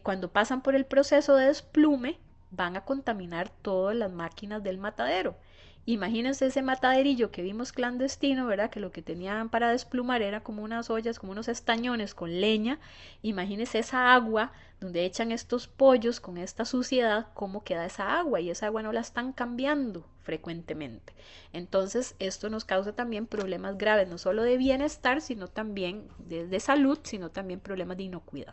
cuando pasan por el proceso de desplume van a contaminar todas las máquinas del matadero. Imagínense ese mataderillo que vimos clandestino, ¿verdad? Que lo que tenían para desplumar era como unas ollas, como unos estañones con leña. Imagínense esa agua donde echan estos pollos con esta suciedad, cómo queda esa agua, y esa agua no la están cambiando frecuentemente. Entonces esto nos causa también problemas graves, no solo de bienestar, sino también de salud, sino también problemas de inocuidad.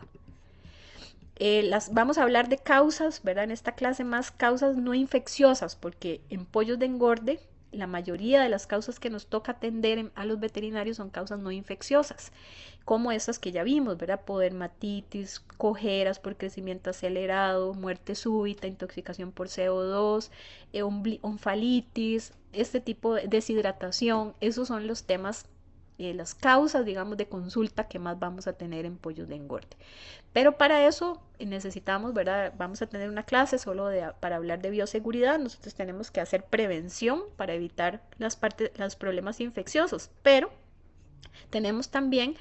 Vamos a hablar de causas, ¿verdad? En esta clase más causas no infecciosas, porque en pollos de engorde la mayoría de las causas que nos toca atender a los veterinarios son causas no infecciosas, como esas que ya vimos, ¿verdad? Podermatitis, cojeras por crecimiento acelerado, muerte súbita, intoxicación por CO2, onfalitis, este tipo de deshidratación. Esos son los temas, las causas, digamos, de consulta que más vamos a tener en pollos de engorde. Pero para eso necesitamos, ¿verdad? Vamos a tener una clase solo para hablar de bioseguridad. Nosotros tenemos que hacer prevención para evitar los problemas infecciosos, pero tenemos también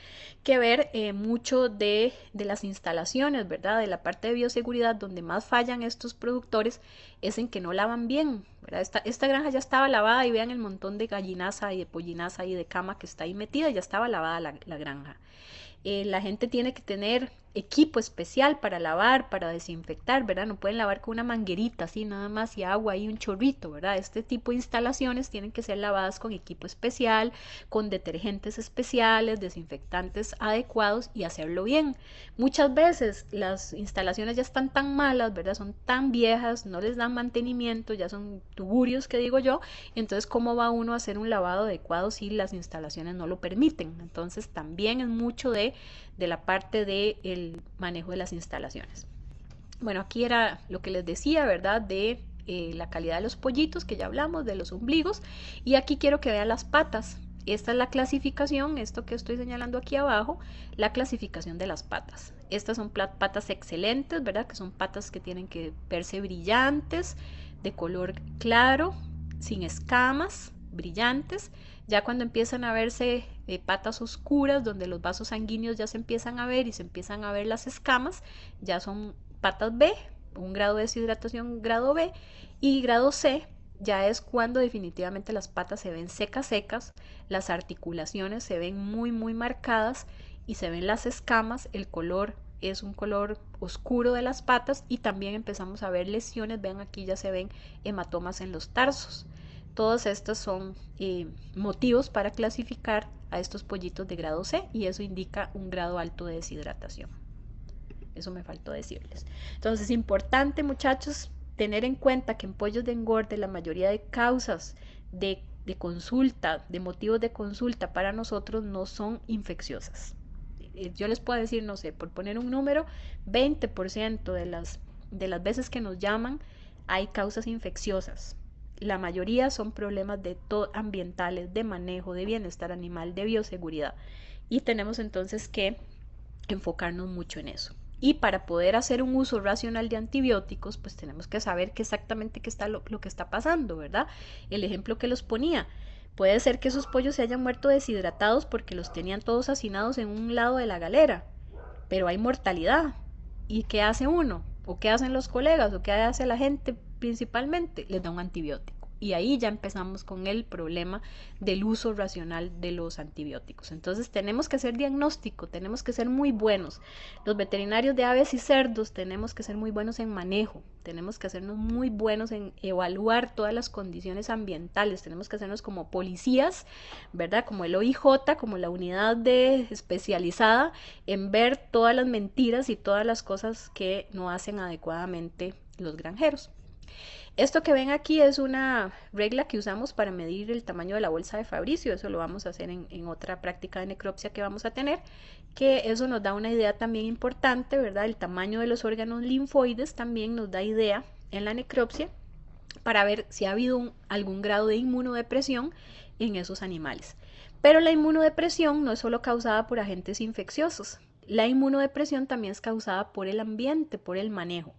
que ver mucho de las instalaciones, ¿verdad? De la parte de bioseguridad, donde más fallan estos productores es en que no lavan bien, ¿verdad? Esta granja ya estaba lavada y vean el montón de gallinaza y de pollinaza y de cama que está ahí metida, ya estaba lavada la granja. La gente tiene que tener equipo especial para lavar, para desinfectar, ¿verdad? No pueden lavar con una manguerita así nada más y agua y un chorrito, ¿verdad? Este tipo de instalaciones tienen que ser lavadas con equipo especial, con detergentes especiales, desinfectantes adecuados y hacerlo bien. Muchas veces las instalaciones ya están tan malas, ¿verdad? Son tan viejas, no les dan mantenimiento, ya son tuburios que digo yo, entonces ¿cómo va uno a hacer un lavado adecuado si las instalaciones no lo permiten? Entonces también es mucho de la parte del manejo de las instalaciones. Bueno, aquí era lo que les decía, ¿verdad? De la calidad de los pollitos, que ya hablamos, de los ombligos, y aquí quiero que vean las patas. Esta es la clasificación, esto que estoy señalando aquí abajo, la clasificación de las patas. Estas son patas excelentes, ¿verdad? Que son patas que tienen que verse brillantes, de color claro, sin escamas, brillantes. Ya cuando empiezan a verse patas oscuras, donde los vasos sanguíneos ya se empiezan a ver y se empiezan a ver las escamas, ya son patas B, un grado de deshidratación grado B, y grado C ya es cuando definitivamente las patas se ven secas, las articulaciones se ven muy marcadas y se ven las escamas, el color es un color oscuro de las patas y también empezamos a ver lesiones, vean aquí ya se ven hematomas en los tarsos. Todos estos son motivos para clasificar a estos pollitos de grado C y eso indica un grado alto de deshidratación. Eso me faltó decirles. Entonces es importante, muchachos, tener en cuenta que en pollos de engorde la mayoría de causas de consulta, de motivos de consulta para nosotros no son infecciosas. Yo les puedo decir, no sé, por poner un número, 20% de las veces que nos llaman hay causas infecciosas. La mayoría son problemas ambientales, de manejo, de bienestar animal, de bioseguridad. Y tenemos entonces que enfocarnos mucho en eso. Y para poder hacer un uso racional de antibióticos, pues tenemos que saber exactamente qué está lo que está pasando, ¿verdad? El ejemplo que los ponía, puede ser que esos pollos se hayan muerto deshidratados porque los tenían todos hacinados en un lado de la galera, pero hay mortalidad. ¿Y qué hace uno? ¿O qué hacen los colegas? ¿O qué hace la gente principalmente? Les da un antibiótico. Y ahí ya empezamos con el problema del uso racional de los antibióticos. Entonces tenemos que hacer diagnóstico, tenemos que ser muy buenos. Los veterinarios de aves y cerdos tenemos que ser muy buenos en manejo, tenemos que hacernos muy buenos en evaluar todas las condiciones ambientales, tenemos que hacernos como policías, ¿verdad? Como el OIJ, como la unidad especializada en ver todas las mentiras y todas las cosas que no hacen adecuadamente los granjeros. Esto que ven aquí es una regla que usamos para medir el tamaño de la bolsa de Fabricio. Eso lo vamos a hacer en otra práctica de necropsia que vamos a tener, que eso nos da una idea también importante, ¿verdad? El tamaño de los órganos linfoides también nos da idea en la necropsia para ver si ha habido algún grado de inmunodepresión en esos animales. Pero la inmunodepresión no es solo causada por agentes infecciosos. La inmunodepresión también es causada por el ambiente, por el manejo.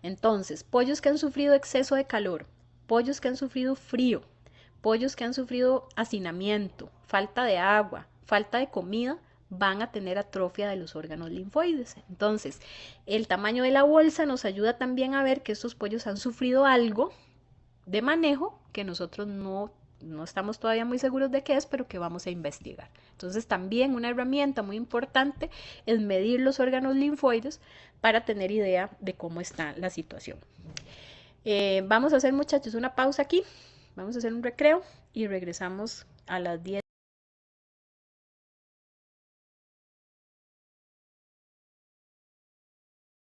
Entonces, pollos que han sufrido exceso de calor, pollos que han sufrido frío, pollos que han sufrido hacinamiento, falta de agua, falta de comida, van a tener atrofia de los órganos linfoides. Entonces, el tamaño de la bolsa nos ayuda también a ver que estos pollos han sufrido algo de manejo que nosotros no estamos todavía muy seguros de qué es, pero que vamos a investigar. Entonces también una herramienta muy importante es medir los órganos linfoides para tener idea de cómo está la situación. Vamos a hacer, muchachos, una pausa aquí, vamos a hacer un recreo y regresamos a las 10.